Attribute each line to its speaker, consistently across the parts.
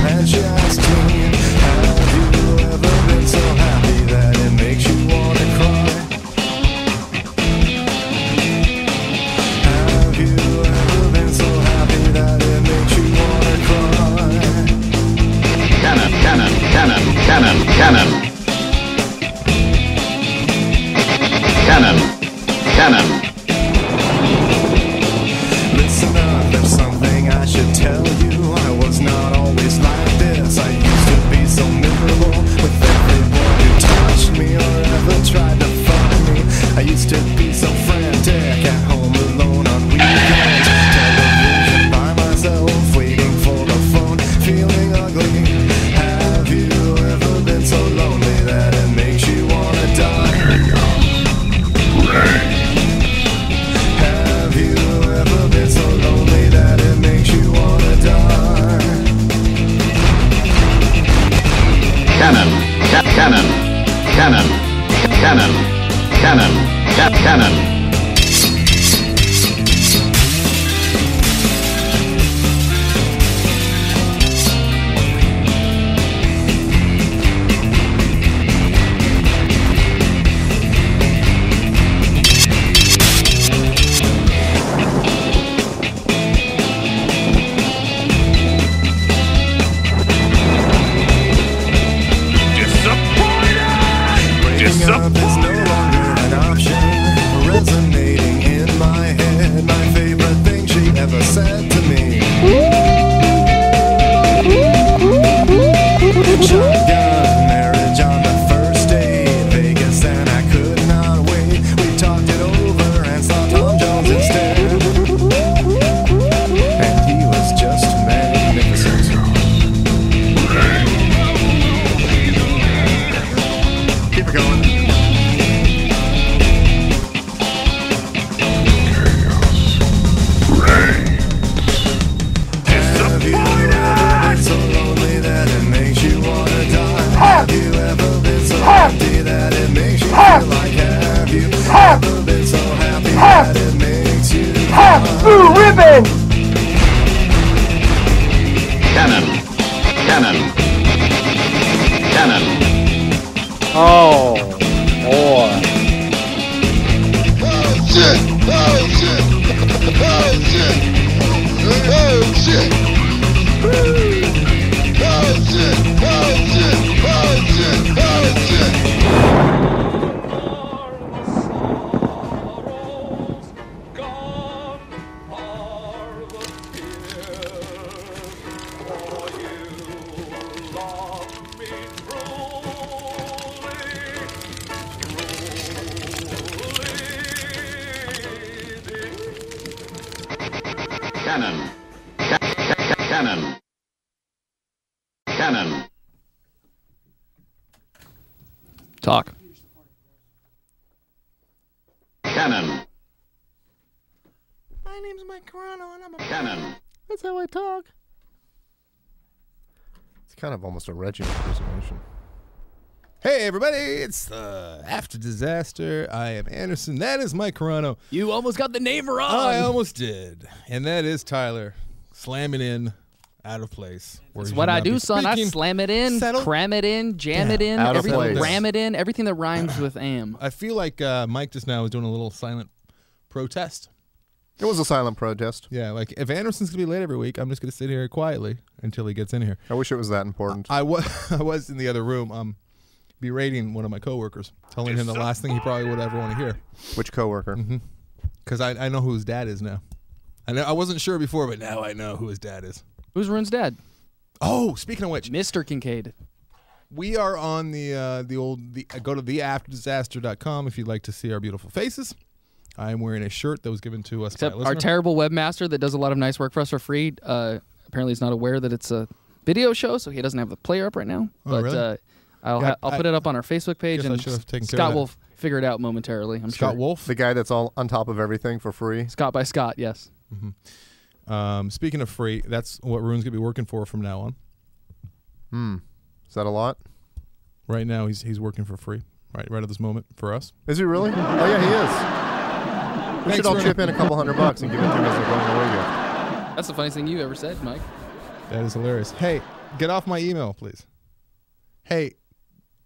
Speaker 1: And she asked me, have you ever been so happy that it makes you wanna cry? Have you ever been so happy that it makes you wanna cry? Listen up, there's something I should tell you. I was not always like this. I used to be so miserable with everyone who touched me or ever tried to fuck me. I used to be so frantic at home alone on weekends. Television by myself, waiting for the phone, feeling ugly. Have you ever been so lonely that it makes you wanna die? Have you ever been so lonely that it makes you wanna die?
Speaker 2: Cannon.
Speaker 1: Breaking up is no longer an option. Resonating in my head, my favorite thing she ever said to me. Shotgun marriage on the first day in Vegas, and I could not wait. We talked it over and saw Tom Jones instead, and he was just magnificent. Keep it going. Have you ever been so lonely that it makes you wanna die? Have you ever been so empty that it makes you feel like? Have you ever been so happy that it makes you
Speaker 3: Blue ribbon! Oh, boy.
Speaker 4: Talk.
Speaker 2: Cannon.
Speaker 5: My name's Mike Carano, and I'm a
Speaker 2: Cannon.
Speaker 5: That's how I talk.
Speaker 6: It's kind of almost a Reggie impersonation. Hey, everybody, it's the After Disaster. I am Anderson. That is Mike Carano.
Speaker 4: You almost got the name wrong.
Speaker 6: I almost did. And that is Tyler slamming in out of place.
Speaker 4: That's what I do, son. I slam it in, cram it in, jam it in, ram it in, everything that rhymes with am.
Speaker 6: I feel like Mike just now was doing a little silent protest.
Speaker 7: It was a silent protest.
Speaker 6: Yeah, like if Anderson's going to be late every week, I'm just going to sit here quietly until he gets in here.
Speaker 7: I wish it was that important.
Speaker 6: I was in the other room berating one of my coworkers, telling him the last thing he probably would ever want to hear.
Speaker 7: Which coworker?
Speaker 6: Because I know who his dad is now. I wasn't sure before, but now I know who his dad is.
Speaker 4: Who's Rune's dad?
Speaker 6: Oh, speaking of which,
Speaker 4: Mr. Kincaid.
Speaker 6: We are on go to theafterdisaster.com if you'd like to see our beautiful faces. I am wearing a shirt that was given to us by a listener.
Speaker 4: Our terrible webmaster that does a lot of nice work for us for free. Apparently, is not aware that it's a video show, so he doesn't have the player up right now.
Speaker 6: Oh, really?
Speaker 4: I'll put it up on our Facebook page, and Scott will figure it out momentarily. I'm sure.
Speaker 6: Scott Wolf,
Speaker 7: the guy that's all on top of everything for free.
Speaker 4: Scott by Scott, yes.
Speaker 6: Speaking of free, that's what Rune's gonna be working for from now on.
Speaker 7: Is that a lot?
Speaker 6: Right now, he's working for free. Right at this moment for us.
Speaker 7: Is he really? Oh yeah, he is. We should all chip in a couple $100 and give it to him as a going away gift.
Speaker 4: That's the funniest thing you ever said, Mike.
Speaker 6: That is hilarious. Hey, get off my email, please. Hey,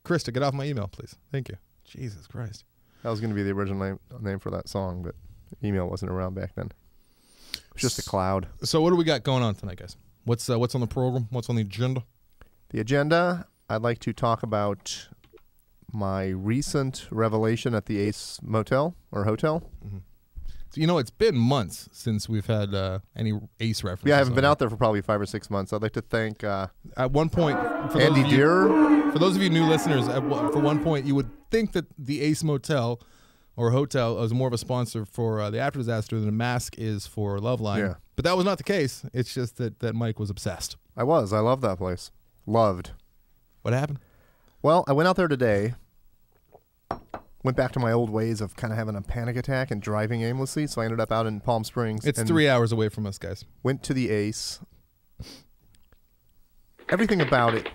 Speaker 6: Krista, get off my email, please. Thank you. Jesus Christ.
Speaker 7: That was going to be the original name for that song, but email wasn't around back then. It was just a cloud.
Speaker 6: So what do we got going on tonight, guys? What's on the program? What's on the agenda?
Speaker 7: The agenda, I'd like to talk about my recent revelation at the Ace Motel or Hotel.
Speaker 6: Mm-hmm. So, it's been months since we've had any Ace references.
Speaker 7: Yeah, I haven't been out there for probably 5 or 6 months. I'd like to thank
Speaker 6: at one point,
Speaker 7: Andy Deere.
Speaker 6: For those of you new listeners, for one point, you would think that the Ace Motel or Hotel was more of a sponsor for the After Disaster than a Mask is for Loveline.
Speaker 7: Yeah.
Speaker 6: But that was not the case. It's just that Mike was obsessed.
Speaker 7: I love that place. Loved.
Speaker 6: What happened?
Speaker 7: Well, I went out there today. Went back to my old ways of kind of having a panic attack and driving aimlessly, so I ended up out in Palm Springs.
Speaker 6: It's 3 hours away from us, guys.
Speaker 7: Went to the Ace. Everything about it.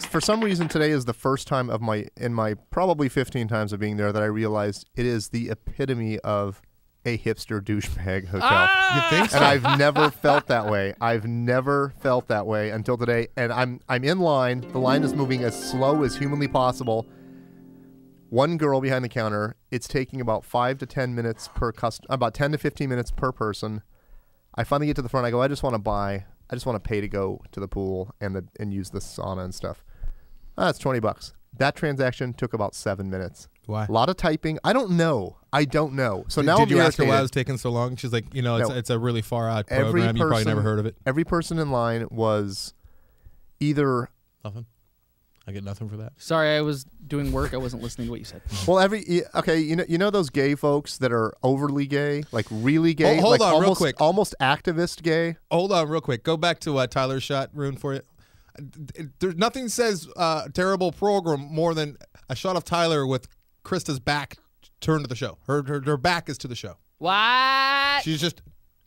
Speaker 7: For some reason, today is the first time in my probably 15 times of being there that I realized it is the epitome of a hipster douchebag hotel.
Speaker 6: You think so?
Speaker 7: And I've never felt that way. I've never felt that way until today. And I'm in line. The line is moving as slow as humanly possible. One girl behind the counter. It's taking about 5 to 10 minutes per about 10 to 15 minutes per person. I finally get to the front. I go, I just want to pay to go to the pool and use the sauna and stuff. That's $20. That transaction took about 7 minutes.
Speaker 6: Why?
Speaker 7: A lot of typing. I don't know. So now
Speaker 6: did you ask her why
Speaker 7: irritated.
Speaker 6: it was taking so long? She's like,
Speaker 7: No.
Speaker 6: it's a really far out program. You probably never heard of it.
Speaker 7: Every person in line was either
Speaker 6: Nothing. I get nothing for that.
Speaker 4: Sorry, I was doing work. I wasn't listening to what you said.
Speaker 7: you know those gay folks that are overly gay, like really gay,
Speaker 6: Hold
Speaker 7: like
Speaker 6: on, real
Speaker 7: almost
Speaker 6: quick.
Speaker 7: almost activist gay.
Speaker 6: Hold on real quick. Go back to Tyler's shot, Rhune, for you. There's nothing says terrible program more than a shot of Tyler with Krista's back turned to the show. Her back is to the show.
Speaker 4: What?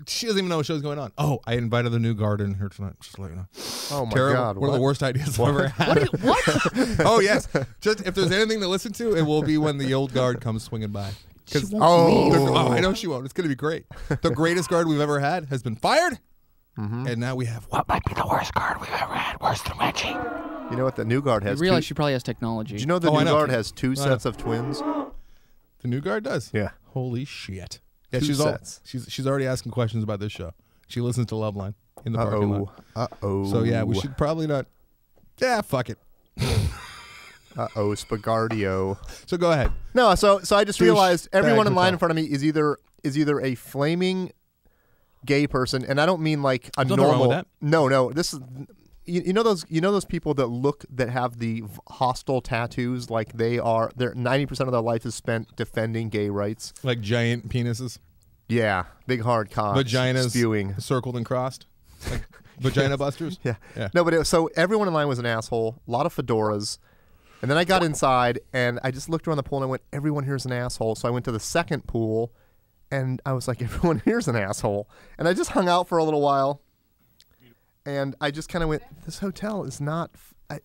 Speaker 6: She doesn't even know what show's going on. Oh, I invited the new guard in here tonight. Just to let you know.
Speaker 7: Oh my
Speaker 6: Terrible.
Speaker 7: God!
Speaker 6: One of the worst ideas I've ever had.
Speaker 4: What?
Speaker 6: Oh yes. Just if there's anything to listen to, it will be when the old guard comes swinging by.
Speaker 4: She won't leave.
Speaker 6: I know she won't. It's going to be great. The greatest guard we've ever had has been fired, and now we have what might be the worst guard we've ever had, worse than Reggie.
Speaker 7: You know what the new guard
Speaker 4: I
Speaker 7: has?
Speaker 4: realize she probably has technology.
Speaker 7: Do you know the new guard has 2 sets of twins?
Speaker 6: The new guard does.
Speaker 7: Yeah.
Speaker 6: Holy shit. Yeah,
Speaker 7: 2
Speaker 6: she's
Speaker 7: sets.
Speaker 6: She's already asking questions about this show. She listens to Loveline in the parking lot.
Speaker 7: Uh-oh.
Speaker 6: So yeah, we should probably not. Yeah, fuck it.
Speaker 7: Uh-oh, Spagardio.
Speaker 6: So go ahead.
Speaker 7: No, so I just realized everyone
Speaker 6: bag
Speaker 7: in line
Speaker 6: hotel.
Speaker 7: in front of me is either a flaming gay person, and I don't mean like a
Speaker 6: There's nothing wrong
Speaker 7: normal.
Speaker 6: with that.
Speaker 7: No, this is you know those people that have the hostile tattoos, like they're 90% of their life is spent defending gay rights.
Speaker 6: Like giant penises,
Speaker 7: Yeah, big hard cocks,
Speaker 6: vaginas
Speaker 7: spewing.
Speaker 6: circled and crossed, like vagina busters.
Speaker 7: Yeah.
Speaker 6: Yeah.
Speaker 7: No, but so everyone in line was an asshole. A lot of fedoras. And then I got inside, and I just looked around the pool, and I went, everyone here's an asshole. So I went to the second pool, and I was like, everyone here's an asshole. And I just hung out for a little while, and I just kind of went, this hotel is not.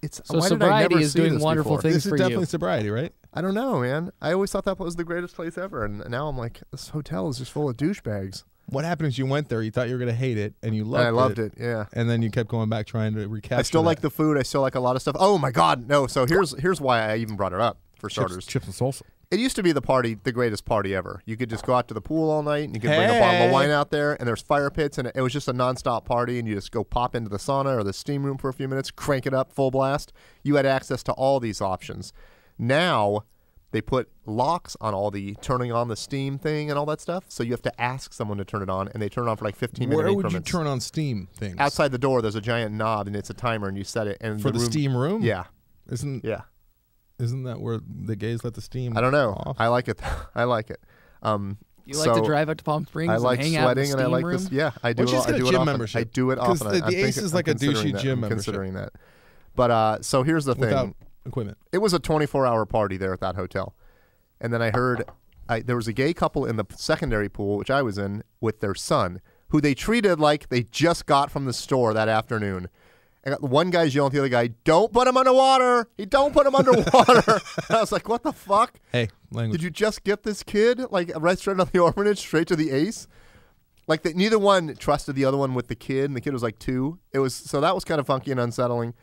Speaker 7: It's
Speaker 4: So
Speaker 7: why did I
Speaker 4: sobriety
Speaker 7: never
Speaker 4: is
Speaker 7: see
Speaker 4: doing
Speaker 7: this
Speaker 4: wonderful
Speaker 7: before?
Speaker 4: things
Speaker 6: This is
Speaker 4: for
Speaker 6: definitely
Speaker 4: you.
Speaker 6: sobriety, right?
Speaker 7: I don't know, man. I always thought that was the greatest place ever, and now I'm like, this hotel is just full of douchebags.
Speaker 6: What happened is you went there, you thought you were gonna hate it, and you loved
Speaker 7: And I loved it. Yeah.
Speaker 6: and then you kept going back trying to recapture.
Speaker 7: I still like
Speaker 6: that.
Speaker 7: the food. I still like a lot of stuff. Oh my God, no! So here's why I even brought it up for starters.
Speaker 6: chips and salsa.
Speaker 7: It used to be the greatest party ever. You could just go out to the pool all night, and you could bring a bottle of wine out there, and there's fire pits, and it was just a nonstop party, and you just go pop into the sauna or the steam room for a few minutes, crank it up full blast. You had access to all these options. Now they put locks on all the turning on the steam thing and all that stuff, so you have to ask someone to turn it on, and they turn it on for like 15-minute
Speaker 6: Where
Speaker 7: increments.
Speaker 6: would you turn on steam things?
Speaker 7: Outside the door, there's a giant knob, and it's a timer, and you set it. And
Speaker 6: for the
Speaker 7: room,
Speaker 6: steam room.
Speaker 7: Yeah,
Speaker 6: Isn't that where the gays let the steam?
Speaker 7: I don't know.
Speaker 6: off?
Speaker 7: I like it. I like it.
Speaker 4: You like to drive out to Palm Springs
Speaker 7: I like
Speaker 4: and hang out in the
Speaker 7: sweating, and I
Speaker 4: steam
Speaker 7: like
Speaker 4: room?
Speaker 7: this. Yeah, I do.
Speaker 6: Why don't you just
Speaker 7: I
Speaker 6: get a
Speaker 7: do it
Speaker 6: gym
Speaker 7: often.
Speaker 6: membership?
Speaker 7: I do it
Speaker 6: 'Cause
Speaker 7: often.
Speaker 6: the Ace is like a douchey gym
Speaker 7: I'm
Speaker 6: membership.
Speaker 7: considering that. But so here's the
Speaker 6: without
Speaker 7: thing.
Speaker 6: equipment.
Speaker 7: It was a 24-hour party there at that hotel, and then I heard there was a gay couple in the secondary pool, which I was in, with their son, who they treated like they just got from the store that afternoon. And one guy's yelling at the other guy, "Don't put him underwater! Don't put him underwater!" And I was like, "What the fuck?
Speaker 6: Hey, language.
Speaker 7: Did you just get this kid like right straight out of the orphanage, straight to the ace?" Like neither one trusted the other one with the kid, and the kid was like 2. It was so that was kind of funky and unsettling.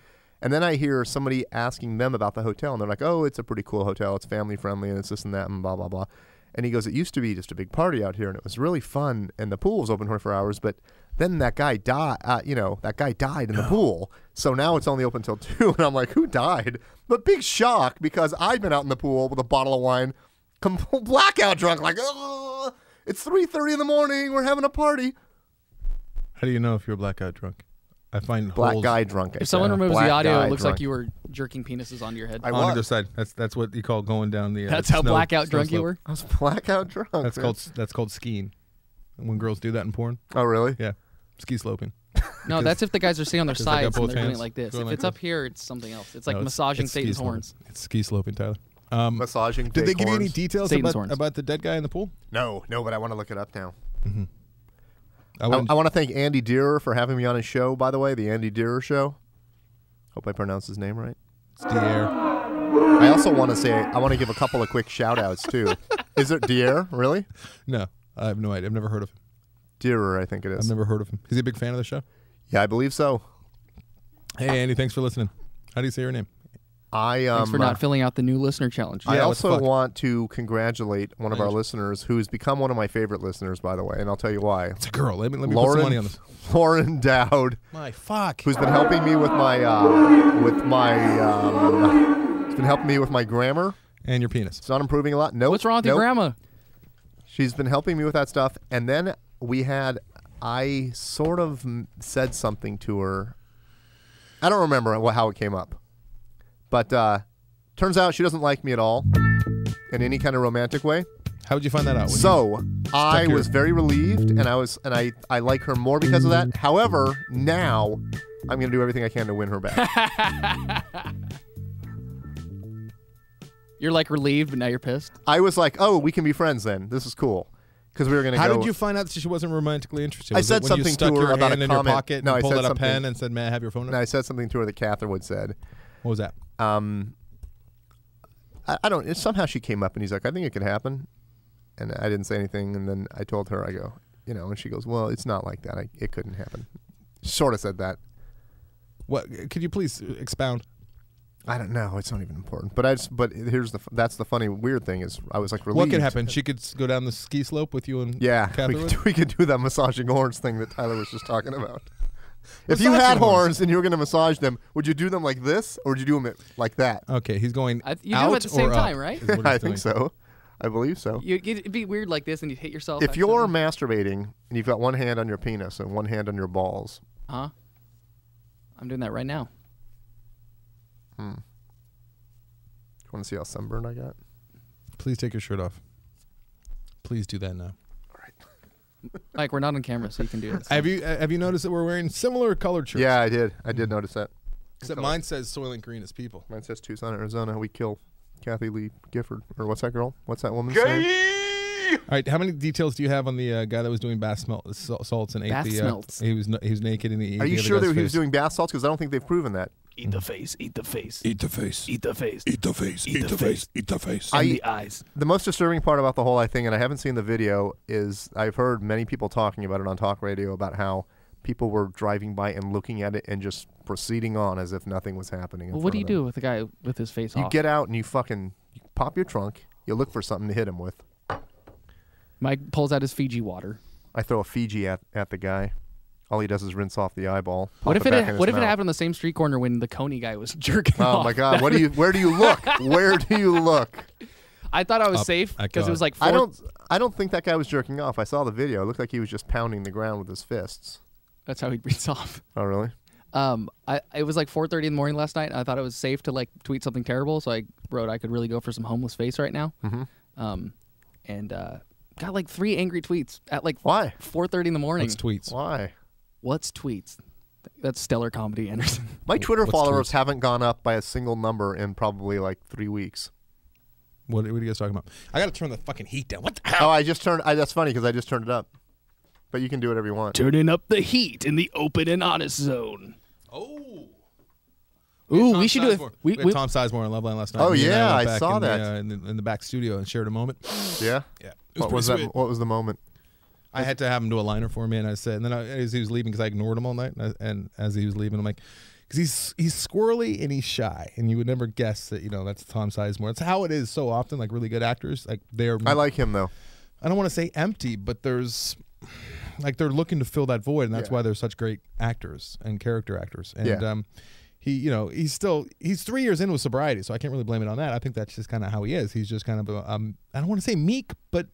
Speaker 7: And then I hear somebody asking them about the hotel, and they're like, "Oh, it's a pretty cool hotel. It's family friendly, and it's this and that, and blah blah blah." And he goes, "It used to be just a big party out here, and it was really fun, and the pool was open 24 hours, but." Then that guy died. That guy died in the pool. So now it's only open until 2. And I'm like, who died? But big shock because I've been out in the pool with a bottle of wine, blackout drunk. Like, oh, it's 3:30 in the morning. We're having a party.
Speaker 6: How do you know if you're blackout drunk? I find
Speaker 7: Black
Speaker 6: holes
Speaker 7: guy drunk.
Speaker 4: If someone removes
Speaker 7: Black
Speaker 4: the audio,
Speaker 7: guy
Speaker 4: it looks
Speaker 7: drunk.
Speaker 4: like you were jerking penises onto your head.
Speaker 7: I
Speaker 6: on
Speaker 7: was.
Speaker 6: either side. That's what you call going down the.
Speaker 4: That's how
Speaker 6: snow-
Speaker 4: blackout
Speaker 6: snow
Speaker 4: drunk you
Speaker 6: slope.
Speaker 4: were?
Speaker 7: I was blackout drunk.
Speaker 6: That's called skiing. When girls do that in porn.
Speaker 7: Oh, really?
Speaker 6: Yeah, ski sloping.
Speaker 4: No, that's if the guys are sitting on their
Speaker 6: 'cause they got
Speaker 4: sides and
Speaker 6: both
Speaker 4: they're doing it
Speaker 6: hands
Speaker 4: like this.
Speaker 6: going
Speaker 4: If
Speaker 6: like
Speaker 4: it's
Speaker 6: this.
Speaker 4: up here, it's something else. It's like
Speaker 6: No,
Speaker 4: massaging
Speaker 6: it's ski
Speaker 4: Satan's
Speaker 6: sloping.
Speaker 4: horns.
Speaker 6: It's ski sloping, Tyler.
Speaker 7: Massaging.
Speaker 6: Did they
Speaker 7: fake
Speaker 6: give you any
Speaker 7: horns?
Speaker 6: details
Speaker 4: Satan's horns.
Speaker 6: about the dead guy in the pool?
Speaker 7: No, but I want to look it up now.
Speaker 6: I
Speaker 7: I want to thank Andy Deerer for having me on his show, by the way, the Andy Deerer Show. Hope I pronounced his name right.
Speaker 6: It's Dier.
Speaker 7: I also want to say, I want to give a couple of quick shout-outs, too. Is it Dier, really?
Speaker 6: No, I have no idea. I've never heard of him.
Speaker 7: Deerer, I think it is.
Speaker 6: I've never heard of him. Is he a big fan of the show?
Speaker 7: Yeah, I believe so.
Speaker 6: Hey, Andy, thanks for listening. How do you say your name?
Speaker 4: Thanks for not filling out the new listener challenge.
Speaker 7: I
Speaker 6: Yeah, what the
Speaker 7: also
Speaker 6: fuck?
Speaker 7: want to congratulate one of our listeners who's become one of my favorite listeners, by the way, and I'll tell you why.
Speaker 6: It's a girl. Let me put some money on this.
Speaker 7: Lauren Dowd,
Speaker 6: My fuck.
Speaker 7: who's been helping me with my who's been helping me with my grammar.
Speaker 6: And your penis.
Speaker 7: It's not improving a lot. Nope.
Speaker 4: What's wrong with your grandma?
Speaker 7: She's been helping me with that stuff, and then I sort of said something to her. I don't remember how it came up, but turns out she doesn't like me at all in any kind of romantic way.
Speaker 6: How would you find that out?
Speaker 7: So I
Speaker 6: your-
Speaker 7: was very relieved, and I like her more because of that. However, now I'm going to do everything I can to win her back.
Speaker 4: You're like relieved, but now you're pissed.
Speaker 7: I was like, oh, we can be friends then. This is cool. Because we were going to go.
Speaker 6: How did you find out that she wasn't romantically interested?
Speaker 7: I
Speaker 6: Was it
Speaker 7: said
Speaker 6: when
Speaker 7: something
Speaker 6: you stuck
Speaker 7: to her
Speaker 6: your
Speaker 7: about
Speaker 6: hand
Speaker 7: a
Speaker 6: in your
Speaker 7: comment.
Speaker 6: pocket
Speaker 7: No, I
Speaker 6: and pulled
Speaker 7: said
Speaker 6: out a
Speaker 7: something.
Speaker 6: pen and said, "May I have your phone
Speaker 7: And
Speaker 6: number?"
Speaker 7: I said something to her that Catherwood said.
Speaker 6: What was that?
Speaker 7: I don't. Somehow she came up and he's like, I think it could happen, and I didn't say anything. And then I told her, I go, and she goes, well, it's not like that. It couldn't happen. Sort of said that.
Speaker 6: What? Could you please expound?
Speaker 7: I don't know. It's not even important. But here's that's the funny weird thing is I was like relieved.
Speaker 6: What could happen? She could go down the ski slope with you and
Speaker 7: Yeah,
Speaker 6: Catherwood?
Speaker 7: we could do that massaging horns thing that Tyler was just talking about. If you
Speaker 6: Massaging
Speaker 7: had
Speaker 6: horns.
Speaker 7: horns and you were going to massage them, would you do them like this or would you do them like that?
Speaker 6: Okay, he's going
Speaker 4: You do
Speaker 6: out
Speaker 4: them at the same
Speaker 6: or
Speaker 4: time,
Speaker 6: up,
Speaker 4: right?
Speaker 6: is what he's
Speaker 7: I
Speaker 6: doing.
Speaker 7: think so. I believe so.
Speaker 4: It'd be weird like this, and you'd hit yourself.
Speaker 7: If you're
Speaker 4: accidentally.
Speaker 7: masturbating and you've got one hand on your penis and one hand on your balls,
Speaker 4: I'm doing that right now.
Speaker 7: want to see how sunburned I got?
Speaker 6: Please take your shirt off. Please do that now.
Speaker 4: Mike, we're not on camera, so you can do this.
Speaker 6: Have you noticed that we're wearing similar colored shirts?
Speaker 7: Yeah, I did. I did notice that.
Speaker 6: Except mine says Soylent Green is people.
Speaker 7: Mine says Tucson, Arizona. We kill Kathy Lee Gifford. Or what's that girl? What's that woman's name?
Speaker 6: All right, how many details do you have on the guy that was doing bath salts and ate
Speaker 4: Bath
Speaker 6: the?
Speaker 4: smelts.
Speaker 6: He was naked and he.
Speaker 7: Are you sure that he was doing bath salts? Because I don't think they've proven that.
Speaker 8: Eat the face, eat the face.
Speaker 6: Eat the face.
Speaker 8: Eat the face.
Speaker 6: Eat the face.
Speaker 8: Eat the face.
Speaker 6: Eat the face.
Speaker 8: And the eyes.
Speaker 7: The most disturbing part about the whole thing, and I haven't seen the video, is I've heard many people talking about it on talk radio about how people were driving by and looking at it and just proceeding on as if nothing was happening.
Speaker 4: Well, what do you do with the guy with his face
Speaker 7: You
Speaker 4: off?
Speaker 7: get out and you pop your trunk. You look for something to hit him with.
Speaker 4: Mike pulls out his Fiji water.
Speaker 7: I throw a Fiji at the guy. All he does is rinse off the eyeball.
Speaker 4: What if it
Speaker 7: happened
Speaker 4: happened on the same street corner when the Coney guy was jerking off?
Speaker 7: Oh my God! Where do you look? Where do you look?
Speaker 4: I thought I was
Speaker 6: Up
Speaker 4: safe
Speaker 6: at
Speaker 4: because it was
Speaker 6: God.
Speaker 4: like
Speaker 7: I don't think that guy was jerking off. I saw the video. It looked like he was just pounding the ground with his fists.
Speaker 4: That's how he rinse off.
Speaker 7: Oh really?
Speaker 4: It was like 4:30 in the morning last night. And I thought it was safe to like tweet something terrible, so I wrote I could really go for some homeless face right now.
Speaker 7: Mm-hmm.
Speaker 4: And got like 3 angry tweets at like
Speaker 7: Why?
Speaker 4: 4:30 in the morning.
Speaker 6: What's tweets?
Speaker 7: Why?
Speaker 4: What's tweets? That's stellar comedy, Anderson.
Speaker 7: My Twitter
Speaker 6: What's
Speaker 7: followers
Speaker 6: tweets?
Speaker 7: haven't gone up by a single number in probably like 3 weeks.
Speaker 6: What are you guys talking about? I got to turn the fucking heat down. What the hell?
Speaker 7: Oh, I just turned. That's funny because I just turned it up. But you can do whatever you want.
Speaker 8: Turning up the heat in the open and honest zone.
Speaker 6: Oh.
Speaker 4: Ooh, we should do it.
Speaker 6: We had Tom Sizemore on Loveline last night.
Speaker 7: Oh,
Speaker 6: Me and
Speaker 7: yeah,
Speaker 6: went
Speaker 7: I
Speaker 6: back
Speaker 7: saw
Speaker 6: in the,
Speaker 7: that.
Speaker 6: in the back studio and shared a moment.
Speaker 7: Yeah.
Speaker 6: Yeah.
Speaker 7: What was that? What was the moment?
Speaker 6: I had to have him do a liner for me, and I said, and then as he was leaving, because I ignored him all night, and as he was leaving, I'm like, because he's squirrely and he's shy, and you would never guess that that's Tom Sizemore. It's how it is so often. Like really good actors, like
Speaker 7: I like him though.
Speaker 6: I don't want to say empty, but there's like they're looking to fill that void, and that's why they're such great actors and character actors. And he's 3 years in with sobriety, so I can't really blame it on that. I think that's just kind of how he is. He's just kind of I don't want to say meek, but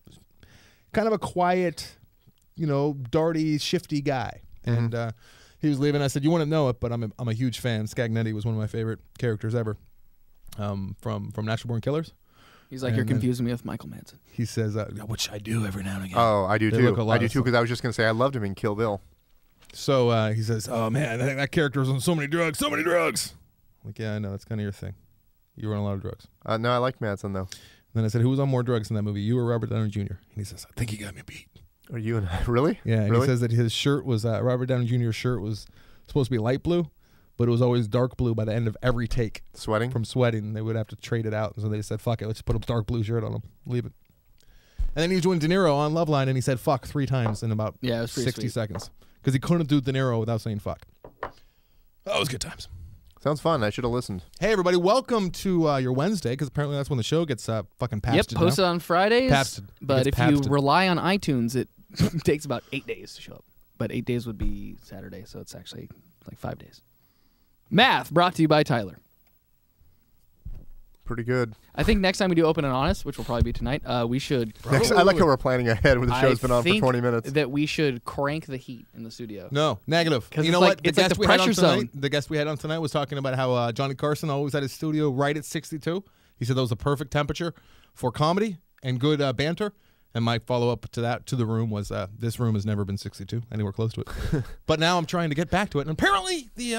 Speaker 6: kind of a quiet, darty, shifty guy.
Speaker 7: Mm-hmm.
Speaker 6: And he was leaving. I said, "You wouldn't know it, but I'm a huge fan. Scagnetti was one of my favorite characters ever, from Natural Born Killers."
Speaker 4: He's like, "You're confusing me with Michael Manson."
Speaker 6: He says, "Which I do every now and again."
Speaker 7: Oh, I do
Speaker 6: They
Speaker 7: too.
Speaker 6: look a lot
Speaker 7: I do
Speaker 6: of
Speaker 7: too because I was just gonna say I loved him in Kill Bill.
Speaker 6: So he says, "Oh man, that character was on so many drugs, so many drugs." I'm like, yeah, I know, that's kind of your thing. You were on a lot of drugs.
Speaker 7: No, I like Manson though.
Speaker 6: And then I said, "Who was on more drugs in that movie? You or Robert Downey Jr.?" And he says, "I think he got me beat."
Speaker 7: Are you and really?
Speaker 6: Yeah, and
Speaker 7: really?
Speaker 6: he says that his shirt was Robert Downey Jr.'s shirt was supposed to be light blue, but it was always dark blue by the end of every take.
Speaker 7: Sweating?
Speaker 6: From sweating. They would have to trade it out. So they said, "Fuck it, let's put a dark blue shirt on him. Leave it." And then he was doing De Niro on Loveline, and he said "fuck" 3 times in about
Speaker 4: it was
Speaker 6: 60
Speaker 4: sweet.
Speaker 6: seconds. Because he couldn't do De Niro without saying "fuck." That was good times.
Speaker 7: Sounds fun. I should have listened.
Speaker 6: Hey, everybody. Welcome to your Wednesday, because apparently that's when the show gets fucking pasted.
Speaker 4: Yep, posted on Fridays.
Speaker 6: Pasted.
Speaker 4: But
Speaker 6: It gets
Speaker 4: if you
Speaker 6: pasted.
Speaker 4: rely on iTunes, it takes about 8 days to show up. But 8 days would be Saturday, so it's actually like 5 days. Math brought to you by Tyler.
Speaker 7: Pretty good.
Speaker 4: I think next time we do Open and Honest, which will probably be tonight, we should.
Speaker 7: Next, I like how we're planning ahead when the show's been on for 20 minutes.
Speaker 4: That we should crank the heat in the studio.
Speaker 6: No, negative.
Speaker 4: 'Cause
Speaker 6: You
Speaker 4: it's
Speaker 6: know
Speaker 4: like-
Speaker 6: what?
Speaker 4: it's like the pressure zone.
Speaker 6: The guest we had on tonight was talking about how Johnny Carson always had his studio right at 62. He said that was the perfect temperature for comedy and good banter. And my follow-up to that, to the room, was this room has never been 62, anywhere close to it. But now I'm trying to get back to it, and apparently the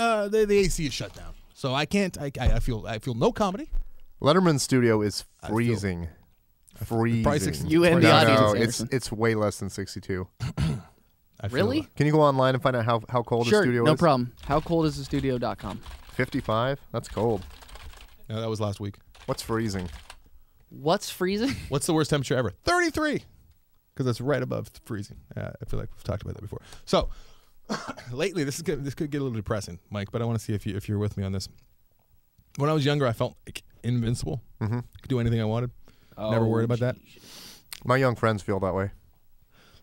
Speaker 6: AC is shut down, so I can't. I feel no comedy.
Speaker 7: Letterman's studio is freezing. Freezing.
Speaker 6: Probably 60
Speaker 4: You and the
Speaker 7: No,
Speaker 4: audience,
Speaker 7: no,
Speaker 4: Anderson.
Speaker 7: it's way less than 62.
Speaker 6: I feel
Speaker 4: Really?
Speaker 7: Can you go online and find out how cold
Speaker 4: Sure,
Speaker 7: the studio is?
Speaker 4: no problem. HowColdIsTheStudio.com.
Speaker 7: 55? That's cold.
Speaker 6: No, that was last week.
Speaker 7: What's freezing?
Speaker 4: What's freezing?
Speaker 6: What's the worst temperature ever? 33, because that's right above freezing. I feel like we've talked about that before. So lately, this could get a little depressing, Mike. But I want to see if you're with me on this. When I was younger, I felt like invincible.
Speaker 7: Mm-hmm.
Speaker 6: Could do anything I wanted. Never worried about that.
Speaker 7: My young friends feel that way.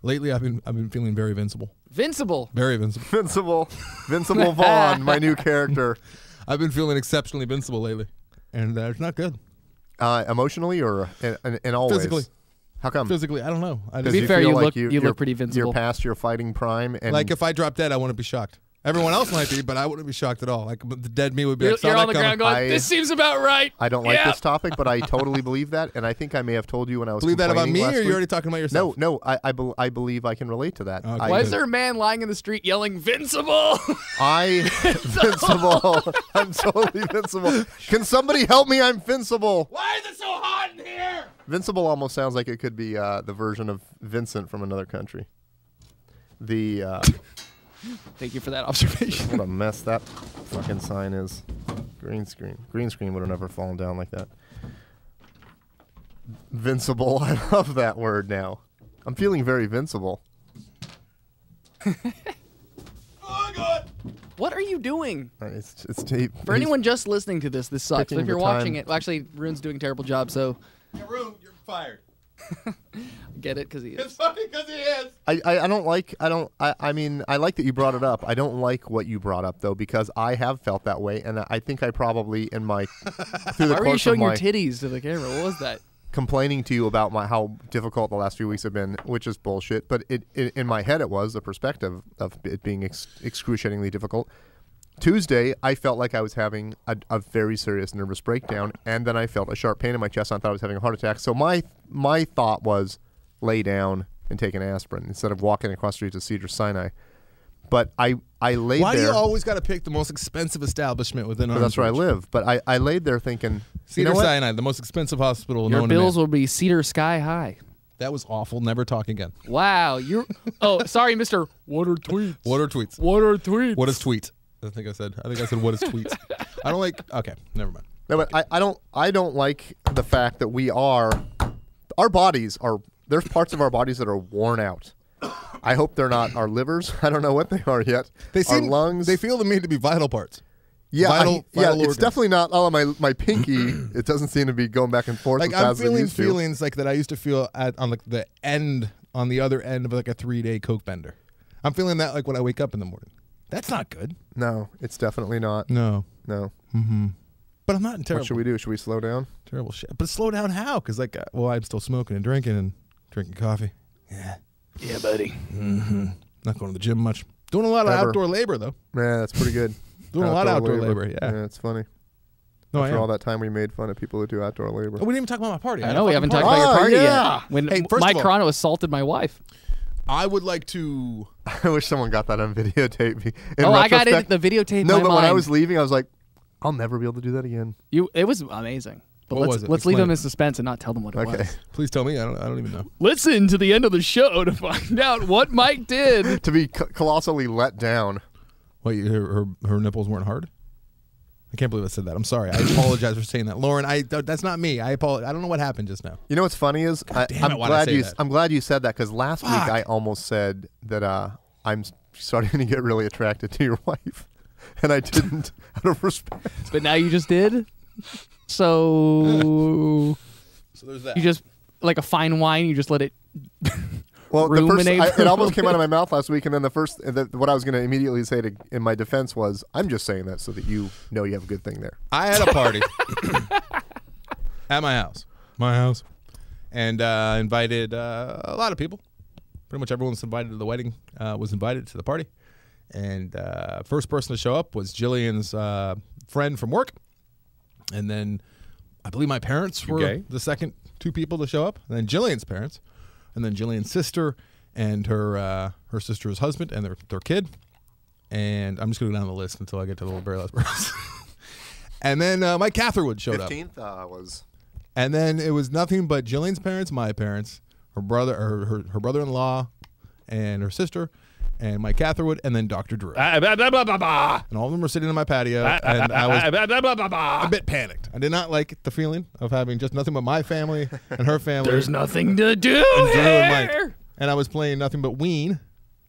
Speaker 6: Lately, I've been feeling very invincible.
Speaker 4: Vincible.
Speaker 6: Very invincible.
Speaker 7: Vincible Vaughn, my new character.
Speaker 6: I've been feeling exceptionally invincible lately, and it's not good.
Speaker 7: Emotionally or in all
Speaker 6: Physically.
Speaker 7: ways? How come?
Speaker 6: Physically, I don't know. I
Speaker 7: Because
Speaker 4: be
Speaker 6: just,
Speaker 4: fair,
Speaker 7: feel
Speaker 4: you
Speaker 7: like
Speaker 4: look- you look pretty invincible.
Speaker 7: You're past your fighting prime. And
Speaker 6: like if I drop dead, I wouldn't be shocked. Everyone else might be, but I wouldn't be shocked at all. Like the dead me would be
Speaker 4: You're,
Speaker 6: like, "Saw
Speaker 4: you're
Speaker 6: that
Speaker 4: on the
Speaker 6: coming."
Speaker 4: ground going,
Speaker 7: I-
Speaker 4: this seems about right.
Speaker 7: I don't like
Speaker 4: Yeah.
Speaker 7: this topic, but I totally believe that, and I think I may have told you when I was
Speaker 6: Believe that about
Speaker 7: complaining
Speaker 6: me,
Speaker 7: last
Speaker 6: or you're
Speaker 7: week.
Speaker 6: already talking about yourself?
Speaker 7: No, I believe I can relate to that.
Speaker 6: Okay.
Speaker 4: Why is there a man lying in the street yelling, Vincible?
Speaker 7: Vincible. I'm totally Vincible. Can somebody help me? I'm Vincible.
Speaker 4: Why is it so hot in here?
Speaker 7: Vincible almost sounds like it could be the version of Vincent from another country.
Speaker 4: Thank you for that observation.
Speaker 7: What a mess that fucking sign is. Green screen. Green screen would have never fallen down like that. Vincible. I love that word now. I'm feeling very vincible.
Speaker 4: What are you doing?
Speaker 7: It's
Speaker 4: For anyone just listening to this sucks.
Speaker 7: Picking
Speaker 4: But if you're
Speaker 7: the
Speaker 4: watching
Speaker 7: time.
Speaker 4: it, well, actually, Rune's doing a terrible job, so
Speaker 6: Rune, you're fired.
Speaker 4: get it because he is.
Speaker 6: It's funny because he is.
Speaker 7: I mean, I like that you brought it up. I don't like what you brought up though, because I have felt that way, and I think I probably in my through the
Speaker 4: Why were you
Speaker 7: course of
Speaker 4: showing your
Speaker 7: my
Speaker 4: titties to the camera? What was that?
Speaker 7: complaining to you about how difficult the last few weeks have been, which is bullshit. But it in my head, it was the perspective of it being excruciatingly difficult. Tuesday, I felt like I was having a very serious nervous breakdown, and then I felt a sharp pain in my chest, and I thought I was having a heart attack. So my thought was lay down and take an aspirin instead of walking across the street to Cedars-Sinai. But I laid
Speaker 6: Why
Speaker 7: there.
Speaker 6: do you always got to pick the most expensive establishment within
Speaker 7: But that's where I
Speaker 6: Orangeridge?
Speaker 7: live. But I laid there thinking, you know what?
Speaker 6: Cedars-Sinai, the most expensive hospital
Speaker 4: Your
Speaker 6: known
Speaker 4: bills
Speaker 6: to man.
Speaker 4: will be cedar sky high.
Speaker 6: That was awful. Never talk again.
Speaker 4: Wow, you're. Oh, sorry, Mister. What are tweets?
Speaker 6: What are tweets?
Speaker 4: What are tweets?
Speaker 6: What is tweet? I think I said what is tweets. I don't like. Okay, never mind.
Speaker 7: No, but I don't like the fact that our bodies are. There's parts of our bodies that are worn out. I hope they're not our livers. I don't know what they are yet. Our lungs.
Speaker 6: They feel to me to be vital parts.
Speaker 7: Yeah,
Speaker 6: vital
Speaker 7: it's
Speaker 6: organs.
Speaker 7: definitely not. Oh, my pinky. It doesn't seem to be going back and forth.
Speaker 6: Like
Speaker 7: as
Speaker 6: I'm
Speaker 7: fast as it
Speaker 6: feeling
Speaker 7: used to.
Speaker 6: feelings like that I used to feel on like the end, on the other end of like a 3-day Coke bender. I'm feeling that like when I wake up in the morning. That's not good.
Speaker 7: No, it's definitely not.
Speaker 6: No.
Speaker 7: Mm-hmm.
Speaker 6: But I'm not in terrible.
Speaker 7: What should we do? Should we slow down?
Speaker 6: Terrible shit. But slow down how? Because like, I'm still smoking and drinking coffee.
Speaker 8: Yeah, buddy.
Speaker 6: Mm-hmm. Not going to the gym much. Doing a lot of outdoor labor though.
Speaker 7: Man, that's pretty good.
Speaker 6: Doing a lot of outdoor labor. Yeah,
Speaker 7: it's funny.
Speaker 6: No,
Speaker 7: After all that time we made fun of people who do outdoor labor.
Speaker 6: Oh, we didn't even talk about my party.
Speaker 4: I know we haven't talked about your party yet. When
Speaker 6: Hey, first
Speaker 4: Mike
Speaker 6: of all,
Speaker 4: Carano assaulted my wife.
Speaker 6: I would like to.
Speaker 7: I wish someone got that on videotape.
Speaker 4: I got it. The videotape.
Speaker 7: No,
Speaker 4: in my
Speaker 7: but when I
Speaker 4: mind.
Speaker 7: was leaving, I was like, I'll never be able to do that again.
Speaker 4: It was amazing. But
Speaker 6: What was it?
Speaker 4: let's leave
Speaker 6: Explain
Speaker 4: them
Speaker 6: it.
Speaker 4: in suspense and not tell them what it
Speaker 7: Okay.
Speaker 4: was.
Speaker 6: Please tell me. I don't even know.
Speaker 4: Listen to the end of the show to find out what Mike did.
Speaker 7: To be colossally let down.
Speaker 6: What? Her nipples weren't hard. I can't believe I said that. I'm sorry. I apologize for saying that, Lauren. That's not me. I apologize. I don't know what happened just now.
Speaker 7: You know what's funny is
Speaker 6: damn it, why'd I say that?
Speaker 7: I'm glad you said that because last week I almost said that I'm starting to get really attracted to your wife, and I didn't out of respect.
Speaker 4: But now you just did. So
Speaker 6: there's that.
Speaker 4: you just like a fine wine. You just let it.
Speaker 7: Well,
Speaker 4: ruminate for
Speaker 7: it
Speaker 4: a
Speaker 7: almost came out of
Speaker 4: little
Speaker 7: my mouth last week, and then what I was going to immediately say in my defense was, I'm just saying that so that you know you have a good thing there.
Speaker 6: I had a party at my house. And invited a lot of people. Pretty much everyone was invited to the wedding. Was invited to the party, and first person to show up was Jillian's friend from work, and then I believe my parents were the second two people to show up, and then Jillian's parents, and then Jillian's sister and her sister's husband and their kid, and I'm just going to go down the list until I get to the very last person. And then Mike Catherwood showed up.
Speaker 7: 15th was.
Speaker 6: And then it was nothing but Jillian's parents, my parents, her brother, her brother-in-law, and her sister, and Mike Catherwood, and then Dr. Drew. And all of them were sitting on my patio, and I was a bit panicked. I did not like the feeling of having just nothing but my family and her family.
Speaker 8: There's nothing to do
Speaker 6: and Drew and
Speaker 8: here.
Speaker 6: Mike. And I was playing nothing but Ween,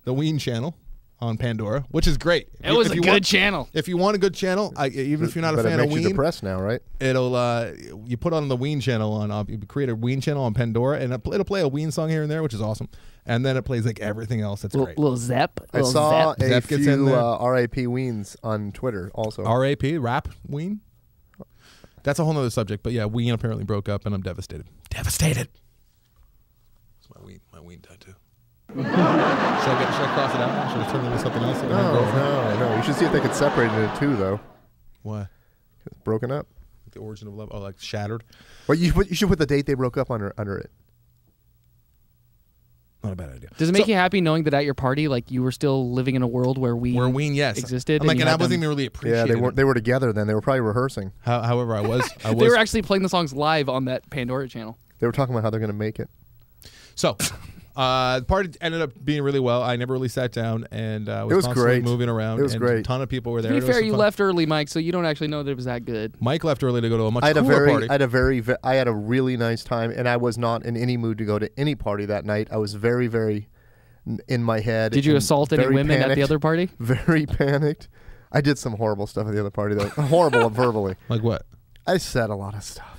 Speaker 6: the Ween channel on Pandora, which is great.
Speaker 4: It was a good channel.
Speaker 6: If you want a good channel, even if you're not a
Speaker 7: But
Speaker 6: fan
Speaker 7: it
Speaker 6: of
Speaker 7: makes you
Speaker 6: Ween,
Speaker 7: depressed now, right?
Speaker 6: it'll you put on the Ween channel you create a Ween channel on Pandora, and it'll play a Ween song here and there, which is awesome. And then it plays like everything else. That's great.
Speaker 4: Little Zep.
Speaker 7: I saw a
Speaker 6: Zep gets in
Speaker 7: few
Speaker 6: there.
Speaker 7: R.I.P. Weens on Twitter also.
Speaker 6: R.A.P. Rap Ween. That's a whole nother subject, but yeah, Ween apparently broke up, and I'm devastated. Devastated. It's my Ween tattoo. Should I cross it out? Should I turn it into something else?
Speaker 7: No. You should see if they could separate it into two, though.
Speaker 6: What?
Speaker 7: It's broken up.
Speaker 6: The origin of love? Oh, like shattered?
Speaker 7: Well, you should put the date they broke up under it.
Speaker 6: Not a bad idea.
Speaker 4: Does it make you happy knowing that at your party, like you were still living in a world where Ween
Speaker 6: yes,
Speaker 4: existed?
Speaker 6: I'm like,
Speaker 4: you
Speaker 6: and I
Speaker 4: had
Speaker 6: wasn't
Speaker 4: them-
Speaker 6: even really appreciating.
Speaker 7: Yeah, they were together then. They were probably rehearsing.
Speaker 6: However, I was.
Speaker 4: They were actually playing the songs live on that Pandora channel.
Speaker 7: They were talking about how they're going to make it.
Speaker 6: So, the party ended up being really well. I never really sat down, and was
Speaker 7: It was
Speaker 6: constantly
Speaker 7: great.
Speaker 6: moving around.
Speaker 7: It was
Speaker 6: and
Speaker 7: great.
Speaker 6: A ton of people were there.
Speaker 4: To be
Speaker 6: It was
Speaker 4: fair,
Speaker 6: some
Speaker 4: you
Speaker 6: fun.
Speaker 4: left early, Mike, so you don't actually know that it was that good.
Speaker 6: Mike left early to go to a much
Speaker 7: I had
Speaker 6: cooler party.
Speaker 7: I had a really nice time, and I was not in any mood to go to any party that night. I was very, very in my head.
Speaker 4: Did you
Speaker 7: and
Speaker 4: assault any
Speaker 7: very
Speaker 4: women at the
Speaker 7: panicked.
Speaker 4: other party?
Speaker 7: Very panicked. I did some horrible stuff at the other party, though. Horrible verbally.
Speaker 6: Like what?
Speaker 7: I said a lot of stuff.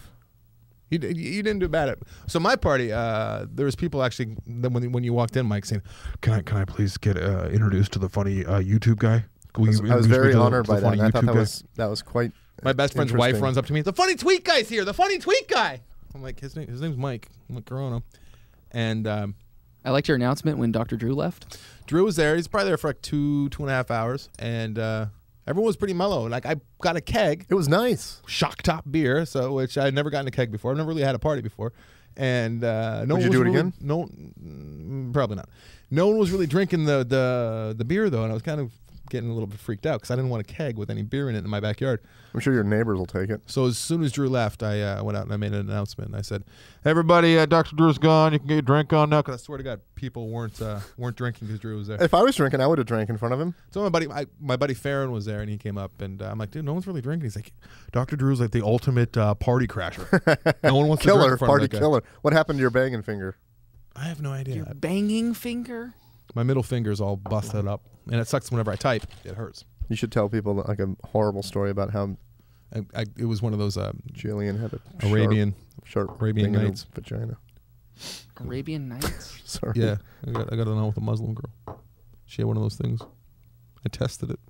Speaker 6: You didn't do bad at. So my party, there was people actually when you walked in, Mike saying, "Can I please get introduced to the funny YouTube guy?"
Speaker 7: I was very honored by that. And I thought that was quite.
Speaker 6: My best friend's wife
Speaker 7: interesting.
Speaker 6: runs up to me. The funny tweet guy's here. The funny tweet guy. I'm like, his name's Mike. I'm like Corona, and
Speaker 4: I liked your announcement when Dr. Drew left.
Speaker 6: Drew was there. He's probably there for like 2.5 hours, and everyone was pretty mellow. Like I got a keg.
Speaker 7: It was nice.
Speaker 6: Shock top beer, which I'd never gotten a keg before. I've never really had a party before, and no
Speaker 7: Would
Speaker 6: one
Speaker 7: you
Speaker 6: was
Speaker 7: do it
Speaker 6: really,
Speaker 7: again?
Speaker 6: No, probably not. No one was really drinking the beer though, and I was kind of getting a little bit freaked out because I didn't want a keg with any beer in it in my backyard.
Speaker 7: I'm sure your neighbors will take it.
Speaker 6: So as soon as Drew left, I went out and I made an announcement. And I said, "Everybody, Dr. Drew's gone. You can get your drink on now." Because I swear to God, people weren't drinking because Drew was there.
Speaker 7: If I was drinking, I would have drank in front of him.
Speaker 6: So my buddy Farron was there, and he came up, and I'm like, "Dude, no one's really drinking." He's like, "Dr. Drew's like the ultimate party crasher. No one wants to drink
Speaker 7: Killer,
Speaker 6: in front
Speaker 7: party
Speaker 6: of that guy."
Speaker 7: killer. What happened to your banging finger?
Speaker 6: I have no idea.
Speaker 4: Your banging finger?
Speaker 6: My middle finger's all busted up, and it sucks whenever I type. It hurts.
Speaker 7: You should tell people like a horrible story about how
Speaker 6: It was one of those
Speaker 7: Jillian had a
Speaker 6: Arabian
Speaker 7: sharp
Speaker 6: Arabian
Speaker 7: thing in her
Speaker 6: Nights.
Speaker 7: vagina.
Speaker 4: Arabian Nights?
Speaker 7: Sorry.
Speaker 6: Yeah, I got it on with a Muslim girl. She had one of those things. I tested it.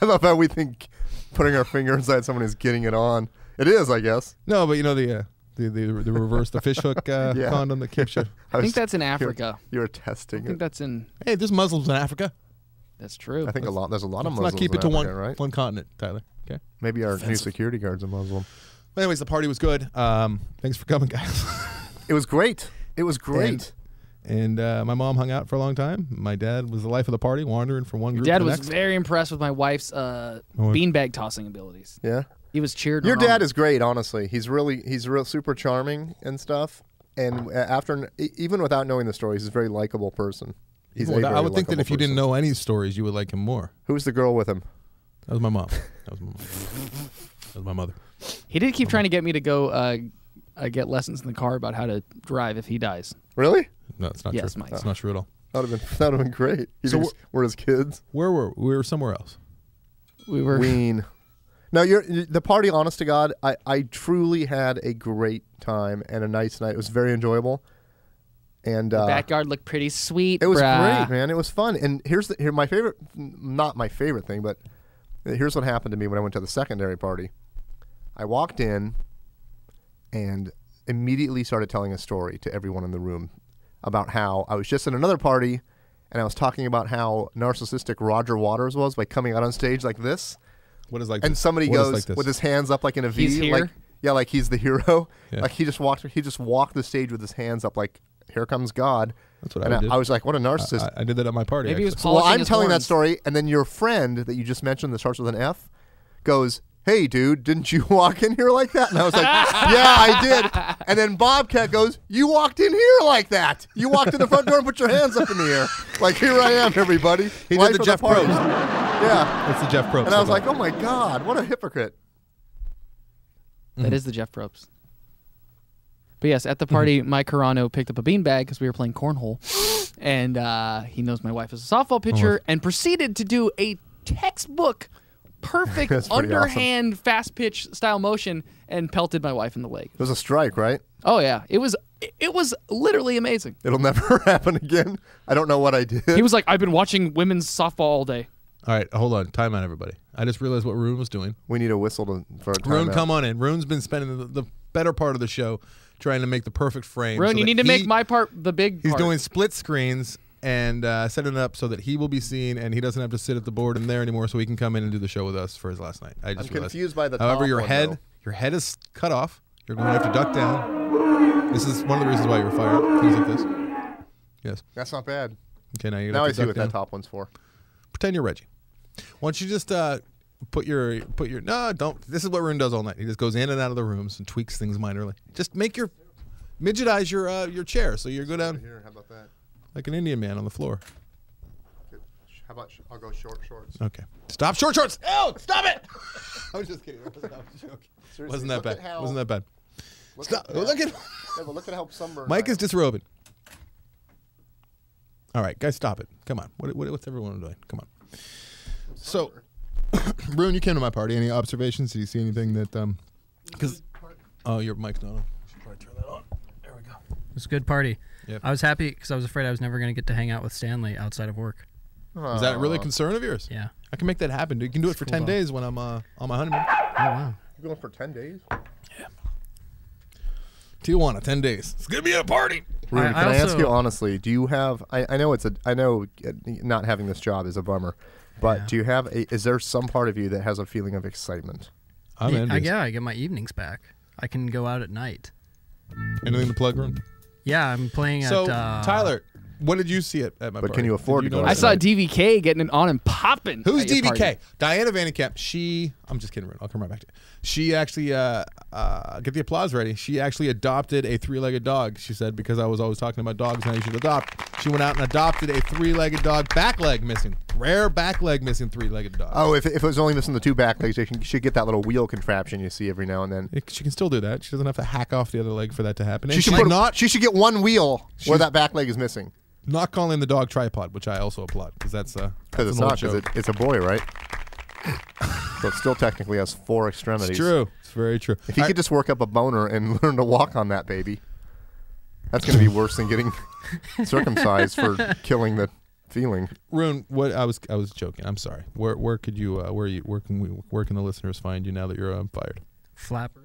Speaker 7: I love how we think putting our finger inside someone is getting it on. It is, I guess.
Speaker 6: No, but you know the reverse, the fishhook condom that keeps you.
Speaker 4: I think that's in Africa.
Speaker 7: You were
Speaker 4: I
Speaker 7: testing
Speaker 4: think
Speaker 7: it.
Speaker 4: that's in.
Speaker 6: Hey, there's Muslims in Africa.
Speaker 4: That's true.
Speaker 7: I think there's a lot of
Speaker 6: Let's
Speaker 7: Muslims
Speaker 6: not keep it
Speaker 7: in
Speaker 6: to
Speaker 7: Africa, right?
Speaker 6: one continent, Tyler. Okay.
Speaker 7: Maybe our new security guard's a Muslim.
Speaker 6: But anyways, the party was good. Thanks for coming, guys.
Speaker 7: It was great. It was great.
Speaker 6: And my mom hung out for a long time. My dad was the life of the party, wandering from one
Speaker 4: Your
Speaker 6: group
Speaker 4: dad
Speaker 6: to the
Speaker 4: was
Speaker 6: next.
Speaker 4: very impressed with my wife's beanbag tossing abilities.
Speaker 7: Yeah.
Speaker 4: He was cheered.
Speaker 7: Your dad is great, honestly. He's real super charming and stuff. And even without knowing the stories, he's a very likable person. He's
Speaker 6: Well,
Speaker 7: a very
Speaker 6: I would think that
Speaker 7: likable
Speaker 6: if you didn't
Speaker 7: person.
Speaker 6: know any stories, you would like him more.
Speaker 7: Who's the girl with him?
Speaker 6: That was my mom. That was my mother.
Speaker 4: He did keep trying to get me to go get lessons in the car about how to drive if he dies.
Speaker 7: Really?
Speaker 6: No, it's not
Speaker 4: Yes,
Speaker 6: true.
Speaker 4: Mike.
Speaker 6: It's not true at all.
Speaker 7: That would have been great. You
Speaker 6: So
Speaker 7: think we're his kids.
Speaker 6: Where were we? We were somewhere else.
Speaker 4: We were.
Speaker 7: Ween. No, the party, honest to God, I truly had a great time and a nice night. It was very enjoyable. And
Speaker 4: The backyard looked pretty sweet.
Speaker 7: it was
Speaker 4: brah.
Speaker 7: great, man. It was fun. And here's my favorite, not my favorite thing, but here's what happened to me when I went to the secondary party. I walked in and immediately started telling a story to everyone in the room about how I was just at another party and I was talking about how narcissistic Roger Waters was by coming out on stage like this.
Speaker 6: What is like
Speaker 7: And
Speaker 6: this?
Speaker 7: somebody
Speaker 6: What is
Speaker 7: goes
Speaker 6: like this?
Speaker 7: with his hands up like in a V.
Speaker 4: He's here?
Speaker 7: Like he's the hero.
Speaker 6: Yeah.
Speaker 7: Like he just walked the stage with his hands up like, here comes God.
Speaker 6: That's what
Speaker 7: and
Speaker 6: I did.
Speaker 7: I was like, what a narcissist.
Speaker 6: I did that at my party.
Speaker 4: Maybe he was
Speaker 6: actually.
Speaker 7: Well,
Speaker 4: polishing
Speaker 7: I'm
Speaker 4: his
Speaker 7: telling that
Speaker 4: horns.
Speaker 7: story, and then your friend that you just mentioned that starts with an F goes, "Hey, dude, didn't you walk in here like that?" And I was like, "Yeah, I did." And then Bobcat goes, "You walked in here like that. You walked in the front door and put your hands up in the air. Like, here I am, everybody."
Speaker 6: He
Speaker 7: Life
Speaker 6: did the
Speaker 7: of
Speaker 6: Jeff
Speaker 7: party.
Speaker 6: Probst.
Speaker 7: Yeah.
Speaker 6: That's the Jeff Probst.
Speaker 7: And I was like, "Oh my God, what a hypocrite."
Speaker 4: That is the Jeff Probst. But yes, at the party, Mike Carano picked up a beanbag because we were playing cornhole, and he knows my wife is a softball pitcher, and proceeded to do a textbook, perfect
Speaker 7: That's pretty
Speaker 4: underhand fast pitch style motion, and pelted my wife in the leg.
Speaker 7: It was a strike, right?
Speaker 4: Oh yeah, it was literally amazing.
Speaker 7: It'll never happen again. I don't know what I did.
Speaker 4: He was like, "I've been watching women's softball all day."
Speaker 6: all right, hold on. Time out, everybody. I just realized what Rhune was doing.
Speaker 7: We need a whistle for a
Speaker 6: Rhune,
Speaker 7: timeout.
Speaker 6: come on in. Rhune's been spending the better part of the show trying to make the perfect frame.
Speaker 4: Rhune,
Speaker 6: so
Speaker 4: you
Speaker 6: that
Speaker 4: need to make my part the big
Speaker 6: He's
Speaker 4: part.
Speaker 6: doing split screens and setting it up so that he will be seen and he doesn't have to sit at the board in there anymore, so he can come in and do the show with us for his last night. I just
Speaker 7: I'm
Speaker 6: realized.
Speaker 7: confused by the
Speaker 6: However,
Speaker 7: top
Speaker 6: your
Speaker 7: one,
Speaker 6: head,
Speaker 7: though.
Speaker 6: your head is cut off. You're going to have to duck down. This is one of the reasons why you were fired. Things like this. Yes.
Speaker 7: That's not bad.
Speaker 6: Okay. Now you
Speaker 7: Now I
Speaker 6: have to
Speaker 7: see
Speaker 6: duck
Speaker 7: what
Speaker 6: down.
Speaker 7: that top one's for.
Speaker 6: Pretend you're Reggie. Why don't you just put your no, don't. This is what Rhune does all night. He just goes in and out of the rooms and tweaks things minorly. Just make your midgetize your chair so you go down
Speaker 7: Here, how about that?
Speaker 6: like an Indian man on the floor.
Speaker 7: How about I'll go shorts?
Speaker 6: Okay. Stop short shorts. Oh, stop it! I was just kidding. I was joking.
Speaker 7: Seriously,
Speaker 6: Wasn't that
Speaker 7: look
Speaker 6: bad?
Speaker 7: at how-
Speaker 6: Wasn't that bad?
Speaker 7: Look
Speaker 6: Stop.
Speaker 7: at
Speaker 6: Look at
Speaker 7: Yeah, but look at how sunburned
Speaker 6: Mike
Speaker 7: I
Speaker 6: is
Speaker 7: am.
Speaker 6: disrobing. All right, guys, stop it. Come on. What's everyone doing? Come on. So, Rhune, you came to my party. Any observations? Did you see anything that? Because your mic's not on. You should probably turn that on. There we go.
Speaker 9: It was a good party.
Speaker 6: Yep.
Speaker 9: I was happy because I was afraid I was never going to get to hang out with Stanley outside of work.
Speaker 6: Is that really a concern of yours?
Speaker 9: Yeah.
Speaker 6: I can make that happen. You can do it for
Speaker 9: Cool
Speaker 6: 10
Speaker 9: though.
Speaker 6: days when I'm on my honeymoon.
Speaker 9: Oh, wow.
Speaker 7: You're going for 10 days?
Speaker 6: Tijuana, 10 days. It's gonna be a party.
Speaker 7: Rhune,
Speaker 9: I
Speaker 7: can I ask
Speaker 9: also-
Speaker 7: you honestly, do you have I know not having this job is a bummer, but
Speaker 9: Yeah.
Speaker 7: do you have is there some part of you that has a feeling of excitement?
Speaker 6: I'm envious.
Speaker 9: I get my evenings back. I can go out at night.
Speaker 6: Anything to plug, Rhune?
Speaker 9: Yeah, I'm playing
Speaker 6: So,
Speaker 9: at...
Speaker 6: Tyler, What did you see at my
Speaker 7: But
Speaker 6: party?
Speaker 7: can you afford
Speaker 6: Did
Speaker 7: to
Speaker 6: you
Speaker 7: go
Speaker 6: notice
Speaker 4: I
Speaker 7: to
Speaker 4: saw
Speaker 6: that?
Speaker 4: DVK getting it on and popping.
Speaker 6: Who's
Speaker 4: at your
Speaker 6: DVK?
Speaker 4: party.
Speaker 6: Diana Vandekamp. I'm just kidding. I'll come right back to you. She actually, get the applause ready. She actually adopted a 3-legged dog. She said, because I was always talking about dogs and how you should adopt. She went out and adopted a 3-legged dog, back leg missing. Rare back leg missing 3-legged dog.
Speaker 7: Oh, if it was only missing the 2 back legs, she should get that little wheel contraption you see every now and then.
Speaker 6: She can still do that. She doesn't have to hack off the other leg for that to happen.
Speaker 7: She
Speaker 6: And
Speaker 7: should,
Speaker 6: she's
Speaker 7: she should get 1 wheel where that back leg is missing.
Speaker 6: not calling the dog tripod, which I also applaud because that's
Speaker 7: Because it's
Speaker 6: an old
Speaker 7: not, because
Speaker 6: joke.
Speaker 7: it's a boy, right? So it still technically has 4 extremities.
Speaker 6: It's true. It's very true.
Speaker 7: If he could just work up a boner and learn to walk on that baby, that's going to be worse than getting circumcised for killing the feeling.
Speaker 6: Rhune, what I was joking. I'm sorry. Where could you where can the listeners find you now that you're fired?
Speaker 9: Flappers.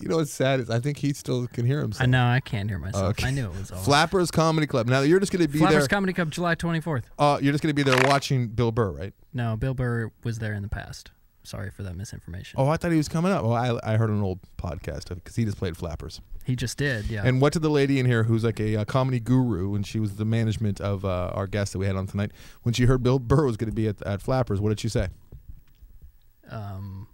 Speaker 6: You know what's sad is I think he still can hear himself.
Speaker 9: I know, I can't hear myself.
Speaker 6: Okay.
Speaker 9: I knew it was all.
Speaker 6: Flappers Comedy Club. Now you're just going to be
Speaker 9: Flappers
Speaker 6: there.
Speaker 9: Comedy Club, July 24th.
Speaker 6: You're just going to be there watching Bill Burr, right?
Speaker 9: No, Bill Burr was there in the past. Sorry for that misinformation.
Speaker 6: Oh, I thought he was coming up. Well, I heard an old podcast because he just played Flappers.
Speaker 9: He just did, yeah.
Speaker 6: And what did the lady in here, who's like a comedy guru, and she was the management of our guest that we had on tonight, when she heard Bill Burr was going to be at Flappers, what did she say?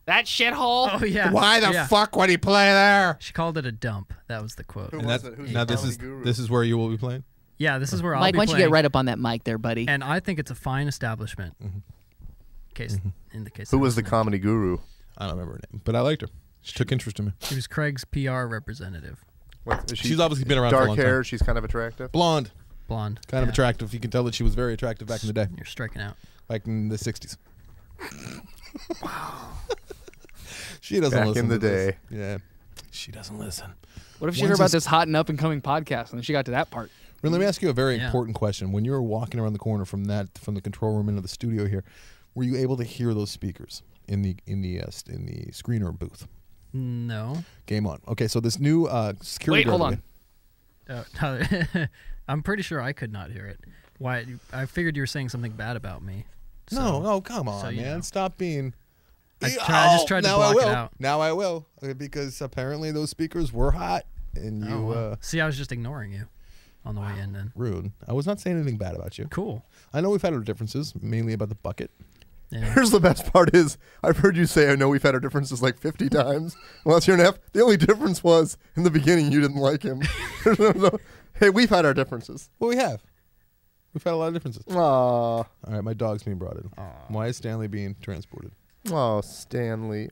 Speaker 4: That shithole.
Speaker 9: Oh yeah.
Speaker 6: Why the
Speaker 9: yeah.
Speaker 6: fuck would he play there?
Speaker 9: She called it a dump. That was the quote.
Speaker 6: And that's, now this is where you will be playing.
Speaker 9: Yeah, this is where I'll
Speaker 4: Mike,
Speaker 9: be
Speaker 4: why don't you
Speaker 9: playing.
Speaker 4: get right up on that mic there, buddy?
Speaker 9: And I think it's a fine establishment. In the case.
Speaker 7: Who
Speaker 9: of
Speaker 7: was the
Speaker 9: listening.
Speaker 7: comedy guru?
Speaker 6: I don't remember her name, but I liked her. She took interest in me.
Speaker 9: She was Craig's PR representative.
Speaker 7: What, is she
Speaker 6: She's obviously been around for a
Speaker 7: dark
Speaker 6: long
Speaker 7: hair.
Speaker 6: time.
Speaker 7: She's kind of attractive.
Speaker 6: Blonde,
Speaker 9: Blonde.
Speaker 6: kind of
Speaker 9: Yeah.
Speaker 6: attractive. You can tell that she was very attractive back in the day,
Speaker 9: You're striking out.
Speaker 6: like in the 60s. She doesn't
Speaker 7: Back
Speaker 6: listen
Speaker 7: in the
Speaker 6: to this.
Speaker 7: day.
Speaker 6: Yeah. She doesn't listen.
Speaker 4: What if she
Speaker 6: When's
Speaker 4: heard about
Speaker 6: this-
Speaker 4: this hot and up and coming podcast and then she got to that part?
Speaker 6: Let me ask you a very
Speaker 9: Yeah.
Speaker 6: important question. When you were walking around the corner from the control room into the studio here, were you able to hear those speakers in the screener booth?
Speaker 9: No.
Speaker 6: Game on. Okay, so this new security.
Speaker 4: Wait, hold
Speaker 6: guard-
Speaker 9: No. I'm pretty sure I could not hear it. Why? I figured you were saying something bad about me.
Speaker 6: No, oh come on,
Speaker 9: so you
Speaker 6: man!
Speaker 9: know.
Speaker 6: Stop being.
Speaker 9: I just tried to
Speaker 6: now
Speaker 9: block
Speaker 6: I will.
Speaker 9: it out.
Speaker 6: Now I will, because apparently those speakers were hot, and you,
Speaker 9: Oh, wow. See, I was just ignoring you on the way in then.
Speaker 6: Rhune. I was not saying anything bad about you.
Speaker 9: Cool.
Speaker 6: I know we've had our differences, mainly about the bucket.
Speaker 9: Yeah.
Speaker 7: Here's the best part is I've heard you say I know we've had our differences like 50 times. Last year and a half, the only difference was in the beginning you didn't like him. Hey, we've had our differences.
Speaker 6: Well, we have. We've had a lot of differences.
Speaker 7: Aww.
Speaker 6: All right, my dog's being brought in. Why is Stanley being transported?
Speaker 7: Oh, Stanley.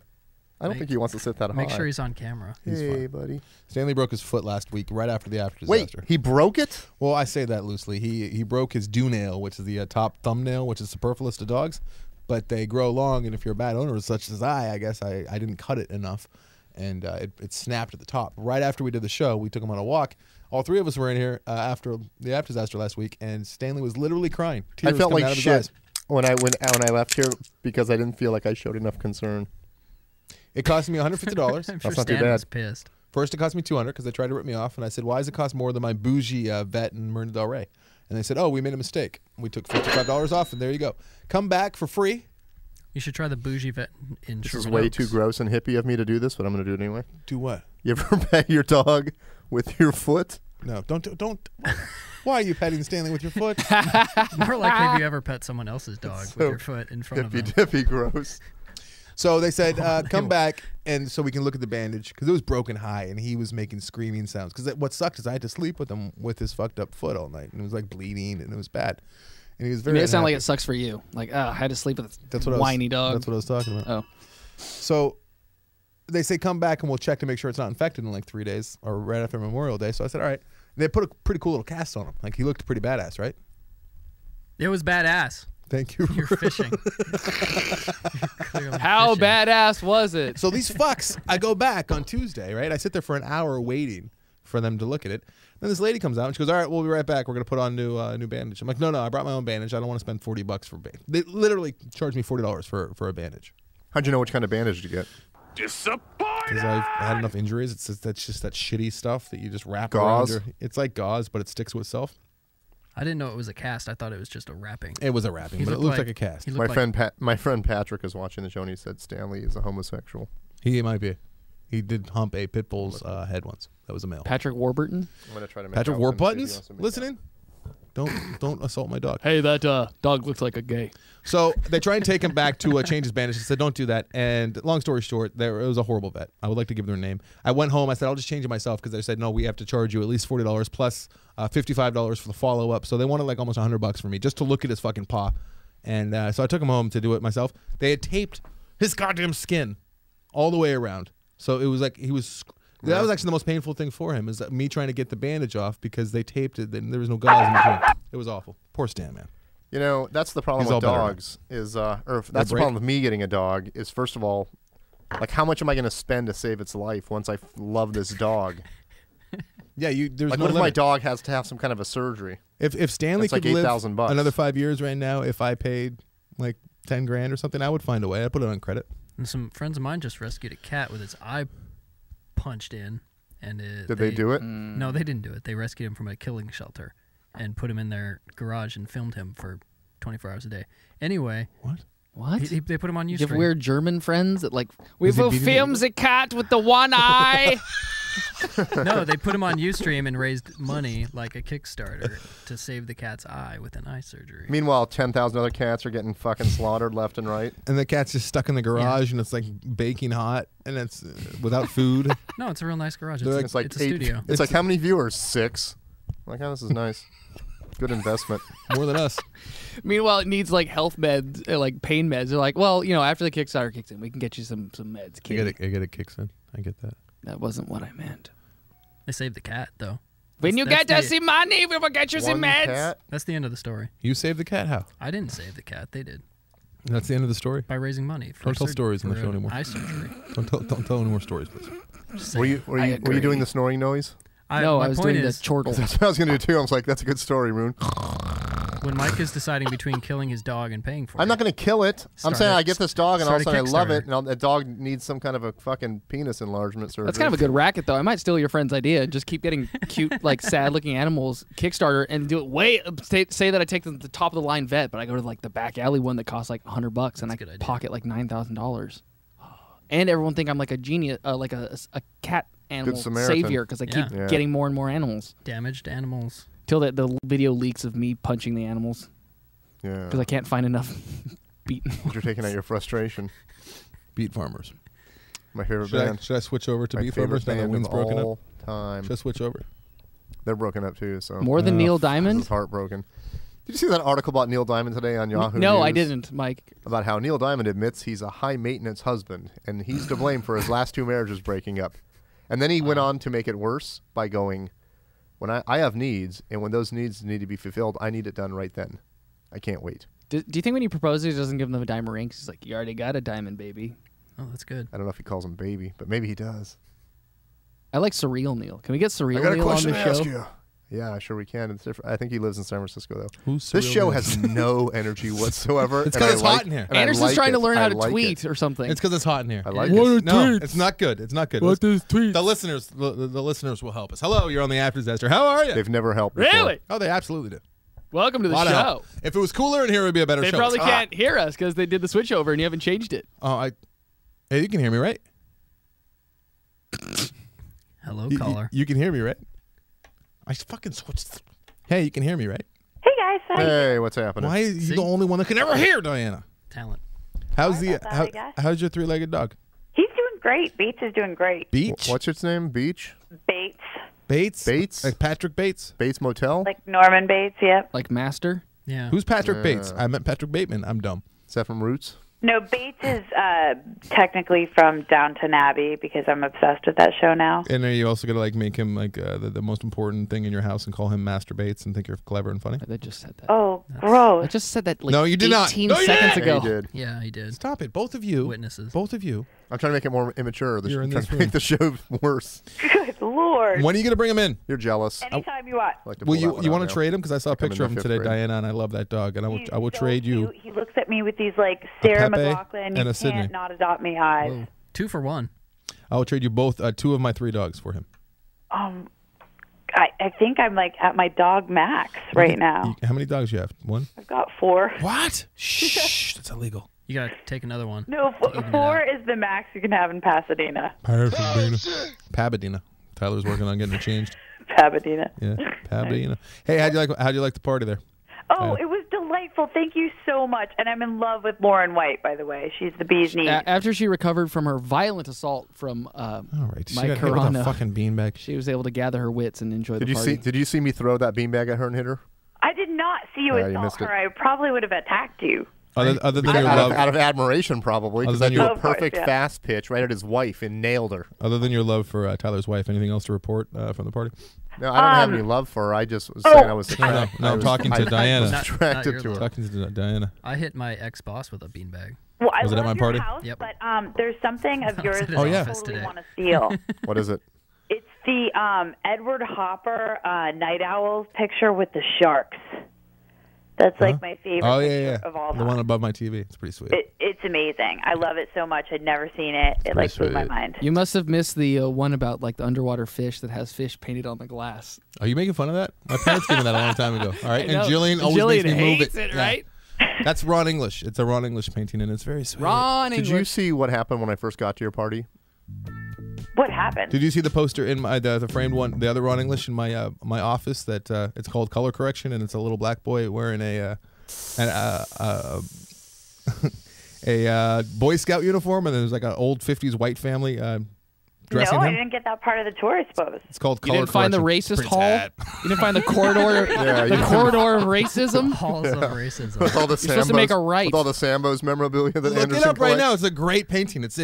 Speaker 7: I don't think he wants to sit that high.
Speaker 9: Make sure he's on camera.
Speaker 7: Hey, buddy.
Speaker 6: Stanley broke his foot last week, right after the after
Speaker 7: Wait,
Speaker 6: disaster.
Speaker 7: he broke it?
Speaker 6: Well, I say that loosely. He broke his dew nail, which is the top thumbnail, which is superfluous to dogs, but they grow long, and if you're a bad owner, such as I guess I didn't cut it enough, and it snapped at the top. Right after we did the show, we took him on a walk. All 3 of us were in here after the after disaster last week, and Stanley was literally crying. Tears
Speaker 7: I felt
Speaker 6: coming
Speaker 7: like
Speaker 6: out of his
Speaker 7: shit
Speaker 6: eyes.
Speaker 7: when I left here because I didn't feel like I showed enough concern.
Speaker 6: It cost me $150.
Speaker 9: I'm sure
Speaker 7: That's not too
Speaker 9: Stan
Speaker 7: bad.
Speaker 9: was pissed.
Speaker 6: First, it cost me $200 because they tried to rip me off, and I said, "Why does it cost more than my bougie vet in Marina Del Rey?" And they said, "Oh, we made a mistake. We took $55 off, and there you go. Come back for free."
Speaker 9: You should try the bougie vet in
Speaker 7: This
Speaker 9: Sherwood
Speaker 7: is way
Speaker 9: Oaks.
Speaker 7: too gross and hippie of me to do this, but I'm going to do it anyway.
Speaker 6: Do what?
Speaker 7: You ever pet your dog with your foot?
Speaker 6: No, don't. Why are you petting Stanley with your foot?
Speaker 9: More likely if you ever pet someone else's dog with your foot in front of
Speaker 7: Hippie
Speaker 9: them.
Speaker 7: dippy gross.
Speaker 6: So they said, "Come back, and so we can look at the bandage because it was broken high, and he was making screaming sounds. Because what sucked is I had to sleep with him with his fucked up foot all night, and it was like bleeding, and it was bad. And he was
Speaker 4: You
Speaker 6: very.
Speaker 4: made it sound like
Speaker 6: unhappy.
Speaker 4: it sucks for you. Like, I had to sleep with
Speaker 6: That's
Speaker 4: a
Speaker 6: what
Speaker 4: whiny
Speaker 6: I was,
Speaker 4: dog.
Speaker 6: That's what I was talking about.
Speaker 4: Oh.
Speaker 6: So they say come back and we'll check to make sure it's not infected in like 3 days or right after Memorial Day. So I said, all right. And they put a pretty cool little cast on him. Like he looked pretty badass, right?
Speaker 9: It was badass.
Speaker 6: Thank you.
Speaker 9: You're fishing. You're clearly
Speaker 4: How
Speaker 9: fishing.
Speaker 4: badass was it?
Speaker 6: So these fucks, I go back on Tuesday, right? I sit there for an hour waiting for them to look at it. Then this lady comes out and she goes, all right, we'll be right back. We're going to put on new bandage. I'm like, no, I brought my own bandage. I don't want to spend $40 for bandage. They literally charged me $40 for a bandage.
Speaker 7: How'd you know which kind of bandage to get?
Speaker 6: Because I've had enough injuries. That's just that shitty stuff that you just wrap
Speaker 7: Gauze?
Speaker 6: around your... It's like gauze, but it sticks to itself.
Speaker 9: I didn't know it was a cast. I thought it was just a wrapping.
Speaker 6: It was a wrapping,
Speaker 9: He
Speaker 6: but it
Speaker 9: looked
Speaker 6: looked like a cast.
Speaker 9: He
Speaker 7: My
Speaker 9: looked like,
Speaker 7: friend Patrick is watching the show and he said Stanley is a homosexual.
Speaker 6: He might be. He did hump a pit bull's head once. That was a male.
Speaker 4: Patrick Warburton.
Speaker 7: I'm gonna try to make
Speaker 6: Patrick
Speaker 7: out with him, see if he
Speaker 6: Warbuttons
Speaker 7: wants to make
Speaker 6: listening? Don't assault my dog.
Speaker 4: Hey, that dog looks like a gay.
Speaker 6: So they try and take him back to change his bandage. I said, don't do that. And long story short, it was a horrible vet. I would like to give their name. I went home. I said, I'll just change it myself because they said, no, we have to charge you at least $40 plus $55 for the follow-up. So they wanted like almost $100 from me just to look at his fucking paw. And so I took him home to do it myself. They had taped his goddamn skin all the way around. So it was like he was... That was actually the most painful thing for him, is me trying to get the bandage off because they taped it and there was no gauze in between. It was awful. Poor Stan, man.
Speaker 7: You know, that's the problem
Speaker 6: He's
Speaker 7: with
Speaker 6: all better
Speaker 7: dogs that's the problem with me getting a dog is, first of all, like, how much am I going to spend to save its life once I love this dog?
Speaker 6: Yeah, there's
Speaker 7: Like,
Speaker 6: no
Speaker 7: what if my
Speaker 6: limit.
Speaker 7: dog has to have some kind of a surgery?
Speaker 6: If Stanley
Speaker 7: That's like
Speaker 6: could live
Speaker 7: $8,000.
Speaker 6: another 5 years right now, if I paid like 10 grand or something, I would find a way. I'd put it on credit.
Speaker 9: And some friends of mine just rescued a cat with its eye punched in. And
Speaker 7: Did they do it?
Speaker 9: No, they didn't do it. They rescued him from a killing shelter and put him in their garage and filmed him for 24 hours a day. Anyway,
Speaker 4: What?
Speaker 9: they put him on
Speaker 4: You have
Speaker 9: Ustream.
Speaker 4: weird German friends that like, we
Speaker 6: Was he
Speaker 4: will
Speaker 6: beating
Speaker 4: film the cat with the one eye.
Speaker 9: No, they put him on Ustream and raised money like a Kickstarter to save the cat's eye with an eye surgery.
Speaker 7: Meanwhile, 10,000 other cats are getting fucking slaughtered left and right.
Speaker 6: And the cat's just stuck in the garage and it's like baking hot and it's without food.
Speaker 9: No, it's a real nice garage.
Speaker 6: They're
Speaker 9: It's,
Speaker 7: It's like
Speaker 9: it's a studio.
Speaker 7: It's like, how many viewers? 6. Like, oh, this is nice. Good investment.
Speaker 6: More than us.
Speaker 4: Meanwhile, it needs like health meds, like pain meds. They're like, well, after the Kickstarter kicks in, we can get you some meds,
Speaker 6: I
Speaker 4: kid.
Speaker 6: get it kicks in. I get that.
Speaker 4: That wasn't what I meant.
Speaker 9: They saved the cat, though.
Speaker 4: When you
Speaker 9: That's
Speaker 4: get us
Speaker 9: the-
Speaker 4: some money, we will get you some
Speaker 7: One
Speaker 4: meds.
Speaker 7: cat.
Speaker 9: That's the end of the story.
Speaker 6: You saved the cat? How?
Speaker 9: I didn't save the cat. They did.
Speaker 6: That's the end of the story?
Speaker 9: By raising money. For
Speaker 6: Don't tell stories on the
Speaker 9: for
Speaker 6: show
Speaker 9: an
Speaker 6: anymore.
Speaker 9: Eye surgery.
Speaker 6: Don't tell any more stories, please.
Speaker 9: Just
Speaker 7: Were
Speaker 9: saying.
Speaker 7: you doing the snoring noise?
Speaker 4: No,
Speaker 9: my
Speaker 4: I was
Speaker 9: point
Speaker 4: doing the
Speaker 9: is,
Speaker 4: chortle.
Speaker 7: That's what I was going to do too. I was like, that's a good story, Rhune.
Speaker 9: when Mike is deciding between killing his dog and paying for it.
Speaker 7: I'm not going to kill it. I'm
Speaker 9: Start
Speaker 7: saying
Speaker 9: a-
Speaker 7: I get this dog and all of a
Speaker 9: start a
Speaker 7: sudden I love it.
Speaker 9: Kickstarter.
Speaker 7: And the dog needs some kind of a fucking penis enlargement surgery.
Speaker 4: That's kind of a good racket, though. I might steal your friend's idea. Just keep getting cute, like sad-looking animals Kickstarter, and do it way. Say that I take them to the top of the line vet, but I go to like the back alley one that costs like $100, and
Speaker 9: That's
Speaker 4: I
Speaker 9: a good idea.
Speaker 4: pocket like $9,000. And everyone think I'm like a genius, like a cat animal
Speaker 7: Samaritan.
Speaker 4: savior because I keep
Speaker 7: Yeah.
Speaker 4: getting more and more animals.
Speaker 9: Damaged animals.
Speaker 4: Till the video leaks of me punching the animals
Speaker 7: Yeah.
Speaker 4: because I can't find enough beaten.
Speaker 7: You're taking out your frustration.
Speaker 6: Beat farmers.
Speaker 7: My favorite
Speaker 6: Should
Speaker 7: band.
Speaker 6: I switch over to
Speaker 7: My
Speaker 6: beat
Speaker 7: favorite
Speaker 6: farmers now that
Speaker 7: band
Speaker 6: Wind's
Speaker 7: of
Speaker 6: broken
Speaker 7: all
Speaker 6: up?
Speaker 7: time.
Speaker 6: Should I switch over?
Speaker 7: They're broken up too. So
Speaker 4: More than Neil
Speaker 7: This
Speaker 4: Diamond?
Speaker 7: is heartbroken. Did you see that article about Neil Diamond today on Yahoo?
Speaker 4: No, I
Speaker 7: News?
Speaker 4: didn't, Mike.
Speaker 7: About how Neil Diamond admits he's a high-maintenance husband, and he's to blame for his last 2 marriages breaking up. And then he went on to make it worse by going, when I have needs, and when those needs need to be fulfilled, I need it done right then. I can't wait.
Speaker 4: Do you think when he proposes, he doesn't give them a diamond ring? 'Cause he's like, you already got a diamond, baby.
Speaker 9: Oh, that's good.
Speaker 7: I don't know if he calls him baby, but maybe he does.
Speaker 4: I like Surreal Neil. Can we get Surreal
Speaker 7: I got a
Speaker 4: Neil on
Speaker 7: question
Speaker 4: the
Speaker 7: to
Speaker 4: show?
Speaker 7: ask you. Yeah, sure we can. It's different. I think he lives in San Francisco, though.
Speaker 6: Who's
Speaker 7: This
Speaker 6: Surreal
Speaker 7: show
Speaker 6: Neil?
Speaker 7: has no energy whatsoever.
Speaker 6: It's
Speaker 7: and
Speaker 6: 'cause
Speaker 7: I
Speaker 6: it's
Speaker 7: like-
Speaker 6: hot in here.
Speaker 7: and I
Speaker 4: Anderson's
Speaker 7: like
Speaker 4: trying to
Speaker 7: it.
Speaker 4: learn how
Speaker 7: I
Speaker 4: to
Speaker 7: like
Speaker 4: tweet
Speaker 7: it.
Speaker 4: or something.
Speaker 6: It's because it's hot in here.
Speaker 7: I like
Speaker 6: What
Speaker 7: it.
Speaker 6: are No, it's not good. It's not good.
Speaker 8: What is tweets?
Speaker 6: The listeners, the listeners will help us. Hello, you're on the After Disaster. How are you?
Speaker 7: They've never helped before.
Speaker 4: Really?
Speaker 6: Oh, they absolutely do.
Speaker 4: Welcome to
Speaker 6: A
Speaker 4: the
Speaker 6: lot of
Speaker 4: show.
Speaker 6: help. If it was cooler in here, it would be a better
Speaker 4: They
Speaker 6: show.
Speaker 4: probably
Speaker 6: It's hot.
Speaker 4: can't hear us because they did the switch over and you haven't changed it.
Speaker 6: Oh, hey, you can hear me, right?
Speaker 9: Hello,
Speaker 6: You-
Speaker 9: caller.
Speaker 6: You can hear me, right? I fucking switched. Hey, you can hear me, right?
Speaker 10: Hey guys, hi.
Speaker 7: Hey, what's happening?
Speaker 6: Why are you
Speaker 9: See?
Speaker 6: the only one that can ever hear, Diana?
Speaker 9: Talent.
Speaker 6: How's
Speaker 10: Sorry
Speaker 6: the
Speaker 10: about that, I guess.
Speaker 6: how's your 3-legged dog?
Speaker 10: He's doing great. Bates is doing great.
Speaker 6: Beach?
Speaker 7: What's its name? Beach?
Speaker 10: Bates,
Speaker 6: Bates?
Speaker 7: Bates?
Speaker 6: Like Patrick Bates?
Speaker 7: Bates Motel?
Speaker 10: like Norman Bates. Yep.
Speaker 4: Like Master?
Speaker 9: Yeah.
Speaker 6: Who's Patrick Bates? I meant Patrick Bateman. I'm dumb.
Speaker 7: Is that from Roots?
Speaker 10: No, Bates is technically from Downton Abbey because I'm obsessed with that show now.
Speaker 6: And are you also gonna like make him like the most important thing in your house and call him Master Bates and think you're clever and funny?
Speaker 4: They just said that.
Speaker 10: Oh,
Speaker 4: I
Speaker 10: gross.
Speaker 4: just said that like
Speaker 6: No, you did not.
Speaker 4: 18
Speaker 6: No, you
Speaker 4: seconds
Speaker 6: didn't.
Speaker 7: Yeah,
Speaker 4: ago.
Speaker 7: he did.
Speaker 9: Yeah, he did.
Speaker 6: Stop it, both of you.
Speaker 9: Witnesses.
Speaker 6: Both of you.
Speaker 7: I'm trying to make it more immature.
Speaker 6: You're in
Speaker 7: trying
Speaker 6: this
Speaker 7: to
Speaker 6: room.
Speaker 7: make the show worse.
Speaker 10: Good Lord.
Speaker 6: When are you gonna bring him in?
Speaker 7: You're jealous.
Speaker 10: Anytime you want.
Speaker 7: I like to
Speaker 6: Will
Speaker 7: pull that
Speaker 6: you
Speaker 7: one
Speaker 6: you
Speaker 7: out
Speaker 6: want
Speaker 7: now.
Speaker 6: to trade him? Because I saw a
Speaker 7: Like I'm in
Speaker 6: picture of
Speaker 7: the
Speaker 6: him
Speaker 7: fifth
Speaker 6: today,
Speaker 7: grade.
Speaker 6: Diana, and I love that dog. And
Speaker 10: He's
Speaker 6: I will
Speaker 10: so
Speaker 6: trade you.
Speaker 10: cute. He looks at me with these like Sarah
Speaker 6: Pepe
Speaker 10: McLachlan.
Speaker 6: and
Speaker 10: You
Speaker 6: a
Speaker 10: can't
Speaker 6: Sydney.
Speaker 10: not adopt me eyes.
Speaker 9: Whoa. 2 for 1.
Speaker 6: I will trade you both 2 of my 3 dogs for him.
Speaker 10: I think I'm like at my dog max right now.
Speaker 6: How many dogs you have? 1?
Speaker 10: I've got 4.
Speaker 6: What? Shh, that's illegal.
Speaker 9: You gotta take another one.
Speaker 10: No,
Speaker 9: to even it
Speaker 10: 4
Speaker 9: out.
Speaker 10: is the max you can have in Pasadena.
Speaker 6: Pabadina. Tyler's working on getting it changed.
Speaker 10: Pasadena.
Speaker 6: Yeah, Pabadina. Hey, how'd you like the party there?
Speaker 10: Oh, it was delightful. Thank you so much. And I'm in love with Lauren White, by the way. She's the bee's knees.
Speaker 4: After she recovered from her violent assault from
Speaker 6: All right, she
Speaker 4: Mike
Speaker 6: got hit with a
Speaker 4: Carano,
Speaker 6: fucking beanbag.
Speaker 4: she was able to gather her wits and enjoy the party.
Speaker 7: Did you see me throw that beanbag at her and hit her?
Speaker 10: I did not see you
Speaker 7: Yeah, you
Speaker 10: assault
Speaker 7: missed
Speaker 10: her.
Speaker 7: it.
Speaker 10: I probably would have attacked you.
Speaker 6: Other than your love,
Speaker 7: Out of admiration, probably, because I
Speaker 6: Other than
Speaker 7: threw
Speaker 6: your-
Speaker 7: a
Speaker 10: Of course,
Speaker 7: perfect
Speaker 10: yeah.
Speaker 7: fast pitch right at his wife and nailed her.
Speaker 6: other than your love for Tyler's wife, anything else to report from the party?
Speaker 7: No, I don't have any love for her. I just was saying I was attracted.
Speaker 6: No, I'm talking to Diana.
Speaker 9: Not
Speaker 7: attracted
Speaker 9: your
Speaker 7: to her.
Speaker 9: love.
Speaker 6: Talking to Diana.
Speaker 9: I hit my ex-boss with a beanbag.
Speaker 10: Well, I
Speaker 6: Was it at
Speaker 10: love
Speaker 6: my
Speaker 10: your
Speaker 6: party?
Speaker 10: house,
Speaker 9: Yep.
Speaker 10: but there's something of yours
Speaker 9: at his
Speaker 10: that I
Speaker 9: office
Speaker 10: totally
Speaker 9: today.
Speaker 10: want to steal.
Speaker 7: What is it?
Speaker 10: It's the Edward Hopper Night Owls picture with the sharks. That's like my favorite
Speaker 6: Oh
Speaker 10: picture
Speaker 6: yeah.
Speaker 10: of all
Speaker 6: The
Speaker 10: time.
Speaker 6: one above my TV. It's pretty sweet.
Speaker 10: It's amazing. I love it so much. I'd never seen it. It like blew my
Speaker 6: sweet.
Speaker 10: mind.
Speaker 4: You must have missed the one about like the underwater fish that has fish painted on the glass.
Speaker 6: Are you making fun of that? My parents gave me that a long time ago. All right,
Speaker 4: I
Speaker 6: and
Speaker 4: know.
Speaker 6: Jillian always
Speaker 4: Jillian
Speaker 6: makes me move
Speaker 4: hates
Speaker 6: it.
Speaker 4: it,
Speaker 6: Yeah.
Speaker 4: right?
Speaker 6: That's Ron English. It's a Ron English painting, and it's very sweet.
Speaker 4: Ron
Speaker 7: Did you see what happened when I first got to your party?
Speaker 10: What happened?
Speaker 6: Did you see the poster in my the framed one, the other Ron English in my my office? That it's called Color Correction, and it's a little black boy wearing a Boy Scout uniform, and there's like an old '50s white family dressing
Speaker 10: No, I
Speaker 6: him.
Speaker 10: didn't get that part of the tour, I suppose.
Speaker 6: It's called
Speaker 4: You
Speaker 6: Color
Speaker 4: didn't find the
Speaker 6: Correction.
Speaker 4: racist
Speaker 6: Pretty
Speaker 4: hall?
Speaker 6: sad.
Speaker 4: You didn't find the corridor, the corridor of racism?
Speaker 9: Halls of racism.
Speaker 7: With all the
Speaker 4: You're supposed to make a right.
Speaker 7: With all the Sambos memorabilia that
Speaker 6: Look
Speaker 7: Anderson
Speaker 6: it up right
Speaker 7: collects.
Speaker 6: now. It's a great painting. It's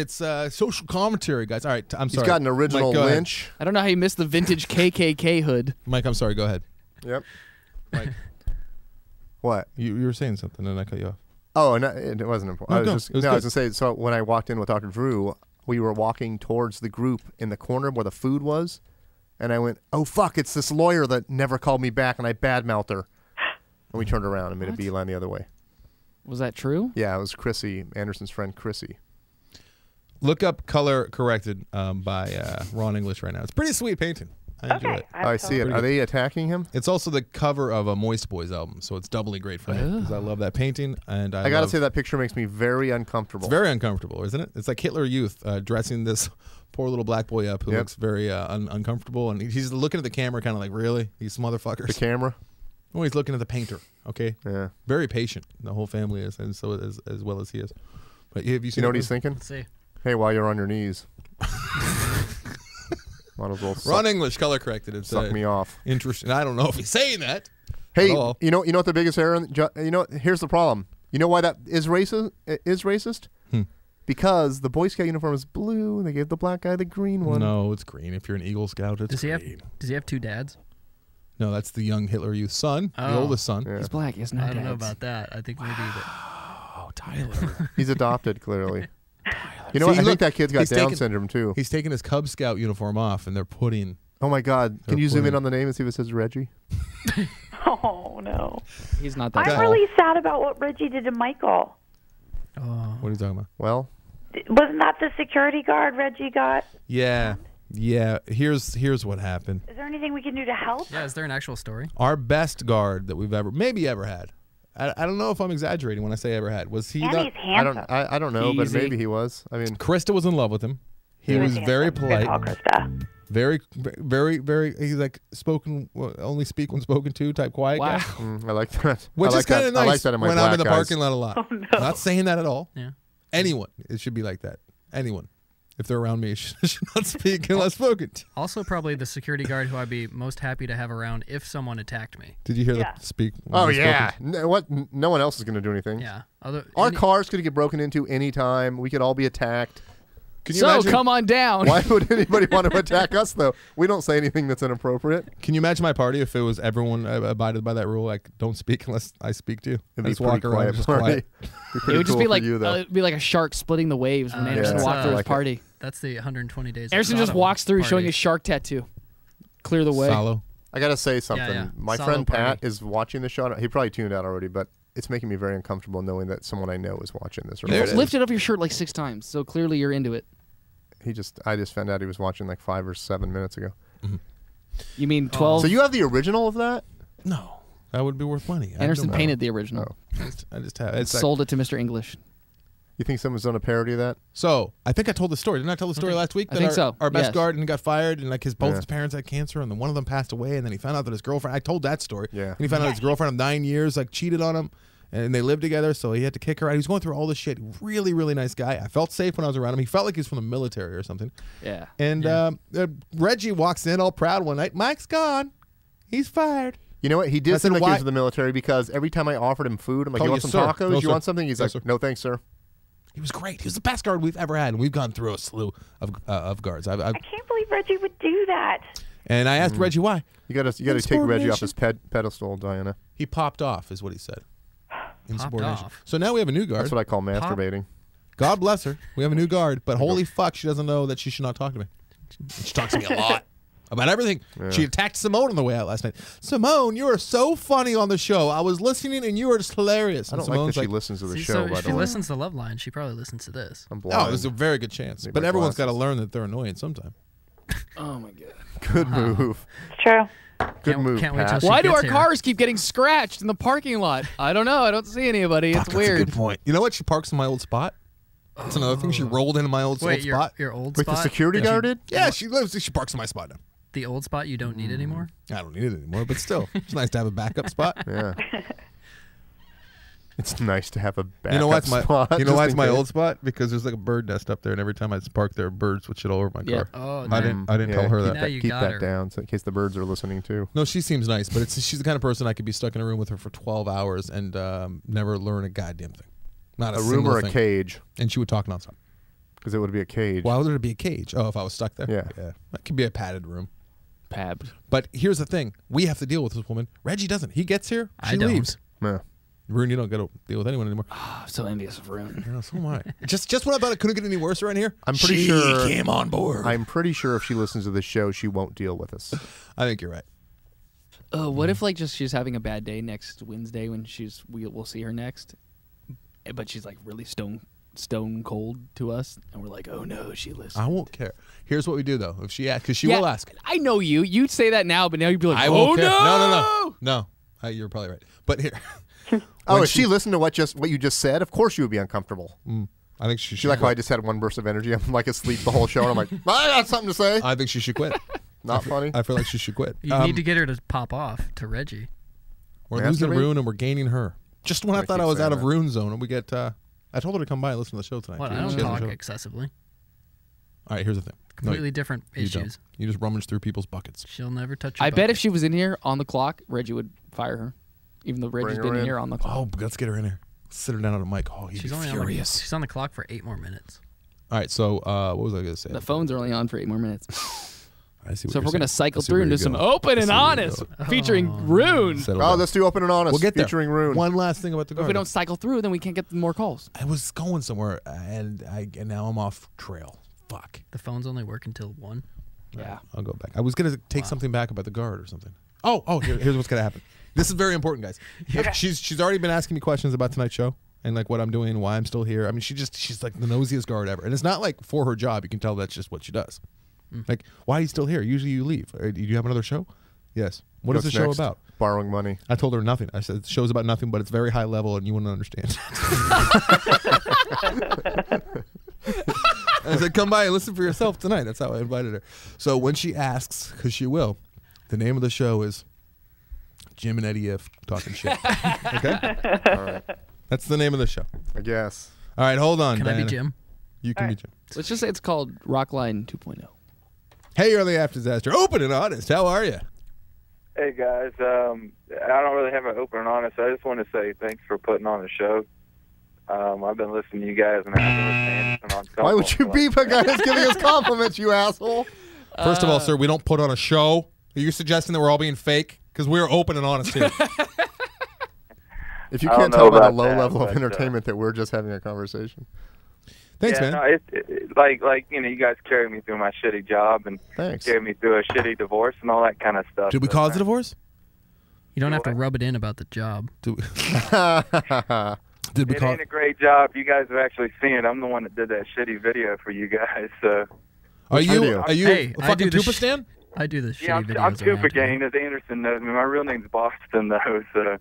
Speaker 6: social commentary, guys. All right, I'm
Speaker 7: He's
Speaker 6: sorry.
Speaker 7: got an original
Speaker 6: Mike, go ahead.
Speaker 7: lynch.
Speaker 4: I don't know how you missed the vintage KKK hood.
Speaker 6: Mike, I'm sorry. Go ahead.
Speaker 7: Yep.
Speaker 6: Mike,
Speaker 7: What?
Speaker 6: you were saying something, and I cut you off.
Speaker 7: Oh, no, it wasn't important.
Speaker 6: No,
Speaker 7: I was
Speaker 6: go.
Speaker 7: just
Speaker 6: It was
Speaker 7: no, I was
Speaker 6: good.
Speaker 7: gonna say. So when I walked in with Dr. Drew, we were walking towards the group in the corner where the food was, and I went, "Oh fuck! It's this lawyer that never called me back," and I badmouthed her. And we turned around and made a beeline the other way.
Speaker 4: Was that true?
Speaker 7: Yeah, it was Chrissy, Anderson's friend Chrissy.
Speaker 6: Look up Color Corrected by Ron English right now. It's a pretty sweet painting. I enjoy
Speaker 10: Okay.
Speaker 6: it.
Speaker 7: I see it. Are they attacking him?
Speaker 6: It's also the cover of a Moist Boys album, so it's doubly great for me because I love that painting. And
Speaker 7: I gotta say that picture makes me very uncomfortable.
Speaker 6: it's very uncomfortable, isn't it? It's like Hitler Youth dressing this poor little black boy up who
Speaker 7: Yep.
Speaker 6: looks very uncomfortable, and he's looking at the camera, kind of like, "Really, these motherfuckers?"
Speaker 7: The camera.
Speaker 6: Oh, he's looking at the painter. Okay,
Speaker 7: Yeah.
Speaker 6: very patient. The whole family is, and so as well as he is. But have you seen?
Speaker 7: You know what
Speaker 6: it?
Speaker 7: he's thinking?
Speaker 9: Let's see.
Speaker 7: Hey, while you're on your knees, might as well
Speaker 6: Ron English Color Corrected. It's
Speaker 7: suck me off.
Speaker 6: interesting. I don't know if he's saying that.
Speaker 7: Hey,
Speaker 6: at all.
Speaker 7: you know what the biggest error? You know, here's the problem. You know why that is racist? Because the Boy Scout uniform is blue, and they gave the black guy the green one.
Speaker 6: No, it's green. If you're an Eagle Scout, it's
Speaker 9: Does he have?
Speaker 6: green.
Speaker 9: Does he have two dads?
Speaker 6: No, that's the young Hitler Youth son, the
Speaker 9: Oh.
Speaker 6: oldest son.
Speaker 7: Yeah.
Speaker 4: He's black. He has no
Speaker 9: I don't know
Speaker 4: dads.
Speaker 9: about that. I think maybe that.
Speaker 6: Oh, Tyler.
Speaker 7: He's adopted, clearly. You know
Speaker 6: See,
Speaker 7: what? I
Speaker 6: look,
Speaker 7: think that kid's got
Speaker 6: he's
Speaker 7: Down
Speaker 6: taking-
Speaker 7: syndrome too.
Speaker 6: He's taking his Cub Scout uniform off, and they're putting.
Speaker 7: Oh my God! Can
Speaker 6: They're
Speaker 7: you zoom in
Speaker 6: putting-
Speaker 7: on the name and see if it says Reggie?
Speaker 10: Oh, no.
Speaker 4: He's not that
Speaker 10: I'm
Speaker 4: tall.
Speaker 10: really sad about what Reggie did to Michael.
Speaker 9: Oh,
Speaker 6: What are you talking about?
Speaker 7: Well,
Speaker 10: Wasn't that the security guard Reggie got?
Speaker 6: Yeah. Here's what happened.
Speaker 10: Is there anything we can do to help?
Speaker 9: yeah. Is there an actual story?
Speaker 6: Our best guard that we've maybe ever had. I don't know if I'm exaggerating when I say ever had. Was he?
Speaker 10: And he's
Speaker 7: I
Speaker 10: handsome.
Speaker 7: don't know, but
Speaker 4: Easy.
Speaker 7: maybe he was. I mean,
Speaker 6: Krista was in love with him. He was very
Speaker 10: handsome. Good call,
Speaker 6: polite,
Speaker 10: Krista.
Speaker 6: very. He's like only speak when spoken to type quiet
Speaker 4: Wow.
Speaker 6: guy.
Speaker 7: I like that.
Speaker 6: Which
Speaker 7: I like
Speaker 6: is kind
Speaker 7: that.
Speaker 6: of nice
Speaker 7: I like that in my
Speaker 6: when
Speaker 7: black
Speaker 6: I'm in the
Speaker 7: guys.
Speaker 6: parking lot a lot.
Speaker 10: Oh, no.
Speaker 6: Not saying that at all.
Speaker 9: Yeah.
Speaker 6: Anyone, it should be like that. Anyone, if they're around me, should not speak unless spoken to.
Speaker 9: Also, probably the security guard who I'd be most happy to have around if someone attacked me.
Speaker 6: Did you hear
Speaker 10: Yeah.
Speaker 6: the speak? when
Speaker 7: Oh
Speaker 6: he spoken
Speaker 7: yeah.
Speaker 6: to?
Speaker 7: No one else is going to do anything.
Speaker 9: Yeah.
Speaker 7: Our cars could get broken into anytime. We could all be attacked.
Speaker 6: Can you
Speaker 4: So
Speaker 6: imagine?
Speaker 4: come on down.
Speaker 7: Why would anybody want to attack us though? We don't say anything that's inappropriate.
Speaker 6: Can you imagine my party if it was everyone abided by that rule? Like, don't speak unless I speak to you.
Speaker 7: It'd
Speaker 6: I
Speaker 7: be
Speaker 6: just walk
Speaker 7: pretty
Speaker 6: around
Speaker 7: quiet
Speaker 6: just
Speaker 7: party.
Speaker 6: quiet.
Speaker 4: It would just be like
Speaker 7: you, though.
Speaker 4: it'd be like a shark splitting the waves when Anderson
Speaker 7: yeah.
Speaker 4: walked through
Speaker 7: I
Speaker 4: his
Speaker 7: like it.
Speaker 4: party.
Speaker 9: That's the 120 days. of
Speaker 4: Anderson just
Speaker 9: Sodom
Speaker 4: walks through
Speaker 9: party.
Speaker 4: showing his shark tattoo. Clear the way.
Speaker 6: Salo.
Speaker 7: I gotta say something.
Speaker 9: yeah.
Speaker 7: My
Speaker 9: Solo
Speaker 7: friend
Speaker 9: party.
Speaker 7: Pat is watching the show. He probably tuned out already, but it's making me very uncomfortable knowing that someone I know is watching this. Or
Speaker 6: There it
Speaker 7: listening.
Speaker 6: is.
Speaker 4: Lifted up your shirt like 6 times, so clearly you're into it.
Speaker 7: I just found out he was watching like 5 or 7 minutes ago.
Speaker 4: You mean 12?
Speaker 7: So you have the original of that?
Speaker 6: No, that would be worth money.
Speaker 4: Anderson painted the original.
Speaker 7: Oh.
Speaker 6: I just have. It's like,
Speaker 4: Sold it to Mr. English.
Speaker 7: You think someone's done a parody of that?
Speaker 6: So I think I told the story. Didn't I tell the story last week?
Speaker 4: I think so.
Speaker 6: Our best
Speaker 4: Yes.
Speaker 6: guard got fired, and like his parents had cancer, and then one of them passed away, and then he found out that his girlfriend. I told that story.
Speaker 7: Yeah.
Speaker 6: And he found out his girlfriend of 9 years like cheated on him, and they lived together, so he had to kick her out. He was going through all this shit. Really, really nice guy. I felt safe when I was around him. He felt like he was from the military or something.
Speaker 4: Yeah.
Speaker 6: And Reggie walks in all proud one night. Mike's gone. He's fired.
Speaker 7: You know what? He
Speaker 6: I
Speaker 7: did
Speaker 6: said,
Speaker 7: seem like he
Speaker 6: why-
Speaker 7: was in the military because every time I offered him food, I'm like,
Speaker 6: Oh,
Speaker 7: you want
Speaker 6: yes,
Speaker 7: some
Speaker 6: sir.
Speaker 7: tacos?
Speaker 6: No,
Speaker 7: You
Speaker 6: sir.
Speaker 7: want something? He's
Speaker 6: No,
Speaker 7: like,
Speaker 6: sir.
Speaker 7: no, thanks, sir.
Speaker 6: He was great. He was the best guard we've ever had, and we've gone through a slew of guards.
Speaker 10: I can't believe Reggie would do that.
Speaker 6: And I asked Reggie why.
Speaker 7: You got to take Reggie off his pedestal, Diana.
Speaker 6: He popped off, is what he said. Insubordination.
Speaker 9: off.
Speaker 6: So now we have a new guard.
Speaker 7: That's what I call masturbating.
Speaker 6: God bless her. We have a new guard, but holy fuck, she doesn't know that she should not talk to me. She talks to me a lot about everything.
Speaker 7: Yeah.
Speaker 6: She attacked Simone on the way out last night. Simone, you are so funny on the show. I was listening and you were just hilarious.
Speaker 7: I
Speaker 6: And
Speaker 7: don't like that
Speaker 6: Simone's
Speaker 7: she listens to the
Speaker 9: See,
Speaker 7: show,
Speaker 9: so
Speaker 7: by
Speaker 9: if
Speaker 7: the
Speaker 9: she
Speaker 7: way.
Speaker 9: listens to Love Line, she probably listens to this.
Speaker 7: I'm blind.
Speaker 6: Oh, there's a very good chance.
Speaker 7: Need
Speaker 6: But
Speaker 7: my
Speaker 6: everyone's got to
Speaker 7: glasses.
Speaker 6: learn that they're annoying sometime.
Speaker 4: Oh my god.
Speaker 7: Good move.
Speaker 10: It's true.
Speaker 7: Good move,
Speaker 9: can't wait
Speaker 7: Pat.
Speaker 9: till
Speaker 4: Why
Speaker 9: she
Speaker 4: do
Speaker 9: gets
Speaker 4: our
Speaker 9: here.
Speaker 4: cars keep getting scratched in the parking lot? I don't know. I don't see anybody. It's weird.
Speaker 6: That's a good point. You know what? She parks in my old spot. That's another thing. She rolled into my old
Speaker 9: Wait, your,
Speaker 6: spot.
Speaker 9: your old
Speaker 7: Wait,
Speaker 9: spot?
Speaker 7: the security
Speaker 9: that you-
Speaker 7: guard did?
Speaker 6: Yeah, she parks in my spot now.
Speaker 9: The old spot you don't need anymore?
Speaker 6: I don't need it anymore, but still, it's nice to have a backup spot.
Speaker 7: Yeah. It's nice to have a backup
Speaker 6: You know why it's
Speaker 7: spot.
Speaker 6: my
Speaker 7: just in
Speaker 6: my
Speaker 7: case.
Speaker 6: old spot? Because there's like a bird nest up there, and every time I park there, birds would shit all over my
Speaker 4: Yeah.
Speaker 6: car.
Speaker 9: Oh,
Speaker 6: I
Speaker 9: damn.
Speaker 6: didn't tell her
Speaker 7: keep
Speaker 6: that.
Speaker 9: Now you
Speaker 7: keep
Speaker 9: got
Speaker 7: that
Speaker 9: her.
Speaker 7: down, so in case the birds are listening too.
Speaker 6: No, she seems nice, but she's the kind of person I could be stuck in a room with her for 12 hours and never learn a goddamn thing. Not a
Speaker 7: A room
Speaker 6: single
Speaker 7: or a
Speaker 6: thing.
Speaker 7: cage,
Speaker 6: And she would talk nonstop.
Speaker 7: because it would be a cage.
Speaker 6: Why would there be a cage? Oh, if I was stuck there?
Speaker 7: Yeah.
Speaker 6: That could be a padded room.
Speaker 4: Pabbed.
Speaker 6: But here's the thing. We have to deal with this woman. Reggie doesn't. He gets here, she
Speaker 9: I don't.
Speaker 6: leaves.
Speaker 7: Yeah.
Speaker 6: Rhune, you don't got to deal with anyone anymore.
Speaker 4: Oh, I'm so envious of Rhune.
Speaker 6: Yeah, so am I. just when I thought it couldn't get any worse around here,
Speaker 7: I'm pretty
Speaker 6: she
Speaker 7: sure-
Speaker 6: came on board.
Speaker 7: I'm pretty sure if she listens to this show, she won't deal with us.
Speaker 6: I think you're right.
Speaker 4: What if like just she's having a bad day next Wednesday when we'll see her next, but she's like really stone cold to us, and we're like, oh no, she listens.
Speaker 6: I won't care. Here's what we do though. If she asks, because she
Speaker 4: Yeah,
Speaker 6: will ask.
Speaker 4: I know you. You'd say that now, but now you'd be like,
Speaker 6: I
Speaker 4: oh
Speaker 6: won't care.
Speaker 4: no,
Speaker 6: No. You're probably right. But here,
Speaker 7: Oh,
Speaker 6: when
Speaker 7: if she listened to what you just said, of course you would be uncomfortable.
Speaker 6: I think she
Speaker 7: She
Speaker 6: should.
Speaker 7: like how I
Speaker 6: quit.
Speaker 7: just had one burst of energy. I'm like asleep the whole show, and I'm like, I got something to say.
Speaker 6: I think she should quit.
Speaker 7: Not funny.
Speaker 6: I feel like she should quit.
Speaker 9: You need to get her to pop off to Reggie.
Speaker 6: We're losing
Speaker 7: Masturbate?
Speaker 6: Rune and we're gaining her. Just when I
Speaker 7: I
Speaker 6: thought
Speaker 7: keep
Speaker 6: I was
Speaker 7: saying
Speaker 6: out of
Speaker 7: that.
Speaker 6: Rune zone, and we get. I told her to come by and listen to the show tonight.
Speaker 9: What?
Speaker 6: She
Speaker 9: I don't
Speaker 6: hasn't
Speaker 9: talk
Speaker 6: showed up.
Speaker 9: excessively.
Speaker 6: All right, here's the thing. No,
Speaker 9: Completely different
Speaker 6: you don't.
Speaker 9: issues.
Speaker 6: You just rummage through people's buckets.
Speaker 9: She'll never touch your
Speaker 4: I bet if
Speaker 9: bucket.
Speaker 4: she was in here on the clock, Reggie would fire her, even though Reggie's
Speaker 7: her
Speaker 4: been in
Speaker 7: in.
Speaker 4: here on the clock.
Speaker 6: Oh, let's get her in here. Sit her down on the mic. Oh, he'd
Speaker 9: she's
Speaker 6: be
Speaker 9: only
Speaker 6: furious.
Speaker 9: she's on the clock for 8 more minutes.
Speaker 6: All right, so what was I going to say?
Speaker 4: The phones are only on for 8 more minutes.
Speaker 6: I see what
Speaker 4: So if
Speaker 6: you're
Speaker 4: we're gonna
Speaker 6: saying.
Speaker 4: cycle
Speaker 6: I see
Speaker 4: through
Speaker 6: where
Speaker 4: and do
Speaker 6: you're
Speaker 4: some
Speaker 6: going.
Speaker 4: open
Speaker 6: I
Speaker 4: and
Speaker 6: see where you're
Speaker 4: honest
Speaker 6: going.
Speaker 4: featuring Rune.
Speaker 6: Settle
Speaker 7: Oh,
Speaker 6: down.
Speaker 7: let's do open and honest.
Speaker 6: We'll get there.
Speaker 7: featuring Rune.
Speaker 6: One last thing about the
Speaker 4: If
Speaker 6: garden.
Speaker 4: we don't cycle through, then we can't get more calls.
Speaker 6: I was going somewhere, and now I'm off trail. Fuck.
Speaker 9: The phones only work until 1.
Speaker 4: Yeah.
Speaker 6: I'll go back. I was going to take something back about the guard or something. Here's what's going to happen. This is very important, guys. She's already been asking me questions about tonight's show and like what I'm doing, why I'm still here. I mean, she's like the nosiest guard ever, and it's not like for her job. You can tell that's just what she does. Like, why are you still here? Usually you leave. Do you have another show? Yes. What is the
Speaker 7: What's
Speaker 6: show
Speaker 7: next?
Speaker 6: about?
Speaker 7: Borrowing money.
Speaker 6: I told her nothing. I said the show's about nothing, but it's very high level, and you wouldn't understand. I said, come by and listen for yourself tonight. That's how I invited her. So when she asks, because she will, the name of the show is Jim and Eddie If Talking Shit. Okay?
Speaker 7: All right.
Speaker 6: That's the name of the show.
Speaker 7: I guess.
Speaker 6: All right, hold on,
Speaker 9: Can I
Speaker 6: Diana.
Speaker 9: be Jim?
Speaker 6: You can be Jim.
Speaker 4: Let's just say it's called Rockline 2.0.
Speaker 6: Hey, early after disaster. Open and honest. How are you?
Speaker 11: Hey guys, I don't really have an open and honest. I just want to say thanks for putting on the show. I've been listening to you guys, and I've been listening to Anderson on
Speaker 7: Why would you
Speaker 11: telephone
Speaker 7: beep a guy that's giving us compliments, you asshole?
Speaker 6: First of all, sir, we don't put on a show. Are you suggesting that we're all being fake? Because we're open and honest here.
Speaker 7: If you
Speaker 11: I
Speaker 7: can't
Speaker 11: don't
Speaker 7: tell
Speaker 11: know
Speaker 7: by the
Speaker 11: about
Speaker 7: low
Speaker 11: that,
Speaker 7: level of
Speaker 11: but,
Speaker 7: entertainment that we're just having a conversation.
Speaker 6: Thanks,
Speaker 11: yeah,
Speaker 6: man.
Speaker 11: No, like you guys carried me through my shitty job and
Speaker 7: Thanks.
Speaker 11: carried me through a shitty divorce and all that kind of stuff.
Speaker 6: Did we
Speaker 11: So,
Speaker 6: cause a divorce?
Speaker 9: You don't have to rub it in about the job.
Speaker 6: Did we
Speaker 11: It
Speaker 6: cause?
Speaker 11: ain't a great job. You guys have actually seen it. I'm the one that did that shitty video for you guys. So
Speaker 6: Are you
Speaker 7: video?
Speaker 6: a
Speaker 9: Hey, I
Speaker 6: fucking
Speaker 9: do the
Speaker 6: Tupa stan?
Speaker 9: I do the
Speaker 11: yeah,
Speaker 9: shitty videos
Speaker 11: I'm
Speaker 9: around
Speaker 11: Cooper
Speaker 9: here.
Speaker 11: Gain, as Anderson knows me. My real name's Boston though. So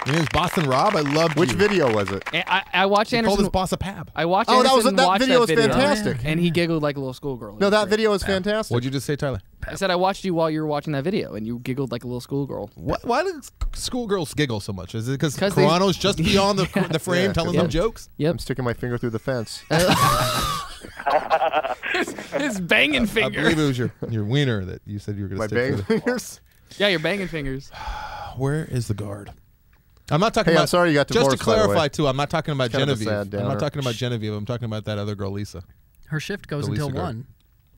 Speaker 6: Your name's Boston Rob. I loved
Speaker 7: Which
Speaker 6: you.
Speaker 7: video was it?
Speaker 4: I watched
Speaker 6: He called
Speaker 4: Anderson.
Speaker 6: his boss a pab.
Speaker 4: I watched
Speaker 7: Oh,
Speaker 4: Anderson
Speaker 7: that
Speaker 4: watch
Speaker 7: video was
Speaker 4: that video,
Speaker 7: fantastic.
Speaker 4: and he giggled like a little schoolgirl. It
Speaker 7: No,
Speaker 4: was
Speaker 7: that
Speaker 4: great.
Speaker 7: video was fantastic.
Speaker 6: What'd you just say, Tyler?
Speaker 4: I said I watched you while you were watching that video, and you giggled like a little schoolgirl.
Speaker 6: Why do schoolgirls giggle so much? Is it because
Speaker 4: 'Cause they-
Speaker 6: Carano's just beyond the frame
Speaker 7: Yeah,
Speaker 6: telling
Speaker 7: 'cause
Speaker 6: them jokes?
Speaker 4: Yep.
Speaker 7: I'm sticking my finger through the fence.
Speaker 4: His banging
Speaker 6: I
Speaker 4: finger.
Speaker 6: believe it was your wiener that you said you were going
Speaker 7: My
Speaker 6: to stick
Speaker 7: bang
Speaker 6: through.
Speaker 7: fingers.
Speaker 4: Yeah, you're banging fingers.
Speaker 6: Where is the guard? I'm not talking
Speaker 7: Hey,
Speaker 6: about.
Speaker 7: I'm sorry you got
Speaker 6: Just to
Speaker 7: divorced, by the way.
Speaker 6: clarify, too, I'm not talking about
Speaker 7: It's kind of a
Speaker 6: Genevieve.
Speaker 7: sad
Speaker 6: I'm not
Speaker 7: downer.
Speaker 6: talking about Genevieve. I'm talking about that other girl, Lisa.
Speaker 9: Her shift goes
Speaker 6: The
Speaker 9: until
Speaker 6: Lisa guard.
Speaker 9: 1.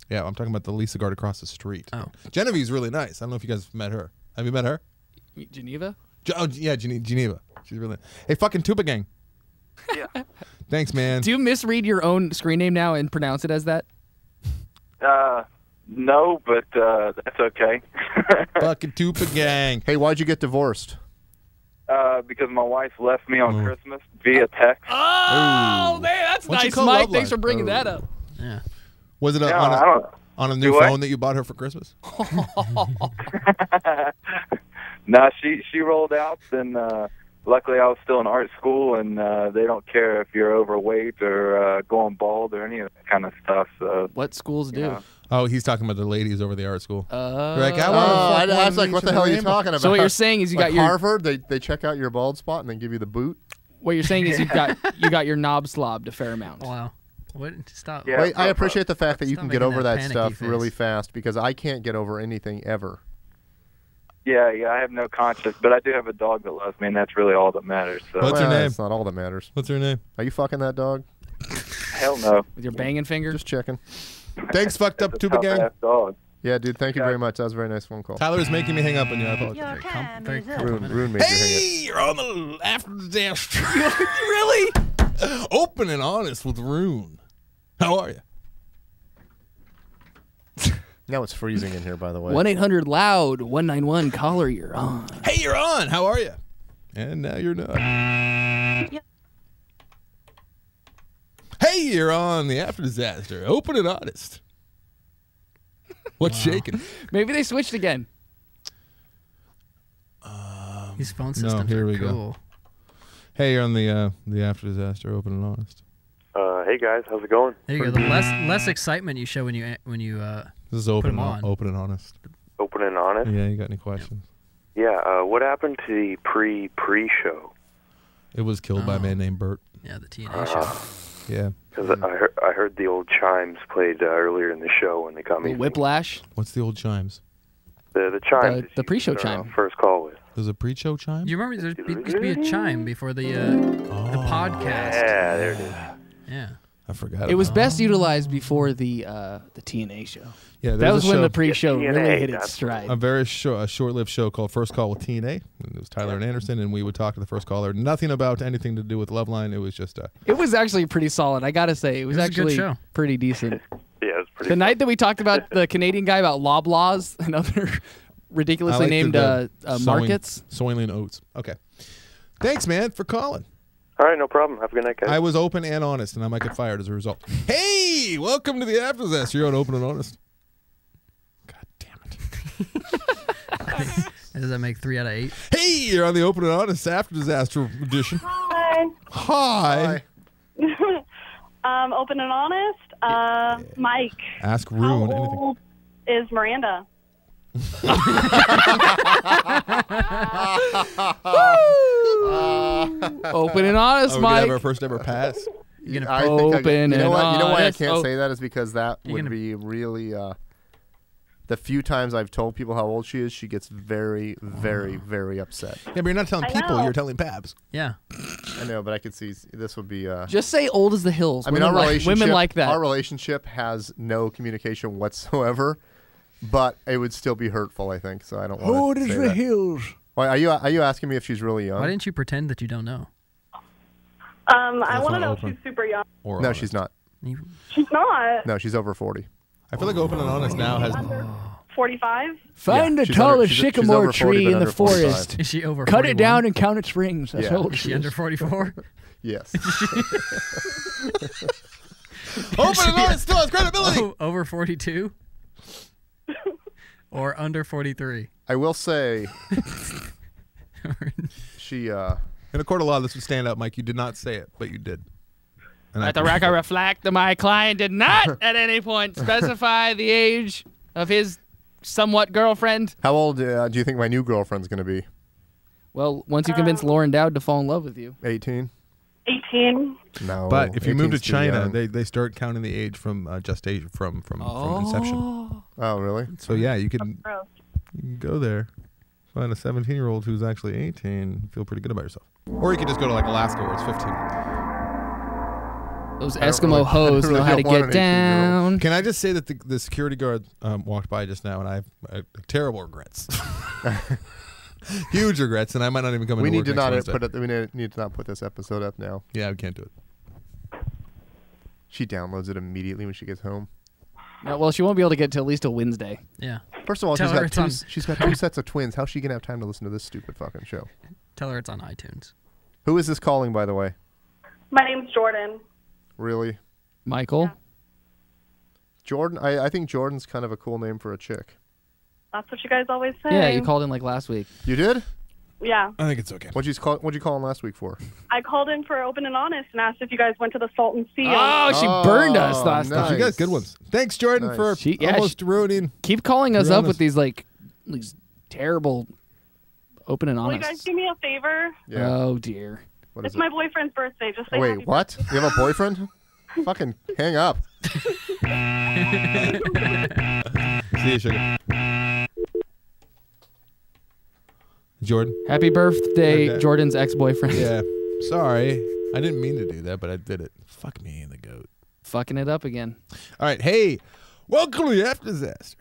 Speaker 6: Yeah, I'm talking about the Lisa guard across the street.
Speaker 9: Oh.
Speaker 6: Genevieve's really nice. I don't know if you guys have met her. Have you met her?
Speaker 4: Geneva?
Speaker 6: Yeah, Geneva. She's really. Hey, fucking Tuba Gang.
Speaker 11: Yeah.
Speaker 6: Thanks, man.
Speaker 4: Do you misread your own screen name now and pronounce it as that?
Speaker 11: No, but that's okay.
Speaker 6: Fucking Tuba Gang.
Speaker 7: Hey, why'd you get divorced?
Speaker 11: Because my wife left me on Christmas via text.
Speaker 4: Oh, man, that's
Speaker 6: What'd you
Speaker 4: nice,
Speaker 6: call
Speaker 4: Mike.
Speaker 6: Love
Speaker 4: Thanks
Speaker 6: Life?
Speaker 4: for bringing that up.
Speaker 9: Yeah.
Speaker 6: Was it
Speaker 11: Yeah, I don't.
Speaker 6: on a new
Speaker 11: Do I?
Speaker 6: phone that you bought her for Christmas?
Speaker 11: No, she rolled out, and luckily I was still in art school, and they don't care if you're overweight or going bald or any of that kind of stuff. So
Speaker 4: What schools do?
Speaker 11: Yeah.
Speaker 6: Oh, he's talking about the ladies over the art school.
Speaker 4: Uh,
Speaker 6: Like, I
Speaker 7: Oh,
Speaker 6: wanna fuck
Speaker 7: I
Speaker 6: one
Speaker 7: was like,
Speaker 6: of
Speaker 7: what
Speaker 6: each
Speaker 7: the
Speaker 6: of
Speaker 7: hell are you
Speaker 6: rainbow.
Speaker 7: talking about?
Speaker 4: So what you're saying is you
Speaker 7: Like
Speaker 4: got your
Speaker 7: Harvard, they check out your bald spot and then give you the boot.
Speaker 4: what you're saying is you got your knob slobbed a fair amount.
Speaker 9: Wow. What? Stop.
Speaker 11: Yeah.
Speaker 7: Wait, I appreciate the fact that you
Speaker 9: Stop
Speaker 7: can get
Speaker 9: making
Speaker 7: over
Speaker 9: that
Speaker 7: that
Speaker 9: panicky
Speaker 7: stuff
Speaker 9: face.
Speaker 7: really fast because I can't get over anything ever.
Speaker 11: yeah, I have no conscience, but I do have a dog that loves me, and that's really all that matters. So
Speaker 6: What's her
Speaker 7: Well,
Speaker 6: name?
Speaker 7: It's not all that matters.
Speaker 6: What's her name?
Speaker 7: Are you fucking that dog?
Speaker 11: hell no.
Speaker 4: With your banging finger?
Speaker 7: Just checking.
Speaker 6: Thanks, fucked up
Speaker 11: It's a
Speaker 6: Tuba Gang.
Speaker 11: tough-ass dog.
Speaker 7: Yeah, dude, thank you very much. That was a very nice phone call.
Speaker 6: Tyler is making me hang up on you. I apologize.
Speaker 9: Very, very
Speaker 7: Rune
Speaker 9: complimentary.
Speaker 7: made you hang it.
Speaker 6: Hey, you're on the after disaster. Really? Open and honest with Rune. How are you?
Speaker 7: Now it's freezing in here, by the way.
Speaker 4: 1-800-LOUD 191 caller, you're on.
Speaker 6: Hey, you're on. How are you? And now you're not. Hey, you're on the after disaster. Open and honest. What's shaking?
Speaker 4: Maybe they switched again.
Speaker 9: These phone
Speaker 6: No,
Speaker 9: systems
Speaker 6: here
Speaker 9: are
Speaker 6: we go.
Speaker 9: cool.
Speaker 6: Hey, you're on the after disaster. Open and honest.
Speaker 12: Hey guys, how's it going?
Speaker 9: There you go. The less excitement you show when you
Speaker 6: This is open,
Speaker 9: 'em on.
Speaker 6: open and honest.
Speaker 12: Open and honest.
Speaker 6: Yeah, you got any questions?
Speaker 12: Yeah. What happened to the pre-show?
Speaker 6: It was killed by a man named Bert.
Speaker 9: yeah the TNA show.
Speaker 6: Yeah.
Speaker 12: Because I heard the old chimes played earlier in the show, and they got me.
Speaker 4: Whiplash.
Speaker 6: What's the old chimes?
Speaker 12: The chimes.
Speaker 4: The pre-show
Speaker 12: that you
Speaker 4: chime.
Speaker 12: First call with.
Speaker 6: There's a pre-show chime?
Speaker 9: Do you remember there used to be a chime before the podcast?
Speaker 12: Yeah, there it is.
Speaker 9: Yeah.
Speaker 6: I forgot.
Speaker 4: It was
Speaker 6: about
Speaker 4: best utilized before the TNA show.
Speaker 6: Yeah,
Speaker 4: That
Speaker 6: there's
Speaker 4: was
Speaker 6: a
Speaker 4: when
Speaker 6: show-
Speaker 4: the pre-show
Speaker 12: Yeah,
Speaker 4: really
Speaker 12: TNA,
Speaker 4: hit its
Speaker 12: that's-
Speaker 4: stride.
Speaker 6: a very short-lived show called First Call with TNA. And it was Tyler and Anderson, and we would talk to the first caller. Nothing about anything to do with Loveline. It was just
Speaker 4: It was actually pretty solid. I gotta say, it was
Speaker 9: It was a good
Speaker 4: actually
Speaker 9: show.
Speaker 4: pretty decent.
Speaker 12: Yeah, it was pretty.
Speaker 4: The night that we talked about the Canadian guy about Loblaws and other ridiculously
Speaker 6: I liked
Speaker 4: named
Speaker 6: sowing-
Speaker 4: markets.
Speaker 6: Soylent oats. Okay. Thanks, man, for calling.
Speaker 12: All right, no problem. Have a good night, guys.
Speaker 6: I was open and honest, and I might get fired as a result. Hey, welcome to the After Disaster. You're on Open and Honest. God damn it.
Speaker 9: Does that make 3 out of 8?
Speaker 6: Hey, you're on the Open and Honest After Disaster edition.
Speaker 13: Hi.
Speaker 6: Hi.
Speaker 13: Open and honest. Mike.
Speaker 6: Ask
Speaker 13: How
Speaker 6: Rune anything.
Speaker 13: old is Miranda?
Speaker 4: Open and honest,
Speaker 6: Oh, we're gonna
Speaker 4: Mike.
Speaker 6: have our first ever pass.
Speaker 9: You're gonna
Speaker 7: I think
Speaker 4: Open
Speaker 7: you know
Speaker 4: and
Speaker 7: what? You know why I
Speaker 4: honest.
Speaker 7: can't
Speaker 4: Oh.
Speaker 7: say that is because that
Speaker 9: You're
Speaker 7: would
Speaker 9: gonna-
Speaker 7: be really. The few times I've told people how old she is, she gets very, very, very upset.
Speaker 6: Yeah, but you're not telling
Speaker 13: I
Speaker 6: people.
Speaker 13: know.
Speaker 6: You're telling Pabs.
Speaker 9: Yeah.
Speaker 7: I know, but I could see this would be.
Speaker 4: Just say old as the hills.
Speaker 7: I mean,
Speaker 4: women,
Speaker 7: our
Speaker 4: like,
Speaker 7: relationship.
Speaker 4: women like that.
Speaker 7: Our relationship has no communication whatsoever, but it would still be hurtful. I think so. I don't want to say that.
Speaker 6: hills?
Speaker 7: Why, are you asking me if she's really young?
Speaker 9: Why didn't you pretend that you don't know?
Speaker 13: I
Speaker 6: That's
Speaker 13: want
Speaker 6: not
Speaker 13: to know if
Speaker 6: open.
Speaker 13: she's super young.
Speaker 6: Or
Speaker 7: No,
Speaker 6: honest?
Speaker 7: she's not.
Speaker 13: She's not.
Speaker 7: No, she's over 40.
Speaker 6: I feel like Open and Honest now has.
Speaker 13: 45?
Speaker 4: Find
Speaker 7: Yeah,
Speaker 4: the
Speaker 7: she's
Speaker 4: tallest
Speaker 7: under- she's
Speaker 4: sycamore
Speaker 7: over 40,
Speaker 4: tree
Speaker 7: but
Speaker 4: in the
Speaker 7: under 45.
Speaker 4: forest.
Speaker 9: Is she over
Speaker 4: Cut
Speaker 9: 41?
Speaker 4: it down and count its rings. That's
Speaker 7: Yeah.
Speaker 4: how old
Speaker 9: Is
Speaker 4: she
Speaker 9: she under 44?
Speaker 7: Yes.
Speaker 6: Open and Honest still has credibility.
Speaker 9: Over 42? Or under 43?
Speaker 7: I will say She.
Speaker 6: In a court of law, this would stand out, Mike. You did not say it, but you did. And
Speaker 4: Let the record reflect that my client did not at any point specify the age of his somewhat girlfriend.
Speaker 7: How old do you think my new girlfriend's going to be?
Speaker 4: Well, once you convince Lauren Dowd to fall in love with you.
Speaker 7: 18?
Speaker 13: 18.
Speaker 7: No.
Speaker 6: But if you move to
Speaker 7: 18's too
Speaker 6: China,
Speaker 7: young.
Speaker 6: they start counting the age from gestation, from inception.
Speaker 7: Oh, really?
Speaker 6: So yeah, you can
Speaker 13: Gross.
Speaker 6: go there, find a 17-year-old who's actually 18, feel pretty good about yourself. Or you could just go to like Alaska where it's 15.
Speaker 4: Those Eskimo hoes know how to get down.
Speaker 6: Can I just say that the security guard walked by just now, and I have terrible regrets. Huge regrets, and I might not even come into work next Wednesday.
Speaker 7: We need to not put this episode up now.
Speaker 6: Yeah, we can't do it.
Speaker 7: She downloads it immediately when she gets home.
Speaker 4: No, well, she won't be able to get to at least a Wednesday.
Speaker 9: Yeah.
Speaker 7: First of all,
Speaker 9: Tell her it's on-
Speaker 7: she's got two sets of twins. How's she gonna have time to listen to this stupid fucking show?
Speaker 9: Tell her it's on iTunes.
Speaker 7: Who is this calling, by the way?
Speaker 13: My name's Jordan.
Speaker 7: Really?
Speaker 4: Michael?
Speaker 7: Jordan? I think Jordan's kind of a cool name for a chick.
Speaker 13: That's what you guys always say.
Speaker 4: Yeah, you called in like last week.
Speaker 7: You did?
Speaker 13: Yeah.
Speaker 6: I think it's okay.
Speaker 7: What'd you call in last week for?
Speaker 13: I called in for Open and Honest and asked if you guys went to the Salton Sea.
Speaker 4: Oh, she burned us last
Speaker 6: Nice.
Speaker 4: time.
Speaker 6: You got good ones. Thanks, Jordan, for almost ruining.
Speaker 4: Keep calling us
Speaker 6: You're
Speaker 4: up with
Speaker 6: honest.
Speaker 4: these terrible open and
Speaker 13: Will you
Speaker 4: honest.
Speaker 13: guys do me a favor?
Speaker 7: Yeah.
Speaker 4: Oh, dear.
Speaker 7: What
Speaker 13: It's
Speaker 7: is it?
Speaker 13: my boyfriend's birthday. Just say
Speaker 7: Oh,
Speaker 13: happy
Speaker 7: wait, what? You have a boyfriend? Fucking hang up.
Speaker 6: See you, sugar. Jordan.
Speaker 4: Happy birthday,
Speaker 6: Okay.
Speaker 4: Jordan's ex-boyfriend.
Speaker 6: Yeah. Sorry. I didn't mean to do that, but I did it. Fuck me in the goat.
Speaker 4: Fucking it up again.
Speaker 6: All right. Hey, welcome to the After Disaster.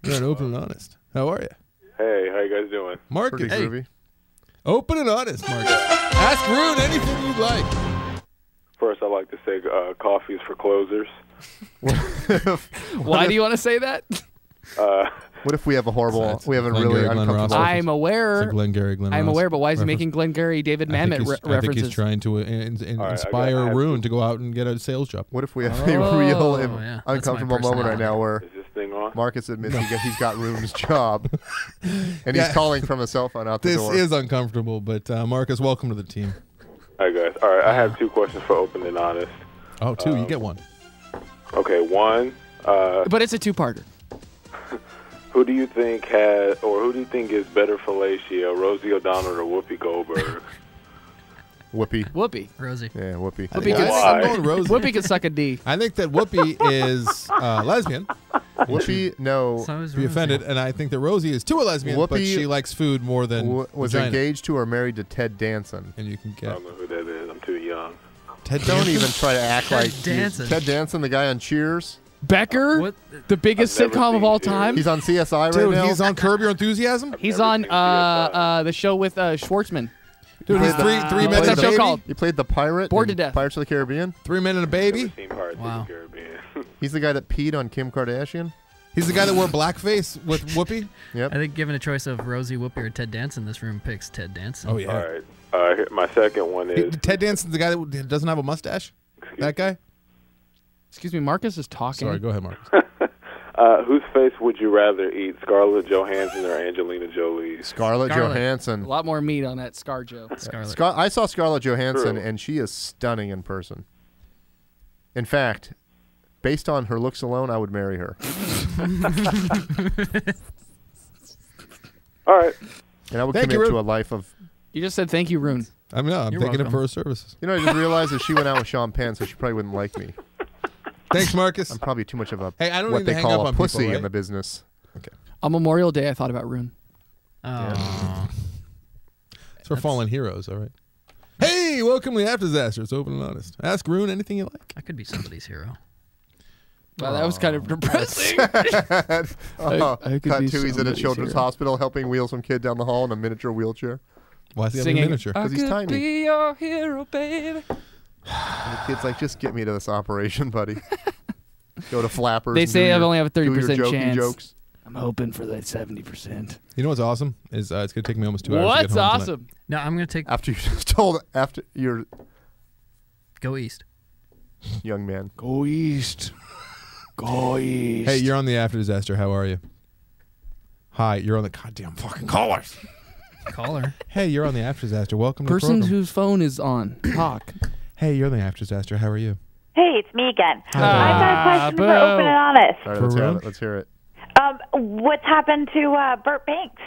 Speaker 6: You're an open and honest. How are you?
Speaker 14: Hey, how you guys doing?
Speaker 6: Marcus.
Speaker 7: Pretty groovy.
Speaker 6: Open and honest, Marcus. Ask Rhune anything you'd like.
Speaker 14: First, I'd like to say coffee's for closers.
Speaker 4: Why do you want to say that?
Speaker 7: What if we have a horrible, we have a
Speaker 6: Glengarry
Speaker 7: really
Speaker 6: Glen
Speaker 7: uncomfortable...
Speaker 6: Ross.
Speaker 4: I'm aware.
Speaker 6: It's a Glengarry Glen
Speaker 4: I'm
Speaker 6: Ross
Speaker 4: aware, but why is he
Speaker 6: reference.
Speaker 4: making Glengarry David Mamet
Speaker 6: I think
Speaker 4: references?
Speaker 6: he's trying to inspire Rhune to go out and get a sales job.
Speaker 7: What if we have a real
Speaker 9: yeah. That's my
Speaker 7: uncomfortable moment right now where
Speaker 14: Is this thing on?
Speaker 7: Marcus admits he's got Rune's job, and he's calling from a cell phone out the
Speaker 6: This
Speaker 7: door.
Speaker 6: is uncomfortable, but Marcus, welcome to the team.
Speaker 14: Hi, guys. All right, I have two questions for Open and Honest.
Speaker 6: Oh, two. You get one.
Speaker 14: Okay, one,
Speaker 4: But it's a two-parter.
Speaker 14: who do you think who do you think is better fellatio, Rosie O'Donnell or Whoopi Goldberg?
Speaker 7: Whoopi.
Speaker 4: Whoopi.
Speaker 9: Rosie.
Speaker 7: Yeah, Whoopi.
Speaker 4: Whoopi
Speaker 6: I'm going Rosie.
Speaker 4: Whoopi could suck a D.
Speaker 6: I think that Whoopi is lesbian.
Speaker 7: Whoopi, no,
Speaker 9: So is
Speaker 6: Be
Speaker 9: Rosie.
Speaker 6: offended, and I think that Rosie is too a lesbian, but
Speaker 7: Whoopi
Speaker 6: she likes food more than
Speaker 7: was
Speaker 6: vagina.
Speaker 7: engaged to or married to Ted Danson.
Speaker 6: And you can
Speaker 14: I
Speaker 6: get
Speaker 14: don't know who that is. I'm too young.
Speaker 6: Ted.
Speaker 7: Don't even try to act
Speaker 9: Ted
Speaker 7: like
Speaker 9: Danson.
Speaker 7: Ted Danson, the guy on Cheers.
Speaker 4: Becker,
Speaker 9: What?
Speaker 4: the biggest
Speaker 14: I've never
Speaker 4: sitcom of
Speaker 14: seen
Speaker 4: all
Speaker 14: Cheers.
Speaker 4: time.
Speaker 7: He's on CSI right
Speaker 6: Dude,
Speaker 7: now.
Speaker 6: he's on Curb Your Enthusiasm.
Speaker 4: He's
Speaker 14: never
Speaker 4: on
Speaker 14: seen CSI.
Speaker 4: the show with Schwartzman.
Speaker 6: Dude, he's three
Speaker 4: What's
Speaker 6: men
Speaker 4: that
Speaker 6: and a
Speaker 4: show
Speaker 6: baby.
Speaker 4: called?
Speaker 7: He played the pirate.
Speaker 4: Bored
Speaker 7: in
Speaker 4: to death.
Speaker 7: Pirates of the Caribbean.
Speaker 6: 3 men and a baby.
Speaker 14: Never seen Pirates
Speaker 9: Wow.
Speaker 14: of the Caribbean.
Speaker 7: He's the guy that peed on Kim Kardashian.
Speaker 6: He's the guy that wore blackface with Whoopi.
Speaker 7: Yep.
Speaker 9: I think given a choice of Rosie, Whoopi, or Ted Danson, this room picks Ted Danson.
Speaker 6: Oh
Speaker 14: All
Speaker 6: yeah.
Speaker 14: right. My second one is
Speaker 6: Ted Danson's the guy that doesn't have a mustache. That guy.
Speaker 4: Excuse me, Marcus is talking.
Speaker 6: Sorry, go ahead, Marcus.
Speaker 14: whose face would you rather eat, Scarlett Johansson or Angelina Jolie?
Speaker 7: Scarlett
Speaker 4: Scarlett.
Speaker 7: Johansson.
Speaker 4: A lot more meat on that ScarJo.
Speaker 9: Scarlett.
Speaker 7: I saw Scarlett Johansson,
Speaker 14: True.
Speaker 7: and she is stunning in person. In fact, based on her looks alone, I would marry her.
Speaker 14: All right.
Speaker 7: And I would
Speaker 6: Thank you,
Speaker 7: commit to
Speaker 6: Rube.
Speaker 7: a life of...
Speaker 4: You just said thank you, Rune.
Speaker 6: I'm
Speaker 9: You're
Speaker 6: thanking him
Speaker 9: welcome.
Speaker 6: for his services.
Speaker 7: You know, I just realized that she went out with Sean Penn, so she probably wouldn't like me.
Speaker 6: Thanks, Marcus.
Speaker 7: I'm probably too much of a
Speaker 6: Hey, I don't
Speaker 7: what
Speaker 6: need
Speaker 7: they
Speaker 6: to hang
Speaker 7: call
Speaker 6: up
Speaker 7: a
Speaker 6: on
Speaker 7: pussy
Speaker 6: people, right?
Speaker 7: in the business.
Speaker 4: On Memorial Day, I thought about Rune.
Speaker 9: Oh.
Speaker 6: It's for fallen heroes, all right. Hey, welcome to the After Disaster. It's open and honest. Ask Rune anything you like.
Speaker 9: I could be somebody's hero.
Speaker 4: Wow, that was kind of depressing.
Speaker 7: Oh,
Speaker 4: I could
Speaker 7: cut
Speaker 4: be
Speaker 7: to he's at a
Speaker 4: somebody's
Speaker 7: children's
Speaker 4: hero.
Speaker 7: hospital helping wheel some kid down the hall in a miniature wheelchair.
Speaker 6: Why is he
Speaker 4: Singing,
Speaker 6: having a miniature?
Speaker 4: I
Speaker 7: 'Cause he's
Speaker 4: could
Speaker 7: tiny.
Speaker 4: be your hero, baby.
Speaker 7: And the kid's like, just get me to this operation, buddy. Go to Flappers.
Speaker 4: They
Speaker 7: and
Speaker 4: say
Speaker 7: do
Speaker 4: I
Speaker 7: your-
Speaker 4: only have a
Speaker 7: do your
Speaker 4: 30%
Speaker 7: jokey
Speaker 4: chance.
Speaker 7: Jokes.
Speaker 4: I'm hoping for that 70%.
Speaker 6: You know what's awesome? Is it's going to take me almost 2 hours to
Speaker 4: What's
Speaker 6: get home tonight.
Speaker 4: awesome?
Speaker 9: No, I'm going to take
Speaker 7: After you just told, after you're
Speaker 9: Go East.
Speaker 7: young man.
Speaker 4: Go east. Go east.
Speaker 6: Hey, you're on the After Disaster. How are you? Hi, you're on the goddamn fucking callers.
Speaker 9: Call her.
Speaker 6: Hey, you're on the After Disaster. Welcome to the
Speaker 4: Person
Speaker 6: program.
Speaker 4: whose phone is on. Talk.
Speaker 6: Hey, you're on the After Disaster. How are you?
Speaker 10: Hey, it's me again.
Speaker 6: Hi.
Speaker 10: I've got a question for Open and Honest.
Speaker 7: All right, let's hear it. Let's hear it.
Speaker 10: What's happened to Burt Banks?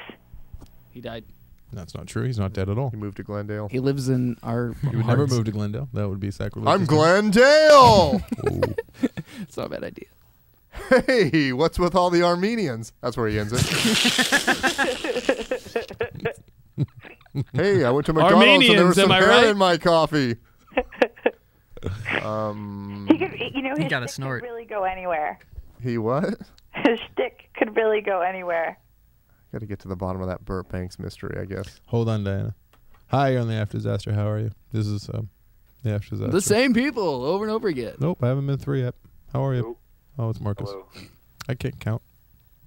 Speaker 4: He died.
Speaker 6: That's not true. He's not dead at all.
Speaker 7: He moved to Glendale.
Speaker 4: He lives in our
Speaker 6: He would never move to Glendale. That would be sacrilegious.
Speaker 7: I'm Glendale!
Speaker 4: It's not a bad idea.
Speaker 7: Hey, what's with all the Armenians? That's where he ends it. Hey, I went to McDonald's and there was some hair in my coffee.
Speaker 10: He could, his
Speaker 9: gotta
Speaker 10: shtick
Speaker 9: snort.
Speaker 10: could really go anywhere.
Speaker 7: He what?
Speaker 10: His shtick could really go anywhere.
Speaker 7: Got to get to the bottom of that Burt Banks mystery, I guess.
Speaker 6: Hold on, Diana. Hi, you're on the After Disaster. How are you? This is the After Disaster.
Speaker 4: The same people over and over again.
Speaker 6: Nope, I haven't been through yet. How are you?
Speaker 14: Nope.
Speaker 6: Oh, it's Marcus.
Speaker 14: Hello.
Speaker 6: I can't count.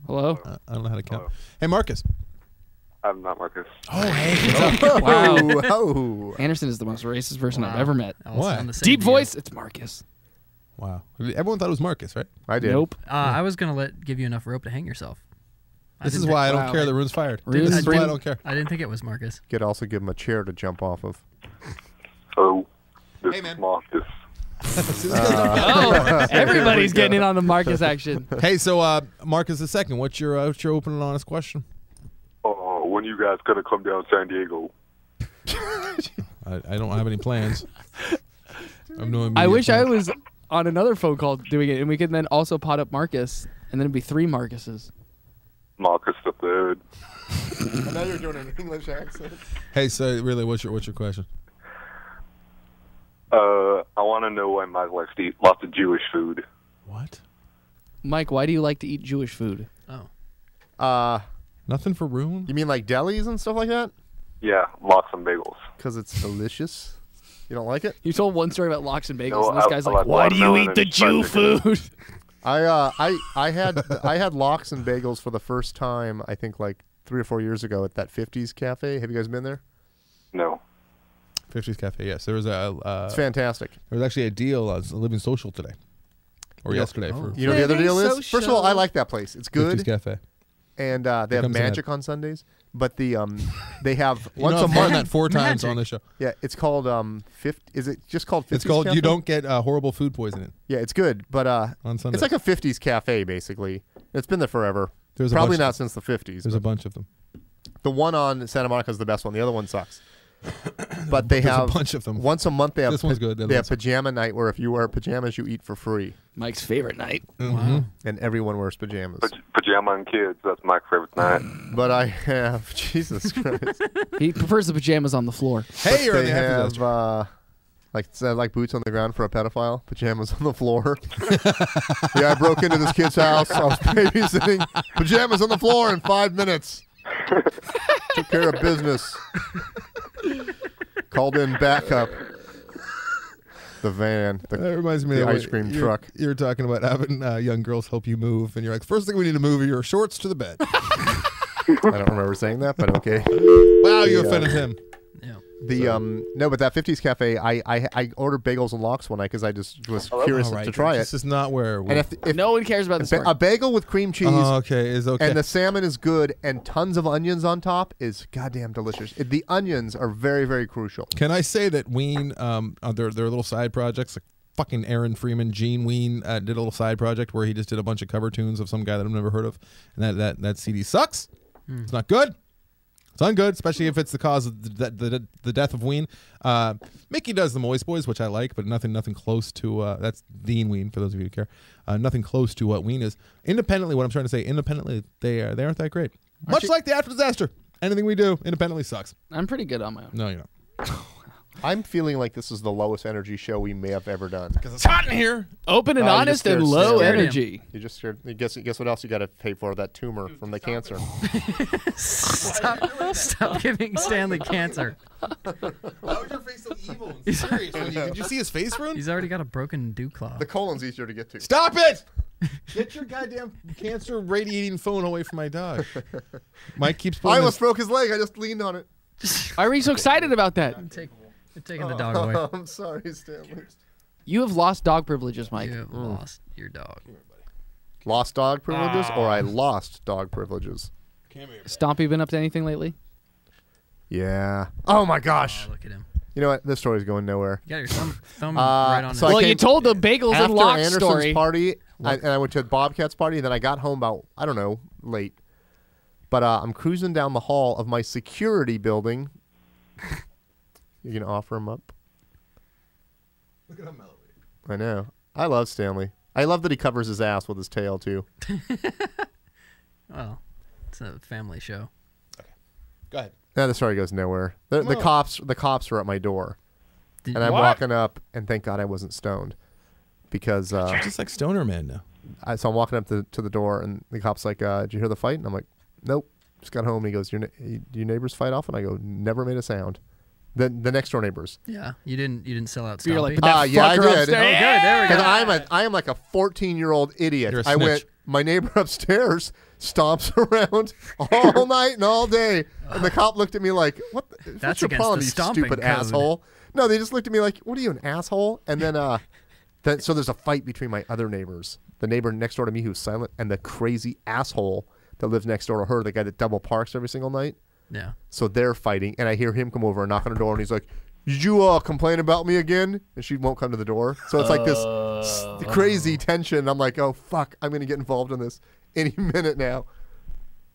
Speaker 4: Hello?
Speaker 6: I don't know how to count.
Speaker 14: Hello.
Speaker 6: Hey, Marcus.
Speaker 14: I'm not Marcus.
Speaker 6: Oh, hey.
Speaker 4: Wow.
Speaker 7: Oh.
Speaker 4: Anderson is the most racist person I've ever met.
Speaker 6: What?
Speaker 9: On the same
Speaker 4: Deep
Speaker 9: deal.
Speaker 4: voice, it's Marcus.
Speaker 6: Wow. Everyone thought it was Marcus, right?
Speaker 7: I did.
Speaker 4: Nope.
Speaker 9: I was gonna give you enough rope to hang yourself.
Speaker 6: This is why I don't
Speaker 4: wow.
Speaker 6: care that Rune's fired.
Speaker 4: Rune's
Speaker 6: This is why I
Speaker 4: bring-
Speaker 6: don't care.
Speaker 9: I didn't think it was Marcus.
Speaker 7: Could also give him a chair to jump off of.
Speaker 14: Oh, this
Speaker 6: Hey,
Speaker 14: is
Speaker 6: man.
Speaker 14: Marcus.
Speaker 4: Oh, everybody's getting in on the Marcus action.
Speaker 6: Hey, so Marcus the second, what's your open and honest question?
Speaker 14: When you guys gonna come down to San Diego?
Speaker 6: I don't have any plans. I have no
Speaker 4: I
Speaker 6: immediate
Speaker 4: wish I
Speaker 6: plans.
Speaker 4: was on another phone call doing it, and we could then also pot up Marcus, and then it'd be 3 Marcuses.
Speaker 14: Marcus the third.
Speaker 7: Now you're doing an English accent.
Speaker 6: Hey, so really, what's your question?
Speaker 14: I want to know why Mike likes to eat lots of Jewish food.
Speaker 6: What?
Speaker 4: Mike, why do you like to eat Jewish food?
Speaker 6: Nothing for Rune?
Speaker 7: You mean like delis and stuff like that?
Speaker 14: Yeah, lots of bagels.
Speaker 7: Because it's delicious. You don't like it?
Speaker 4: You told one story about lox and bagels,
Speaker 14: No,
Speaker 4: and this guy's
Speaker 14: I
Speaker 4: like,
Speaker 14: like
Speaker 4: why do you
Speaker 14: watermelon
Speaker 4: eat the
Speaker 14: and
Speaker 4: Jew
Speaker 14: fried chicken."
Speaker 4: food?
Speaker 7: I had lox and bagels for the first time, I think like 3 or 4 years ago at that 50s cafe. Have you guys been there?
Speaker 14: No.
Speaker 6: 50s Cafe, yes. There was
Speaker 7: It's fantastic.
Speaker 6: There was actually a deal on Living Social today. Or
Speaker 7: You know-
Speaker 6: yesterday. For
Speaker 7: You know what the other deal is?
Speaker 4: Social.
Speaker 7: First of all, I like that place. It's good.
Speaker 6: 50s Cafe.
Speaker 7: And they have
Speaker 6: comes in
Speaker 7: magic on Sundays. But the they have
Speaker 6: You
Speaker 7: once
Speaker 6: know,
Speaker 7: a
Speaker 6: I've done
Speaker 7: month.
Speaker 6: that 4 times
Speaker 9: Magic.
Speaker 6: on this show.
Speaker 7: Yeah, it's called 50. Is it just called 50s
Speaker 6: It's called
Speaker 7: Cafe?
Speaker 6: You Don't Get Horrible Food Poisoning
Speaker 7: Yeah, it's good, but
Speaker 6: on Sunday.
Speaker 7: it's like a 50s cafe basically. It's been there forever.
Speaker 6: There's a
Speaker 7: Probably
Speaker 6: bunch
Speaker 7: not
Speaker 6: of-
Speaker 7: since the 50s.
Speaker 6: There's a
Speaker 7: but
Speaker 6: bunch of them.
Speaker 7: the one on Santa Monica is the best one. The other one sucks. But they
Speaker 6: There's
Speaker 7: have
Speaker 6: a bunch of them.
Speaker 7: once a month. They have
Speaker 6: This one's good. The other
Speaker 7: They have
Speaker 6: one's-
Speaker 7: pajama night where if you wear pajamas, you eat for free,
Speaker 4: Mike's favorite night.
Speaker 9: Wow.
Speaker 7: and everyone wears pajamas.
Speaker 14: Pajama and kids. That's my favorite night.
Speaker 7: But I have Jesus Christ.
Speaker 4: He prefers the pajamas on the floor.
Speaker 6: Hey, you're on
Speaker 7: They
Speaker 6: the After
Speaker 7: have
Speaker 6: Disaster.
Speaker 7: like boots on the ground for a pedophile, pajamas on the floor. Yeah, I broke into this kid's house. I was babysitting. Pajamas on the floor in 5 minutes. Took care of business. Called in backup. The van.
Speaker 6: That reminds me
Speaker 7: the
Speaker 6: of
Speaker 7: ice cream truck.
Speaker 6: You're talking about having young girls help you move, and you're like, first thing we need to move are your shorts to the bed.
Speaker 7: I don't remember saying that, but okay.
Speaker 6: Wow, you
Speaker 7: The,
Speaker 6: offended him.
Speaker 9: Yeah.
Speaker 7: No, but that 50s cafe, I ordered bagels and lox one night because I just was curious
Speaker 6: All right,
Speaker 7: to try
Speaker 6: this
Speaker 7: it.
Speaker 6: is not where we...
Speaker 7: And if
Speaker 4: No one cares about the story.
Speaker 7: a bagel with cream cheese
Speaker 6: okay, is okay.
Speaker 7: and the salmon is good and tons of onions on top is goddamn delicious. The onions are very, very crucial.
Speaker 6: Can I say that Ween, their little side projects, like fucking Aaron Freeman, Gene Ween did a little side project where he just did a bunch of cover tunes of some guy that I've never heard of, and that CD sucks. It's not good. It's ungood, especially if it's the cause of the death of Ween. Mickey does the Moist Boys, which I like, but nothing close to that's Dean Ween for those of you who care. Nothing close to what Ween is. Independently, what I'm trying to say, independently, they aren't that great. Much like the After Disaster, anything we do independently sucks.
Speaker 4: I'm pretty good on my own.
Speaker 6: No, you're not.
Speaker 7: I'm feeling like this is the lowest energy show we may have ever done.
Speaker 6: Because it's hot in here.
Speaker 4: Open and
Speaker 7: Oh, you
Speaker 4: honest
Speaker 7: just
Speaker 4: and
Speaker 7: scared
Speaker 4: low
Speaker 7: Stan.
Speaker 4: energy.
Speaker 7: You just scared. Guess what else you got to pay for? That tumor from the cancer.
Speaker 9: Stop giving Stanley cancer.
Speaker 6: Why was your face so evil and serious? Did you see his face, Rune?
Speaker 9: He's already got a broken dew claw.
Speaker 7: The colon's easier to get to.
Speaker 6: Stop it! Get your goddamn cancer radiating phone away from my dog. Mike keeps
Speaker 7: I
Speaker 6: pulling
Speaker 7: almost broke his leg. I just leaned on it.
Speaker 4: Why are you so excited about that?
Speaker 9: You're taking the dog away.
Speaker 7: I'm sorry, Stanley.
Speaker 4: You have lost dog privileges, Mike.
Speaker 9: You have lost your dog.
Speaker 7: Lost dog privileges, or I lost dog privileges.
Speaker 4: Stompy been up to anything lately?
Speaker 7: Yeah. Oh my gosh.
Speaker 9: Oh, look at him.
Speaker 7: You know what? This story's going nowhere.
Speaker 9: You got your thumb right on
Speaker 7: so
Speaker 9: it.
Speaker 4: Well, you told the bagels
Speaker 7: after
Speaker 4: and lox
Speaker 7: Anderson's
Speaker 4: story.
Speaker 7: party, and I went to Bobcat's party, and then I got home about, I don't know, late. But I'm cruising down the hall of my security building. You can offer him up.
Speaker 6: Look at him, Melody.
Speaker 7: I know. I love Stanley. I love that he covers his ass with his tail, too.
Speaker 9: Well, it's a family show.
Speaker 6: Go ahead.
Speaker 7: Now the story goes nowhere. The cops were at my door. And I'm
Speaker 4: What?
Speaker 7: walking up, and thank God I wasn't stoned. Because...
Speaker 6: You're just like Stoner Man now.
Speaker 7: So I'm walking up to the door, and the cop's like, did you hear the fight? And I'm like, nope. Just got home. And he goes, do your neighbors fight often? I go, never made a sound. The next door neighbors.
Speaker 9: Yeah, you didn't sell out.
Speaker 4: You're like,
Speaker 9: Stompy.
Speaker 4: but that
Speaker 7: Yeah, I
Speaker 4: fucker
Speaker 7: did.
Speaker 4: upstairs.
Speaker 9: Oh, good. There we go.
Speaker 7: Because I am like a 14-year-old idiot.
Speaker 6: You're a
Speaker 7: I
Speaker 6: snitch.
Speaker 7: went, my neighbor upstairs stomps around all night and all day. And the cop looked at me like, what's
Speaker 9: That's
Speaker 7: your
Speaker 9: against
Speaker 7: problem,
Speaker 9: the
Speaker 7: you
Speaker 9: stomping
Speaker 7: stupid
Speaker 9: code.
Speaker 7: asshole? No, they just looked at me like, what are you, an asshole? And then, so there's a fight between my other neighbors. The neighbor next door to me who's silent and the crazy asshole that lives next door to her, the guy that double parks every single night.
Speaker 9: Yeah.
Speaker 7: So they're fighting, and I hear him come over and knock on the door, and he's like, did you complain about me again? And she won't come to the door. So it's like this crazy tension. I'm like, oh, fuck, I'm going to get involved in this any minute now.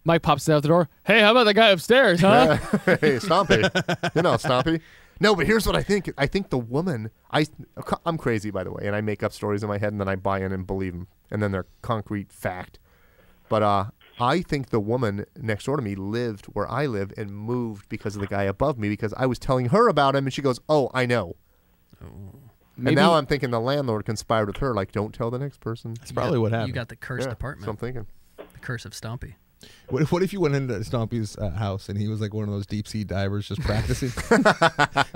Speaker 4: Mike pops out the door. Hey, how about that guy upstairs, huh?
Speaker 7: Hey, Stompy. You know, Stompy. No, but here's what I think. I think the woman, I'm crazy, by the way, and I make up stories in my head, and then I buy in and believe them, and then they're concrete fact. But I think the woman next door to me lived where I live and moved because of the guy above me because I was telling her about him, and she goes, oh, I know. And now I'm thinking the landlord conspired with her, like, don't tell the next person.
Speaker 6: That's probably what happened.
Speaker 9: You got the cursed
Speaker 7: Yeah,
Speaker 9: apartment.
Speaker 7: so I'm thinking.
Speaker 9: The curse of Stompy.
Speaker 6: What if you went into Stompy's house and he was like one of those deep sea divers just practicing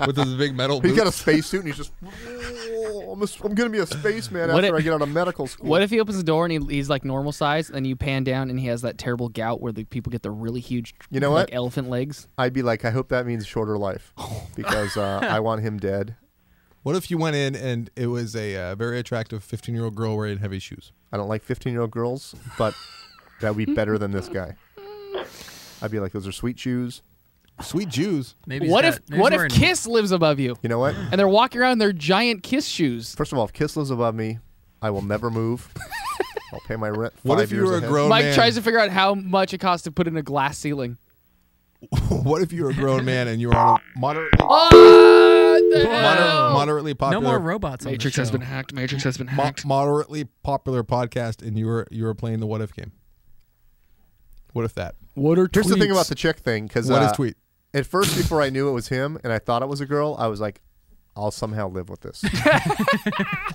Speaker 6: with those big metal boots?
Speaker 7: He's got a spacesuit and he's just, I'm going to be a spaceman after I get out of medical school.
Speaker 4: What if he opens the door and he's like normal size, and you pan down and he has that terrible gout where the people get the really huge,
Speaker 7: You know
Speaker 4: like
Speaker 7: what?
Speaker 4: elephant legs?
Speaker 7: I'd be like, I hope that means shorter life because I want him dead.
Speaker 6: What if you went in and it was a very attractive 15-year-old girl wearing heavy shoes?
Speaker 7: I don't like 15-year-old girls, but that would be better than this guy. I'd be like, those are sweet shoes.
Speaker 6: Sweet Jews.
Speaker 9: Maybe
Speaker 4: What if Kiss lives above you?
Speaker 7: You know what?
Speaker 4: And they're walking around in their giant Kiss shoes.
Speaker 7: First of all, if Kiss lives above me, I will never move. I'll pay my rent 5
Speaker 6: What if
Speaker 7: years
Speaker 6: you were a
Speaker 7: ahead.
Speaker 6: grown
Speaker 4: Mike
Speaker 6: man?
Speaker 4: tries to figure out how much it costs to put in a glass ceiling.
Speaker 6: What if you were a grown man and you were on a moderately popular?
Speaker 9: No more robots on
Speaker 4: Matrix
Speaker 9: the
Speaker 4: has
Speaker 9: show.
Speaker 4: been hacked. Matrix has been hacked.
Speaker 6: Moderately popular podcast, and you were playing the What If game. What if that?
Speaker 4: What are
Speaker 7: Here's the thing
Speaker 4: tweets?
Speaker 7: about the chick thing, because
Speaker 6: What is tweet?
Speaker 7: At first, before I knew it was him, and I thought it was a girl, I was like, I'll somehow live with this. Then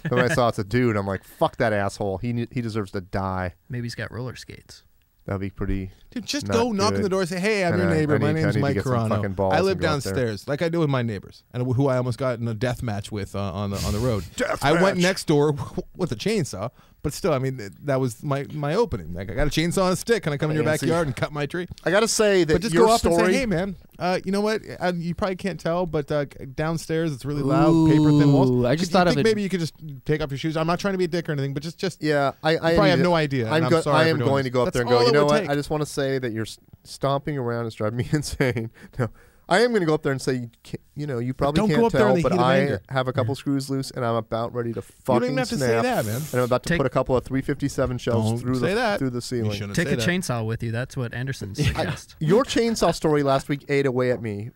Speaker 7: when I saw it's a dude, I'm like, fuck that asshole. He deserves to die.
Speaker 9: Maybe he's got roller skates.
Speaker 7: That'd be pretty.
Speaker 6: Dude, just
Speaker 7: not
Speaker 6: go knock on
Speaker 7: good.
Speaker 6: the door and say, hey, I'm
Speaker 7: And
Speaker 6: your neighbor. My
Speaker 7: I
Speaker 6: name's
Speaker 7: need to
Speaker 6: Mike
Speaker 7: get some fucking
Speaker 6: Carano.
Speaker 7: balls
Speaker 6: I
Speaker 7: and
Speaker 6: live
Speaker 7: go out there.
Speaker 6: downstairs, like I do with my neighbors, and who I almost got in a death match with on the road.
Speaker 7: Death
Speaker 6: I went
Speaker 7: match.
Speaker 6: next door with a chainsaw, but still, I mean, that was my opening. Like, I got a chainsaw and a stick. Can I come in your
Speaker 7: Fancy.
Speaker 6: backyard and cut my tree?
Speaker 7: I gotta say that
Speaker 6: But just
Speaker 7: your
Speaker 6: go up
Speaker 7: story.
Speaker 6: and say, hey, man, you know what? You probably can't tell, but downstairs it's really loud, paper thin walls.
Speaker 4: Ooh, I just
Speaker 6: You
Speaker 4: thought of
Speaker 6: think
Speaker 4: it.
Speaker 6: maybe you could just take off your shoes. I'm not trying to be a dick or anything, but just
Speaker 7: Yeah, I
Speaker 6: probably
Speaker 7: need
Speaker 6: have
Speaker 7: to-
Speaker 6: no idea. and
Speaker 7: I'm
Speaker 6: I'm sorry
Speaker 7: I
Speaker 6: for
Speaker 7: am
Speaker 6: doing
Speaker 7: going
Speaker 6: this.
Speaker 7: to go up
Speaker 6: That's
Speaker 7: there and go,
Speaker 6: all
Speaker 7: you
Speaker 6: it
Speaker 7: know
Speaker 6: would
Speaker 7: what?
Speaker 6: take.
Speaker 7: I just want to say that you're stomping around. It's driving me insane. No, I am going to go up there and say, you probably
Speaker 6: don't go
Speaker 7: can't
Speaker 6: up there in
Speaker 7: tell,
Speaker 6: the
Speaker 7: but
Speaker 6: heat of
Speaker 7: I
Speaker 6: anger.
Speaker 7: have a couple screws loose, and I'm about ready to
Speaker 6: You
Speaker 7: fucking
Speaker 6: don't even have to
Speaker 7: snap.
Speaker 6: say that, man.
Speaker 7: And I'm about to
Speaker 9: Take-
Speaker 7: put a couple of 357 shells
Speaker 6: Don't
Speaker 7: through
Speaker 6: say that.
Speaker 7: through the
Speaker 6: You
Speaker 7: ceiling.
Speaker 6: shouldn't
Speaker 9: Take
Speaker 6: say
Speaker 9: a
Speaker 6: that.
Speaker 9: chainsaw with you. That's what Anderson suggests.
Speaker 7: Your chainsaw story last week ate away at me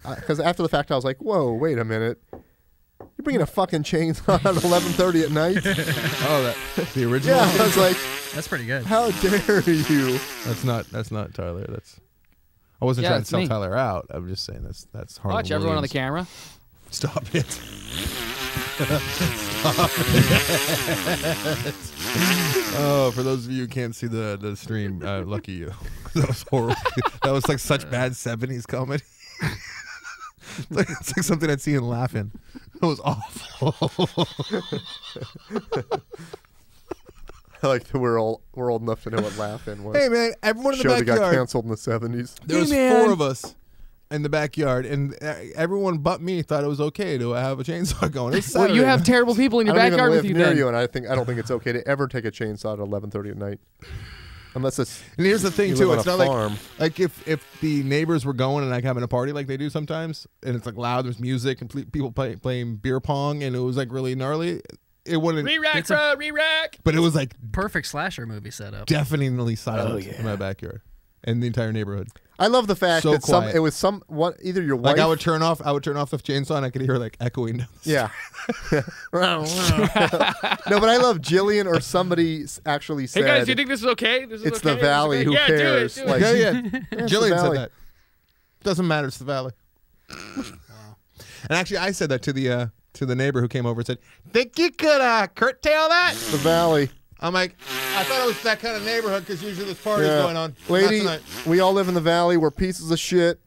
Speaker 7: because after the fact I was like, whoa, wait a minute. You're bringing a fucking chainsaw at 11:30 at night?
Speaker 6: Oh, the original.
Speaker 7: Yeah, I was like,
Speaker 9: That's pretty good.
Speaker 7: how dare you?
Speaker 6: That's not Tyler. I wasn't
Speaker 4: Yeah,
Speaker 6: trying to
Speaker 4: it's
Speaker 6: sell
Speaker 4: me.
Speaker 6: Tyler out. I'm just saying that's hard.
Speaker 4: Watch everyone on the camera.
Speaker 6: Stop it. Oh, for those of you who can't see the stream, lucky you. That was horrible. That was like such bad 70s comedy. It's like something I'd see and laugh in. That was awful.
Speaker 7: I like that we're old enough to know what laughing was.
Speaker 6: Hey man, everyone in the
Speaker 7: Show that got
Speaker 6: backyard.
Speaker 7: canceled in the 70s.
Speaker 6: There was
Speaker 4: Hey, man.
Speaker 6: 4 of us in the backyard, and everyone but me thought it was okay to have a chainsaw going. It's
Speaker 4: Well, you
Speaker 6: Saturday.
Speaker 4: have terrible people in your
Speaker 7: I don't
Speaker 4: backyard
Speaker 7: even live
Speaker 4: with you
Speaker 7: near
Speaker 4: then.
Speaker 7: you, and I don't think it's okay to ever take a chainsaw at 11:30 at night. Unless it's.
Speaker 6: And here's the thing
Speaker 7: you
Speaker 6: too,
Speaker 7: live
Speaker 6: it's
Speaker 7: on
Speaker 6: not
Speaker 7: a farm.
Speaker 6: like if the neighbors were going and like having a party like they do sometimes, and it's like loud, there's music and people playing beer pong, and it was like really gnarly. It wouldn't.
Speaker 4: Re-rack, bro, re-rack.
Speaker 6: But it was like
Speaker 9: perfect slasher movie setup.
Speaker 6: Deafeningly silent in my backyard and the entire neighborhood.
Speaker 7: I love the fact
Speaker 6: So
Speaker 7: that
Speaker 6: quiet.
Speaker 7: it was either your wife.
Speaker 6: Like I would turn off the chainsaw and I could hear like echoing down the
Speaker 7: Yeah. No, but I love Jillian or somebody actually said.
Speaker 4: Hey guys, do you think this is okay? This is
Speaker 7: it's
Speaker 4: okay?
Speaker 7: the Valley.
Speaker 4: Okay?
Speaker 7: Who
Speaker 4: Yeah,
Speaker 7: cares?
Speaker 4: Do it.
Speaker 7: Like,
Speaker 6: yeah.
Speaker 7: it's
Speaker 6: Jillian
Speaker 7: the
Speaker 6: said
Speaker 7: Valley.
Speaker 6: that. Doesn't matter. It's the Valley. And actually, I said that to the neighbor who came over and said, "Think you could curtail that?"
Speaker 7: The Valley.
Speaker 6: I'm like, I thought it was that kind of neighborhood because usually there's parties
Speaker 7: Yeah.
Speaker 6: going on.
Speaker 7: Lady,
Speaker 6: Not tonight.
Speaker 7: we all live in the Valley. We're pieces of shit.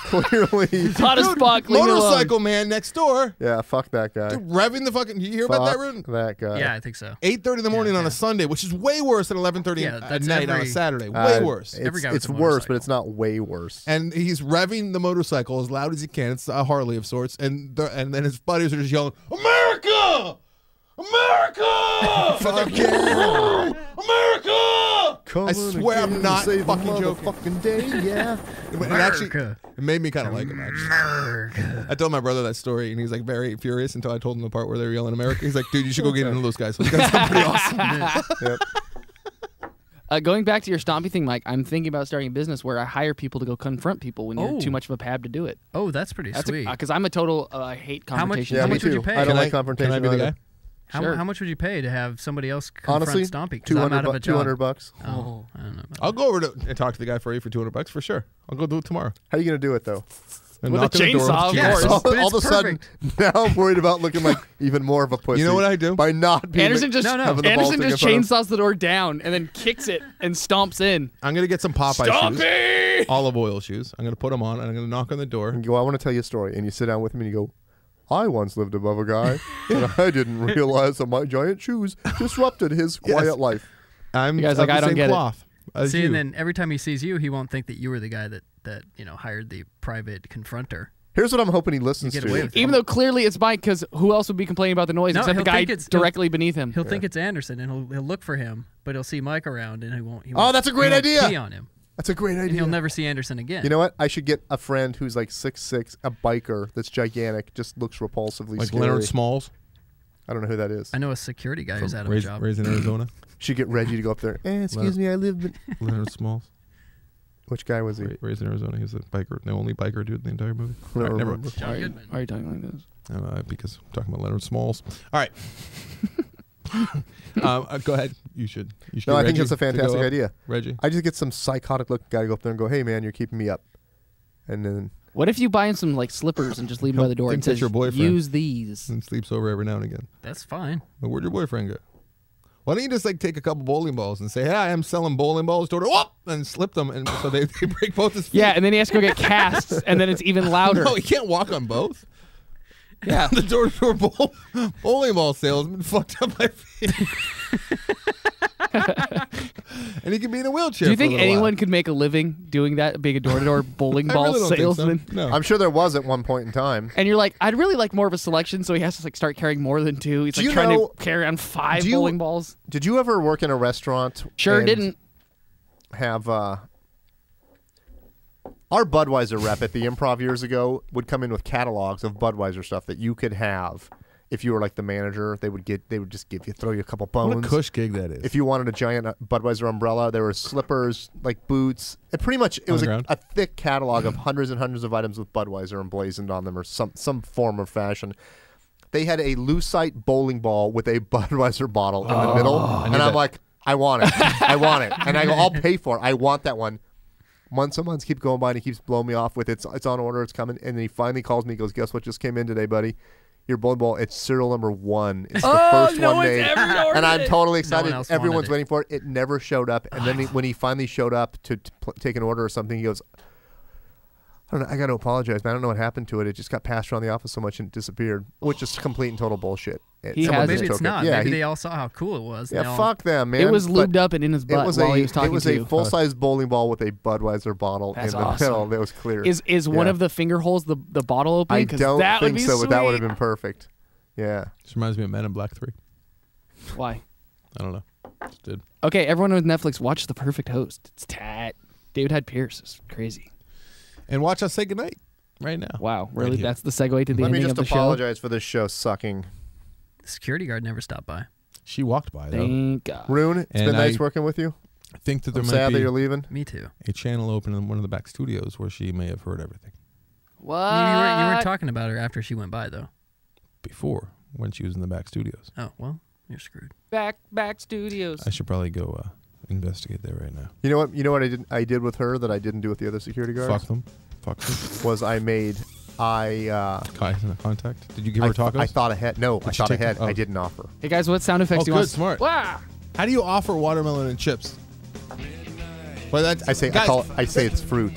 Speaker 7: Clearly.
Speaker 4: Hot as fuck. Leave me alone.
Speaker 6: Motorcycle man next door.
Speaker 7: Yeah, fuck that guy.
Speaker 6: Dude, revving the fucking. You hear about that, Rhune?
Speaker 7: That guy.
Speaker 9: Yeah, I think so.
Speaker 6: 8:30 in the morning on a Sunday, which is way worse than 11:30
Speaker 9: Yeah,
Speaker 6: at
Speaker 9: that's
Speaker 6: night on a
Speaker 9: every-
Speaker 6: Saturday. Way worse.
Speaker 9: Every guy with
Speaker 7: It's
Speaker 9: a
Speaker 7: worse, but it's not way worse.
Speaker 6: And he's revving the motorcycle as loud as he can. It's a Harley of sorts, and then his buddies are just yelling, "America! America!
Speaker 7: Fuck yeah!
Speaker 6: America!" I swear I'm not
Speaker 7: Save the
Speaker 6: fucking joking.
Speaker 7: Motherfucking day, yeah.
Speaker 6: It actually, it made me kind of like him. Actually, I told my brother that story, and he's like very furious until I told him the part where they were yelling "America." He's like, "Dude, you should go get into those guys. Those guys sound pretty awesome."
Speaker 7: Yep.
Speaker 4: Going back to your stompy thing, Mike, I'm thinking about starting a business where I hire people to go confront people when you're too much of a pab to do it.
Speaker 9: Oh, that's pretty sweet.
Speaker 4: Because I'm a total, I hate confrontation.
Speaker 7: Yeah,
Speaker 9: How
Speaker 7: me
Speaker 9: much would
Speaker 7: too.
Speaker 9: you pay?
Speaker 7: I don't
Speaker 6: Can
Speaker 7: like
Speaker 6: I-
Speaker 7: confrontation.
Speaker 6: Can I be the
Speaker 7: either.
Speaker 6: guy?
Speaker 9: How much would you pay to have somebody else confront
Speaker 7: Honestly,
Speaker 9: Stompy? 'Cause I'm out of a job.
Speaker 7: $200.
Speaker 9: Oh, I don't know.
Speaker 6: I'll go over and talk to the guy for you for $200 for sure. I'll go do it tomorrow.
Speaker 7: How are you going to do it, though?
Speaker 6: And
Speaker 4: With a
Speaker 6: knock on the door
Speaker 4: chainsaw,
Speaker 6: with
Speaker 4: of course.
Speaker 7: All,
Speaker 9: but
Speaker 7: all of
Speaker 9: it's
Speaker 7: a sudden, now I'm worried about looking like even more of a pussy.
Speaker 6: You know what I do?
Speaker 7: By not being
Speaker 4: Anderson just
Speaker 7: having the balls
Speaker 4: Anderson
Speaker 7: to
Speaker 4: just
Speaker 7: get in front
Speaker 4: chainsaws the door down and then kicks it and stomps in.
Speaker 6: I'm gonna get some Popeye shoes,
Speaker 4: Stompy!
Speaker 6: olive oil shoes. I'm gonna put them on, and I'm gonna knock on the door.
Speaker 7: of him. You go, I want to tell you a story. And you sit down with me and you go, I once lived above a guy, and I didn't realize that my giant shoes disrupted his quiet life.
Speaker 6: I'm
Speaker 4: You guys
Speaker 6: of
Speaker 4: like, I
Speaker 6: the
Speaker 4: don't
Speaker 6: same
Speaker 4: get it.
Speaker 6: cloth as
Speaker 9: See,
Speaker 6: you.
Speaker 9: and then every time he sees you, he won't think that you were the guy that hired the private confronter.
Speaker 7: Here's what I'm hoping he listens
Speaker 9: You get
Speaker 7: to.
Speaker 9: away with it.
Speaker 4: Even though clearly it's Mike, because who else would be complaining about the noise
Speaker 9: No,
Speaker 4: except the
Speaker 9: he'll
Speaker 4: guy
Speaker 9: think it's-
Speaker 4: directly beneath him?
Speaker 9: He'll think it's Anderson, and he'll look for him, but he'll see Mike around, and he won't.
Speaker 7: Oh, that's a great
Speaker 9: he won't
Speaker 7: idea.
Speaker 9: Pee on him,
Speaker 7: That's a great
Speaker 9: and
Speaker 7: idea.
Speaker 9: he'll never see Anderson again.
Speaker 7: You know what? I should get a friend who's like 6'6", a biker that's gigantic, just looks repulsively
Speaker 6: like
Speaker 7: scary.
Speaker 6: Leonard Smalls
Speaker 7: I don't know who that is.
Speaker 9: I know a security guy who's out of a job.
Speaker 6: raised in Arizona.
Speaker 7: Should get Reggie to go up there. Excuse me, I live.
Speaker 6: Leonard Smalls,
Speaker 7: Which guy was he?
Speaker 6: raised in Arizona. He's a biker, the only biker dude in the entire movie.
Speaker 7: I
Speaker 6: All
Speaker 7: don't
Speaker 6: right, never
Speaker 7: remember.
Speaker 6: mind.
Speaker 9: John Goodman.
Speaker 4: Why are you talking like this?
Speaker 6: Because I'm talking about Leonard Smalls. All right. Go ahead. You should. You should
Speaker 7: No,
Speaker 6: get
Speaker 7: I think
Speaker 6: Reggie
Speaker 7: it's a
Speaker 6: to go
Speaker 7: fantastic
Speaker 6: up.
Speaker 7: idea.
Speaker 6: Reggie.
Speaker 7: I just get some psychotic looking guy to go up there and go, "Hey man, you're keeping me up," and then
Speaker 4: What if you buy him some like slippers and just leave them by the door and
Speaker 6: Thinks that's
Speaker 4: says,
Speaker 6: your boyfriend.
Speaker 4: use these?
Speaker 6: And sleeps over every now and again.
Speaker 9: That's fine.
Speaker 6: But where'd your boyfriend go? Why don't you just like take a couple bowling balls and say, "Hey, I am selling bowling balls," whoop, and slip them, and so they break both his feet.
Speaker 4: Yeah, and then he has to go get casts, and then it's even louder.
Speaker 6: No, he can't walk on both.
Speaker 4: Yeah.
Speaker 6: The door-to-door bowling ball salesman fucked up my feet. And he could be in a wheelchair.
Speaker 4: Do you
Speaker 6: for a
Speaker 4: think
Speaker 6: little while.
Speaker 4: anyone could make a living doing that, being a door-to-door bowling
Speaker 6: I
Speaker 4: ball
Speaker 6: really don't think so.
Speaker 4: salesman?
Speaker 6: No.
Speaker 7: I'm sure there was at one point in time.
Speaker 4: And you're like, I'd really like more of a selection, so he has to like start carrying more than two. He's
Speaker 7: Do
Speaker 4: like
Speaker 7: you
Speaker 4: trying
Speaker 7: know-
Speaker 4: to carry on 5
Speaker 7: do you-
Speaker 4: bowling balls.
Speaker 7: Did you ever work in a restaurant?
Speaker 4: Sure
Speaker 7: and
Speaker 4: didn't.
Speaker 7: Have our Budweiser rep at the Improv years ago would come in with catalogs of Budweiser stuff that you could have if you were like the manager. They would just throw you a couple bones.
Speaker 6: What a cush gig that is.
Speaker 7: If you wanted a giant Budweiser umbrella, there were slippers, like boots. It pretty much it
Speaker 6: On
Speaker 7: was
Speaker 6: the
Speaker 7: a
Speaker 6: ground?
Speaker 7: thick catalog of hundreds and hundreds of items with Budweiser emblazoned on them or some form or fashion. They had a lucite bowling ball with a Budweiser bottle in the middle, and I'm like, I want it, I want it, and I go, I'll pay for it. I want that one. Months and months keep going by, and he keeps blowing me off with it's on order, it's coming, and then he finally calls me. He goes, "Guess what just came in today, buddy? Your bowling ball. It's serial number 1. It's the first
Speaker 4: no
Speaker 7: one
Speaker 4: one's
Speaker 7: made."
Speaker 4: ever ordered
Speaker 7: And I'm
Speaker 4: it.
Speaker 7: totally excited.
Speaker 9: else
Speaker 7: Everyone's
Speaker 9: wanted it.
Speaker 7: waiting for it. It never showed up. And then when he finally showed up to take an order or something, he goes, "I don't know. I got to apologize, man. I don't know what happened to it. It just got passed around the office so much and it disappeared," which is complete and total bullshit.
Speaker 4: He
Speaker 7: Someone
Speaker 4: has
Speaker 7: just
Speaker 4: it.
Speaker 9: Maybe
Speaker 7: took
Speaker 9: it's not.
Speaker 7: Yeah,
Speaker 9: Maybe they all saw how cool it was.
Speaker 7: yeah,
Speaker 9: They all-
Speaker 7: fuck them, man.
Speaker 4: It was
Speaker 7: But
Speaker 4: lubed up and in his butt while he was talking
Speaker 7: It was
Speaker 4: to
Speaker 7: a
Speaker 4: you.
Speaker 7: full-size bowling ball with a Budweiser bottle
Speaker 4: That's
Speaker 7: in the
Speaker 4: awesome.
Speaker 7: middle. That was clear.
Speaker 4: Is one
Speaker 7: Yeah.
Speaker 4: of the finger holes the bottle opening?
Speaker 7: I
Speaker 4: 'Cause
Speaker 7: don't
Speaker 4: that would
Speaker 7: think
Speaker 4: be
Speaker 7: so, but that would have
Speaker 4: sweet.
Speaker 7: been perfect. Yeah.
Speaker 6: This reminds me of Men in Black 3.
Speaker 4: Why?
Speaker 6: I don't know. Just did.
Speaker 4: Okay, everyone with Netflix, watch The Perfect Host. It's tat. David Hyde Pierce is crazy.
Speaker 6: And watch us say goodnight right now.
Speaker 4: Wow, really?
Speaker 6: Right here.
Speaker 4: That's the segue to the
Speaker 7: Let me
Speaker 4: ending
Speaker 7: just
Speaker 4: of the show?
Speaker 7: apologize for this show sucking.
Speaker 9: The security guard never stopped by.
Speaker 6: She walked by, though.
Speaker 4: Thank God.
Speaker 7: Rune, it's
Speaker 6: And
Speaker 7: been nice
Speaker 6: I
Speaker 7: working with you.
Speaker 6: I think that there
Speaker 7: I'm
Speaker 6: might
Speaker 7: sad
Speaker 6: be
Speaker 7: that you're leaving.
Speaker 9: Me too.
Speaker 6: a channel open in one of the back studios where she may have heard everything.
Speaker 4: What?
Speaker 9: You weren't talking about her after she went by, though.
Speaker 6: Before, when she was in the back studios.
Speaker 9: Oh, well, you're screwed.
Speaker 4: Back studios.
Speaker 6: I should probably go investigate there right now.
Speaker 7: You know what? You know what I did with her that I didn't do with the other security guards.
Speaker 6: Fuck them.
Speaker 7: Was
Speaker 6: Contact? Did you give her tacos?
Speaker 7: I thought ahead. No, I
Speaker 6: Did she
Speaker 7: thought
Speaker 6: take
Speaker 7: ahead.
Speaker 6: them? Oh.
Speaker 7: I didn't offer.
Speaker 4: Hey guys, what sound effects do you
Speaker 6: good,
Speaker 4: want?
Speaker 6: smart.
Speaker 4: Wow.
Speaker 6: How do you offer watermelon and chips? Well, that's,
Speaker 7: I say
Speaker 6: guys,
Speaker 7: I say it's fruit.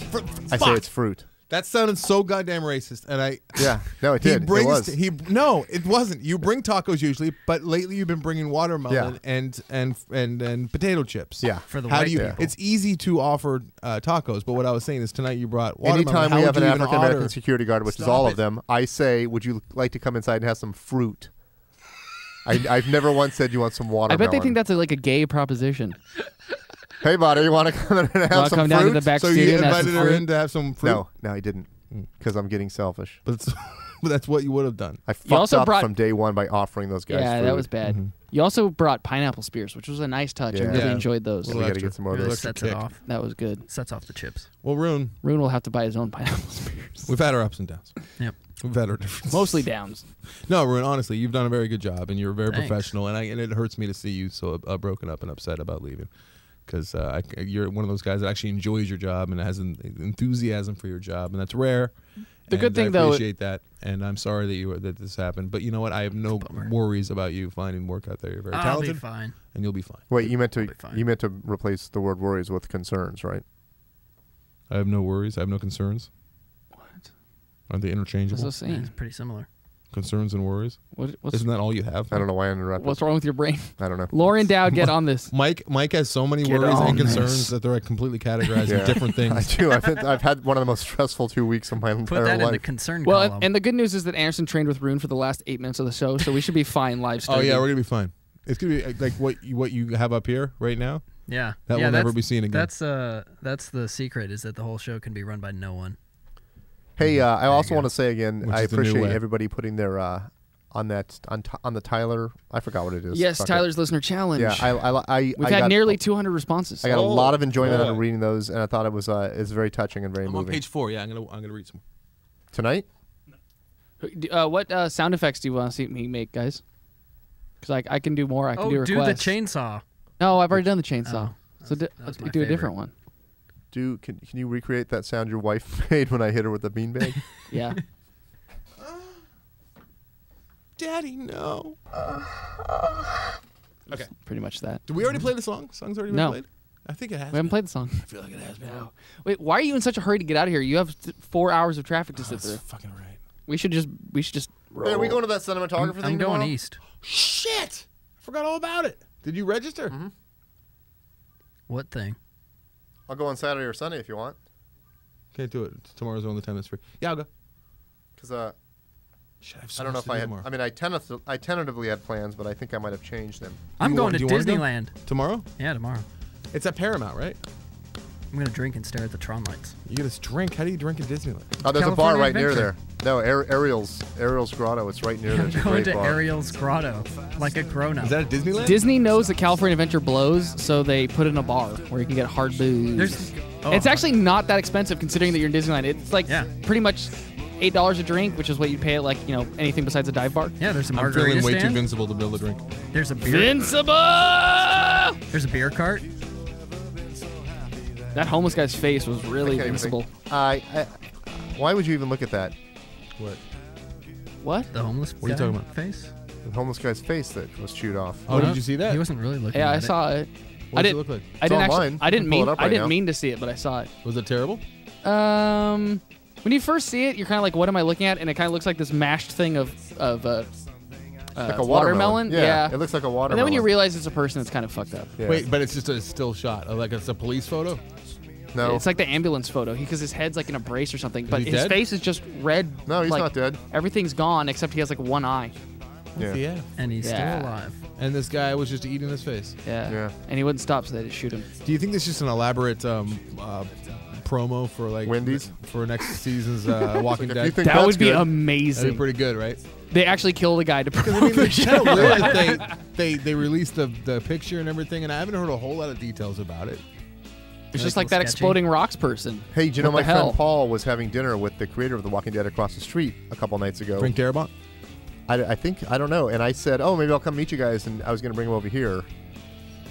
Speaker 7: I say it's fruit.
Speaker 6: That sounded so goddamn racist, and I.
Speaker 7: Yeah, no, it did.
Speaker 6: He brings.
Speaker 7: It was.
Speaker 6: No, it wasn't. You bring tacos usually, but lately you've been bringing watermelon
Speaker 7: Yeah.
Speaker 6: and potato chips.
Speaker 7: Yeah.
Speaker 9: For the
Speaker 6: How
Speaker 9: white
Speaker 6: do you?
Speaker 9: people.
Speaker 6: It's easy to offer tacos, but what I was saying is tonight you brought watermelon.
Speaker 7: Anytime
Speaker 6: How
Speaker 7: we
Speaker 6: would
Speaker 7: have an
Speaker 6: you even
Speaker 7: African American
Speaker 6: order?
Speaker 7: security guard, which is
Speaker 6: Stop
Speaker 7: all
Speaker 6: it.
Speaker 7: of them, I say, would you like to come inside and have some fruit? I've never once said you want some
Speaker 4: I
Speaker 7: watermelon.
Speaker 4: bet they think that's like a gay proposition.
Speaker 7: Hey, buddy, you want to come in and have
Speaker 4: Wanna
Speaker 7: some
Speaker 4: come
Speaker 7: fruit?
Speaker 4: down to the back
Speaker 6: So
Speaker 4: studio
Speaker 6: you
Speaker 4: and have
Speaker 6: invited
Speaker 4: some
Speaker 6: her
Speaker 4: fruit?
Speaker 6: in to have some fruit?
Speaker 7: No, I didn't, because I'm getting selfish.
Speaker 6: But that's what you would have done.
Speaker 7: I fucked
Speaker 4: also
Speaker 7: up
Speaker 4: brought-
Speaker 7: from day one by offering those guys
Speaker 4: Yeah,
Speaker 7: fruit.
Speaker 4: that was bad.
Speaker 6: Mm-hmm.
Speaker 4: You also brought pineapple spears, which was a nice touch. I
Speaker 7: Yeah.
Speaker 4: really
Speaker 6: Yeah.
Speaker 4: enjoyed those.
Speaker 7: We got to get some more of
Speaker 6: Really
Speaker 7: those.
Speaker 6: electric
Speaker 9: Sets it
Speaker 6: kick.
Speaker 9: off.
Speaker 4: That was good.
Speaker 9: Sets off the chips.
Speaker 6: Well, Rune,
Speaker 4: Rune will have to buy his own pineapple spears.
Speaker 6: we've had our ups and downs.
Speaker 9: Yep.
Speaker 6: We've had our differences.
Speaker 4: Mostly downs.
Speaker 6: No, Rune, honestly, you've done a very good job, and you're very
Speaker 9: Thanks.
Speaker 6: professional, and it hurts me to see you so broken up and upset about leaving, because you're one of those guys that actually enjoys your job and has an enthusiasm for your job, and that's rare.
Speaker 4: The good
Speaker 6: And
Speaker 4: thing,
Speaker 6: I
Speaker 4: though-
Speaker 6: appreciate that, and I'm sorry that this happened. But you know what? I have no worries about you finding work out there. You're very
Speaker 9: I'll
Speaker 6: talented,
Speaker 9: be fine.
Speaker 6: and you'll be fine.
Speaker 7: Wait, you meant
Speaker 9: I'll be fine.
Speaker 7: to replace the word worries with concerns, right?
Speaker 6: I have no worries. I have no concerns.
Speaker 4: What?
Speaker 6: Aren't they interchangeable?
Speaker 4: What's that
Speaker 9: Yeah,
Speaker 4: saying?
Speaker 9: it's pretty similar.
Speaker 6: Concerns and worries. Isn't that all you have?
Speaker 7: I don't know why I interrupted.
Speaker 4: What's wrong with your brain?
Speaker 7: I don't know.
Speaker 4: Lauren Dowd, get on this.
Speaker 6: Mike has so many
Speaker 4: Get
Speaker 6: worries
Speaker 4: on
Speaker 6: and
Speaker 4: this.
Speaker 6: concerns that they're completely categorized in different things.
Speaker 7: I do. I've had one of the most stressful 2 weeks of my
Speaker 9: Put
Speaker 7: entire
Speaker 9: that in the
Speaker 7: life.
Speaker 9: concern
Speaker 4: Well,
Speaker 9: column.
Speaker 4: and the good news is that Anderson trained with Rune for the last 8 minutes of the show, so we should be fine live
Speaker 6: Oh
Speaker 4: streaming.
Speaker 6: yeah, we're gonna be fine. It's gonna be like what you have up here right now.
Speaker 9: yeah.
Speaker 6: That
Speaker 9: yeah,
Speaker 6: will never
Speaker 9: that's-
Speaker 6: be seen again.
Speaker 9: That's the secret, is that the whole show can be run by no one.
Speaker 7: Hey, I also
Speaker 9: go.
Speaker 7: want to say again,
Speaker 6: Which
Speaker 7: I
Speaker 6: is the new
Speaker 7: appreciate
Speaker 6: way.
Speaker 7: everybody putting their on the Tyler. I forgot what it is.
Speaker 4: Yes,
Speaker 7: Fuck it.
Speaker 4: Tyler's listener challenge.
Speaker 7: Yeah,
Speaker 4: We've
Speaker 7: I
Speaker 4: had
Speaker 7: got,
Speaker 4: nearly 200 responses.
Speaker 7: I got a lot of enjoyment out
Speaker 6: boy.
Speaker 7: of reading those, and I thought it was is very touching and very
Speaker 6: I'm on
Speaker 7: moving.
Speaker 6: page 4. Yeah, I'm gonna read some.
Speaker 7: Tonight,
Speaker 4: What sound effects do you want to see me make, guys? Because I can do more. I can do
Speaker 9: do
Speaker 4: requests.
Speaker 9: the chainsaw.
Speaker 4: No, I've already done the chainsaw.
Speaker 9: Oh,
Speaker 4: so
Speaker 9: that was my
Speaker 4: do a
Speaker 9: favorite.
Speaker 4: different one.
Speaker 7: can you recreate that sound your wife made when I hit her with the beanbag?
Speaker 4: Yeah.
Speaker 6: Daddy, no. Okay.
Speaker 4: Pretty much that.
Speaker 6: Did we already play the song? Song's already been
Speaker 4: No.
Speaker 6: played? I think it has.
Speaker 4: We haven't played the song.
Speaker 6: I feel like it has been.
Speaker 4: No. Wait, why are you in such a hurry to get out of here? You have 4 hours of traffic to sit
Speaker 6: That's
Speaker 4: through.
Speaker 6: fucking right.
Speaker 4: We should just roll.
Speaker 7: Hey, are we going to that cinematographer thing
Speaker 9: I'm going
Speaker 7: tomorrow?
Speaker 9: east.
Speaker 6: Shit! I forgot all about it. Did you register?
Speaker 7: Mm-hmm.
Speaker 9: What thing?
Speaker 7: I'll go on Saturday or Sunday if you want.
Speaker 6: Can't do it. Tomorrow's the only time that's free. Yeah, I'll go.
Speaker 7: Because
Speaker 6: Shit, I have so
Speaker 7: I don't know
Speaker 6: much
Speaker 7: if
Speaker 6: to
Speaker 7: I
Speaker 6: do
Speaker 7: had.
Speaker 6: tomorrow.
Speaker 7: I mean, I tentatively had plans, but I think I might have changed them.
Speaker 9: I'm going to
Speaker 6: do you wanna go?
Speaker 9: Disneyland.
Speaker 6: Tomorrow?
Speaker 9: Yeah, tomorrow.
Speaker 6: It's at Paramount, right?
Speaker 9: I'm going to drink and stare at the Tron lights.
Speaker 6: You get a drink. How do you drink in Disneyland?
Speaker 7: Oh, there's a bar
Speaker 9: California
Speaker 7: right near
Speaker 9: Adventure.
Speaker 7: there. No, Ariel's Grotto. It's right near there.
Speaker 9: I'm
Speaker 7: It's a
Speaker 9: going
Speaker 7: great
Speaker 9: to
Speaker 7: bar.
Speaker 9: Ariel's Grotto, like a grown-up.
Speaker 6: Is that at Disneyland?
Speaker 4: Disney knows that California Adventure blows, so they put in a bar where you can get hard booze. It's actually not that expensive considering that you're in Disneyland. It's like pretty much $8 a drink, which is what you pay at anything besides a dive bar.
Speaker 9: Yeah, there's a
Speaker 6: I'm
Speaker 9: margarita
Speaker 6: feeling way too
Speaker 9: stand.
Speaker 6: Vincible to build a drink.
Speaker 9: There's a beer.
Speaker 4: Invincible!
Speaker 9: There's a beer cart.
Speaker 4: That homeless guy's face was really
Speaker 7: I can't even
Speaker 4: invincible.
Speaker 7: think. Why would you even look at that?
Speaker 6: What?
Speaker 4: What?
Speaker 9: The homeless
Speaker 6: What are you
Speaker 9: guy
Speaker 6: talking about?
Speaker 9: face?
Speaker 7: The homeless guy's face that was chewed off.
Speaker 6: Oh, did you see that?
Speaker 9: He wasn't really looking
Speaker 4: Yeah,
Speaker 9: at
Speaker 4: I
Speaker 9: it.
Speaker 4: saw it.
Speaker 6: What
Speaker 4: I
Speaker 6: does it
Speaker 4: didn't
Speaker 6: look like?
Speaker 4: I didn't
Speaker 7: online.
Speaker 4: I didn't
Speaker 7: You can pull
Speaker 4: mean
Speaker 7: it up
Speaker 4: I
Speaker 7: right
Speaker 4: didn't
Speaker 7: now.
Speaker 4: mean to see it, but I saw it.
Speaker 6: Was it terrible?
Speaker 4: When you first see it, you're kind of like, what am I looking at? And it kind of looks like this mashed thing of
Speaker 7: Like a
Speaker 4: watermelon.
Speaker 7: Yeah, it looks like a watermelon.
Speaker 4: And then when you realize it's a person, it's kind of fucked up.
Speaker 7: Yeah.
Speaker 6: Wait, but it's just a still shot. Like it's a police photo?
Speaker 7: No.
Speaker 4: It's like the ambulance photo because his head's like in a brace or something, but
Speaker 6: he
Speaker 4: his
Speaker 6: dead?
Speaker 4: face is just red.
Speaker 7: No, he's
Speaker 4: like,
Speaker 7: not dead.
Speaker 4: Everything's gone except he has like one eye.
Speaker 7: Yeah.
Speaker 9: And he's
Speaker 4: Yeah.
Speaker 9: still alive.
Speaker 6: And this guy was just eating his face.
Speaker 4: Yeah. And he wouldn't stop, so they had to shoot him.
Speaker 6: Do you think this is just an elaborate promo for like
Speaker 7: Wendy's
Speaker 6: for next season's Walking
Speaker 7: Like, if
Speaker 6: Dead?
Speaker 7: you think
Speaker 4: That
Speaker 7: that's
Speaker 4: would be
Speaker 7: good,
Speaker 4: amazing.
Speaker 6: That'd be pretty good, right?
Speaker 4: They actually killed a guy to promote the
Speaker 6: It's kind
Speaker 4: show.
Speaker 6: of weird that they released the picture and everything, and I haven't heard a whole lot of details about it.
Speaker 4: It's just like that exploding rocks person.
Speaker 7: Hey, do you know
Speaker 4: What
Speaker 7: my
Speaker 4: the hell?
Speaker 7: friend Paul was having dinner with the creator of The Walking Dead across the street a couple nights ago.
Speaker 6: Frank Darabont?
Speaker 7: I think, I don't know. And I said, oh, maybe I'll come meet you guys, and I was going to bring him over here.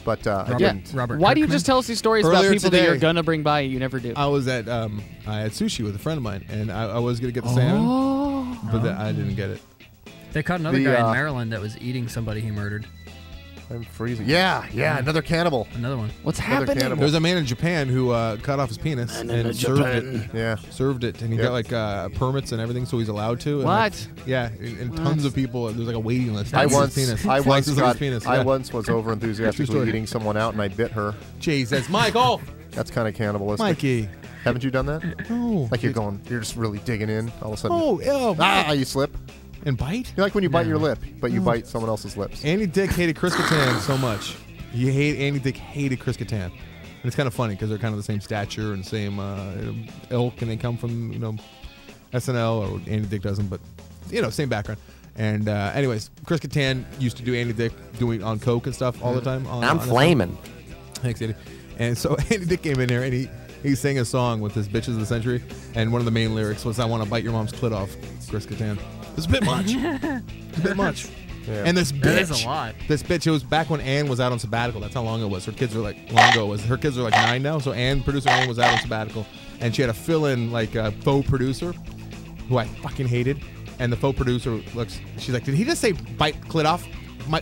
Speaker 7: But I didn't.
Speaker 4: Why do you just tell us these stories about
Speaker 6: Earlier
Speaker 4: people that you're
Speaker 6: today,
Speaker 4: going to bring by and you never do?
Speaker 6: I was at I had sushi with a friend of mine, and I was gonna get the salmon, but I didn't get it.
Speaker 9: They caught another guy in Maryland that was eating somebody he murdered.
Speaker 7: I'm freezing. Yeah, another cannibal.
Speaker 9: Another one.
Speaker 4: What's
Speaker 7: Another
Speaker 4: happening?
Speaker 7: cannibal.
Speaker 6: There was a man in Japan who cut off his penis and served it.
Speaker 7: Yeah,
Speaker 6: served it, and he got like permits and everything, so he's allowed to. And
Speaker 4: What?
Speaker 6: like, yeah, and tons of people. There's like a waiting list.
Speaker 7: I
Speaker 6: Slices his penis.
Speaker 7: once
Speaker 6: Slices of his penis.
Speaker 7: I
Speaker 6: Yeah.
Speaker 7: once was over enthusiastically
Speaker 6: story.
Speaker 7: eating someone out, and I bit her.
Speaker 6: Jesus, Michael.
Speaker 7: That's kind of cannibalistic.
Speaker 6: Mikey.
Speaker 7: Haven't you done that?
Speaker 6: No.
Speaker 7: Like you're just really digging in. All of a sudden,
Speaker 6: Oh, ew.
Speaker 7: you slip.
Speaker 6: And bite?
Speaker 7: You're like when you bite your lip, but you bite someone else's lips.
Speaker 6: Andy Dick hated Chris Kattan so much. Andy Dick hated Chris Kattan. And it's kind of funny because they're kind of the same stature and same ilk, and they come from SNL, or Andy Dick doesn't, but same background. And anyways, Chris Kattan used to do Andy Dick doing on coke and stuff all the time.
Speaker 15: I'm flaming.
Speaker 6: Thanks, Andy. And so Andy Dick came in there and he sang a song with his Bitches of the Century, and one of the main lyrics was, "I want to bite your mom's clit off," Chris Kattan. It's a bit much. It's a bit much.
Speaker 7: Yeah.
Speaker 6: And this bitch.
Speaker 9: That is a lot.
Speaker 6: This bitch, it was back when Ann was out on sabbatical. That's how long it was. Her kids were her kids are like 9 now. So producer Ann was out on sabbatical. And she had a fill-in, like, faux producer who I fucking hated. And the faux producer she's like, did he just say bite clit off?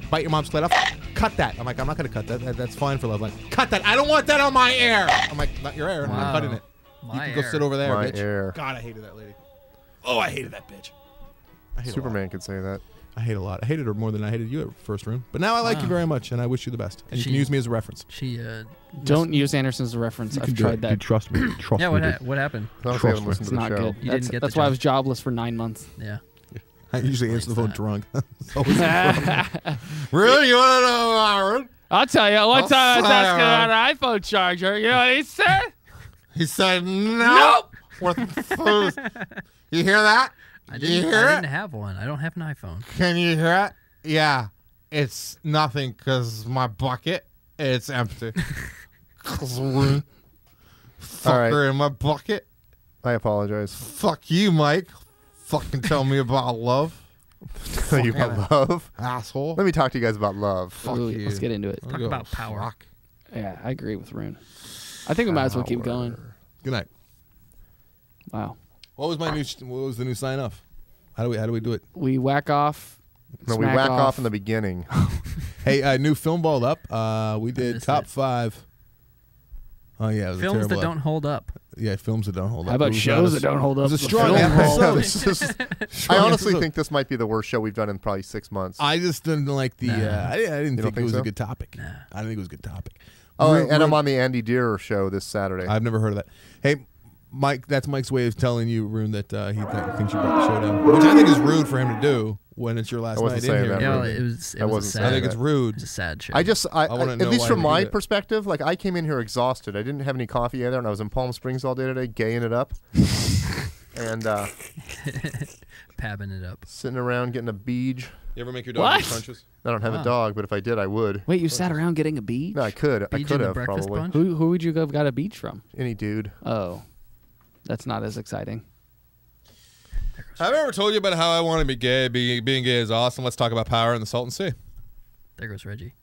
Speaker 6: Bite your mom's clit off? Cut that. I'm like, I'm not going to cut that. That's fine for Love Line. Cut that. I don't want that on my air. I'm like, not your air. I'm not cutting it. You can go sit over there,
Speaker 7: My
Speaker 6: bitch.
Speaker 7: air.
Speaker 6: God, I hated that lady. Oh, I hated that bitch. I hate
Speaker 7: Superman could say that.
Speaker 6: I hate a lot. I hated her more than I hated you at first, Rune. But now I like you very much, and I wish you the best. And you can use me as a reference.
Speaker 4: Don't use Anderson as a reference. I've tried that.
Speaker 6: Trust me. Trust
Speaker 9: Yeah,
Speaker 6: me.
Speaker 9: what happened?
Speaker 4: It's not good.
Speaker 9: You didn't get
Speaker 4: That's
Speaker 9: the
Speaker 4: why I
Speaker 9: job.
Speaker 4: was jobless for 9 months.
Speaker 9: Yeah.
Speaker 6: I usually answer the phone drunk.
Speaker 4: Really,
Speaker 6: you want to know, Aaron?
Speaker 4: I'll tell you. One time I was asking about an iPhone charger. You know what he said?
Speaker 6: He said, nope. You hear that?
Speaker 9: I didn't have one. I don't have an iPhone.
Speaker 6: Can you hear it? Yeah. It's nothing because my bucket, it's empty. Fucker in my bucket.
Speaker 7: I apologize.
Speaker 6: Fuck you, Mike. Fucking tell me about love.
Speaker 7: Tell you about love?
Speaker 6: Asshole.
Speaker 7: Let me talk to you guys about love.
Speaker 6: Fuck
Speaker 4: Ooh,
Speaker 6: you.
Speaker 4: let's get into it.
Speaker 9: Talk about power.
Speaker 6: Fuck.
Speaker 4: Yeah, I agree with Rune. I think we might as well keep going.
Speaker 6: Good night.
Speaker 4: Wow.
Speaker 6: What was the new sign off? How do we do it?
Speaker 4: We whack off.
Speaker 7: No, we
Speaker 4: smack
Speaker 7: whack off in the beginning.
Speaker 6: Hey, new film ball up. We did top 5. Oh yeah, it was a
Speaker 9: Films
Speaker 6: terrible
Speaker 9: that don't hold up.
Speaker 6: Yeah, films that don't hold up.
Speaker 4: How about shows that don't hold up?
Speaker 6: It was a
Speaker 4: The
Speaker 6: strong
Speaker 4: film ball.
Speaker 6: episode.
Speaker 7: I honestly think this might be the worst show we've done in probably 6 months.
Speaker 6: I just didn't like the. I didn't
Speaker 7: You don't
Speaker 6: think it was
Speaker 7: so?
Speaker 6: a good topic. I didn't think it was a good topic.
Speaker 7: Oh, and I'm on the Andy Deer show this Saturday.
Speaker 6: I've never heard of that. Hey, Mike, that's Mike's way of telling you, Rune, that he thinks you brought the show down, which I think is rude for him to do when it's your last
Speaker 7: I wasn't
Speaker 6: night in
Speaker 7: saying
Speaker 6: here.
Speaker 7: that,
Speaker 9: Yeah,
Speaker 7: Rude.
Speaker 9: it was
Speaker 7: I
Speaker 9: a
Speaker 7: wasn't
Speaker 9: sad.
Speaker 7: saying
Speaker 6: I think it's rude.
Speaker 9: It's a sad show.
Speaker 7: I just,
Speaker 6: wanna
Speaker 7: at
Speaker 6: know
Speaker 7: least
Speaker 6: why
Speaker 7: from
Speaker 6: he
Speaker 7: my
Speaker 6: did it.
Speaker 7: perspective, like I came in here exhausted. I didn't have any coffee either, and I was in Palm Springs all day today, gaying it up, and
Speaker 9: pabbing it up.
Speaker 7: sitting around getting a beach.
Speaker 6: You ever make your dog
Speaker 4: What?
Speaker 6: eat crunches?
Speaker 7: I don't have a dog, but if I did, I would.
Speaker 4: Wait, you sat around getting a beach?
Speaker 7: No, I could. I
Speaker 9: Beach
Speaker 7: could
Speaker 9: in the
Speaker 7: have
Speaker 9: breakfast
Speaker 7: probably.
Speaker 9: bunch?
Speaker 4: Who would you have got a beach from?
Speaker 7: Any dude.
Speaker 4: Oh, that's not as exciting.
Speaker 6: Have I ever told you about how I want to be gay? Being gay is awesome. Let's talk about power in the Salton Sea.
Speaker 9: There goes Reggie.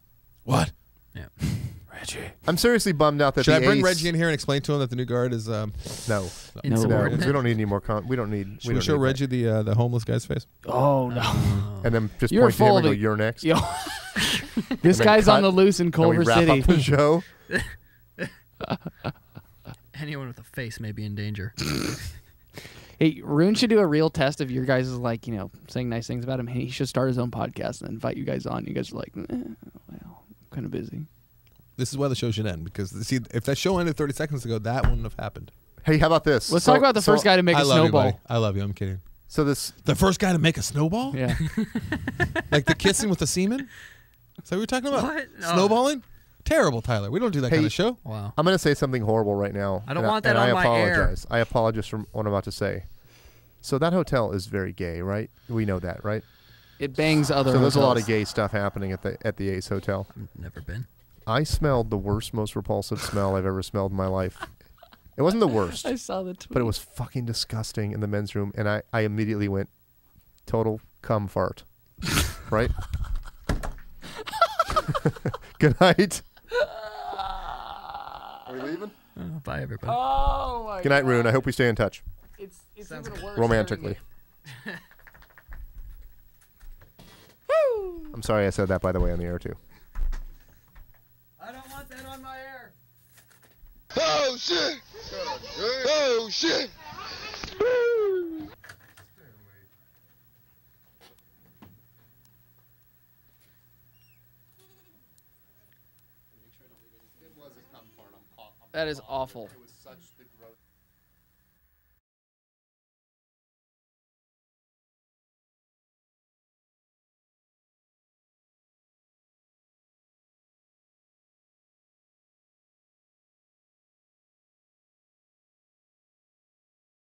Speaker 6: What?
Speaker 9: Yeah.
Speaker 6: Reggie.
Speaker 7: I'm seriously bummed out that
Speaker 6: Should
Speaker 7: the
Speaker 6: I bring
Speaker 7: Ace-
Speaker 6: Reggie in here and explain to him that the new guard is?
Speaker 7: No,
Speaker 6: No.
Speaker 7: we don't need any more. We don't need.
Speaker 6: Should we show Reggie the homeless guy's face?
Speaker 4: Oh no!
Speaker 7: And then just
Speaker 4: You're
Speaker 7: point to him
Speaker 4: full
Speaker 7: and go,
Speaker 4: of it.
Speaker 7: "You're next."
Speaker 4: Yo,
Speaker 7: And
Speaker 4: this
Speaker 7: then
Speaker 4: guy's
Speaker 7: cut,
Speaker 4: on the loose in
Speaker 7: and we
Speaker 4: Culver
Speaker 7: wrap
Speaker 4: City.
Speaker 7: up the show.
Speaker 9: Anyone with a face may be in danger.
Speaker 4: Hey, Rune should do a real test of your guys' saying nice things about him. He should start his own podcast and invite you guys on. You guys are like, well, I'm kind of busy.
Speaker 6: This is why the show should end, because see, if that show ended 30 seconds ago, that wouldn't have happened.
Speaker 7: Hey, how about this?
Speaker 4: Let's talk about the first guy to make
Speaker 6: I
Speaker 4: a
Speaker 6: love
Speaker 4: snowball.
Speaker 6: You, buddy. I love you. I'm kidding.
Speaker 7: So this
Speaker 6: The first guy to make a snowball?
Speaker 4: Yeah.
Speaker 6: Like the kissing with the semen? Is that what we're talking about?
Speaker 9: What? No.
Speaker 6: Snowballing? Terrible, Tyler. We don't do that kind of show.
Speaker 9: Wow.
Speaker 7: I'm going to say something horrible right now.
Speaker 9: I don't
Speaker 7: and
Speaker 9: want that
Speaker 7: and
Speaker 9: on
Speaker 7: I
Speaker 9: my air.
Speaker 7: apologize. I apologize for what I'm about to say. So that hotel is very gay, right? We know that, right?
Speaker 4: It bangs other
Speaker 7: So there's a lot
Speaker 4: hotels.
Speaker 7: of gay stuff happening at the Ace Hotel.
Speaker 9: I've never been.
Speaker 7: I smelled the worst, most repulsive smell I've ever smelled in my life. It wasn't the worst,
Speaker 4: I saw the tweet.
Speaker 7: but it was fucking disgusting in the men's room, and I immediately went total cum fart. Right? Good night. Are we leaving?
Speaker 9: Bye, everybody.
Speaker 4: Oh my
Speaker 7: Good night,
Speaker 4: God.
Speaker 7: Rune. I hope we stay in touch.
Speaker 4: It's even worse.
Speaker 7: Romantically. I'm sorry I said that, by the way, on the air, too.
Speaker 9: I don't want that on my air.
Speaker 5: Oh shit! Oh shit!
Speaker 4: That is awful.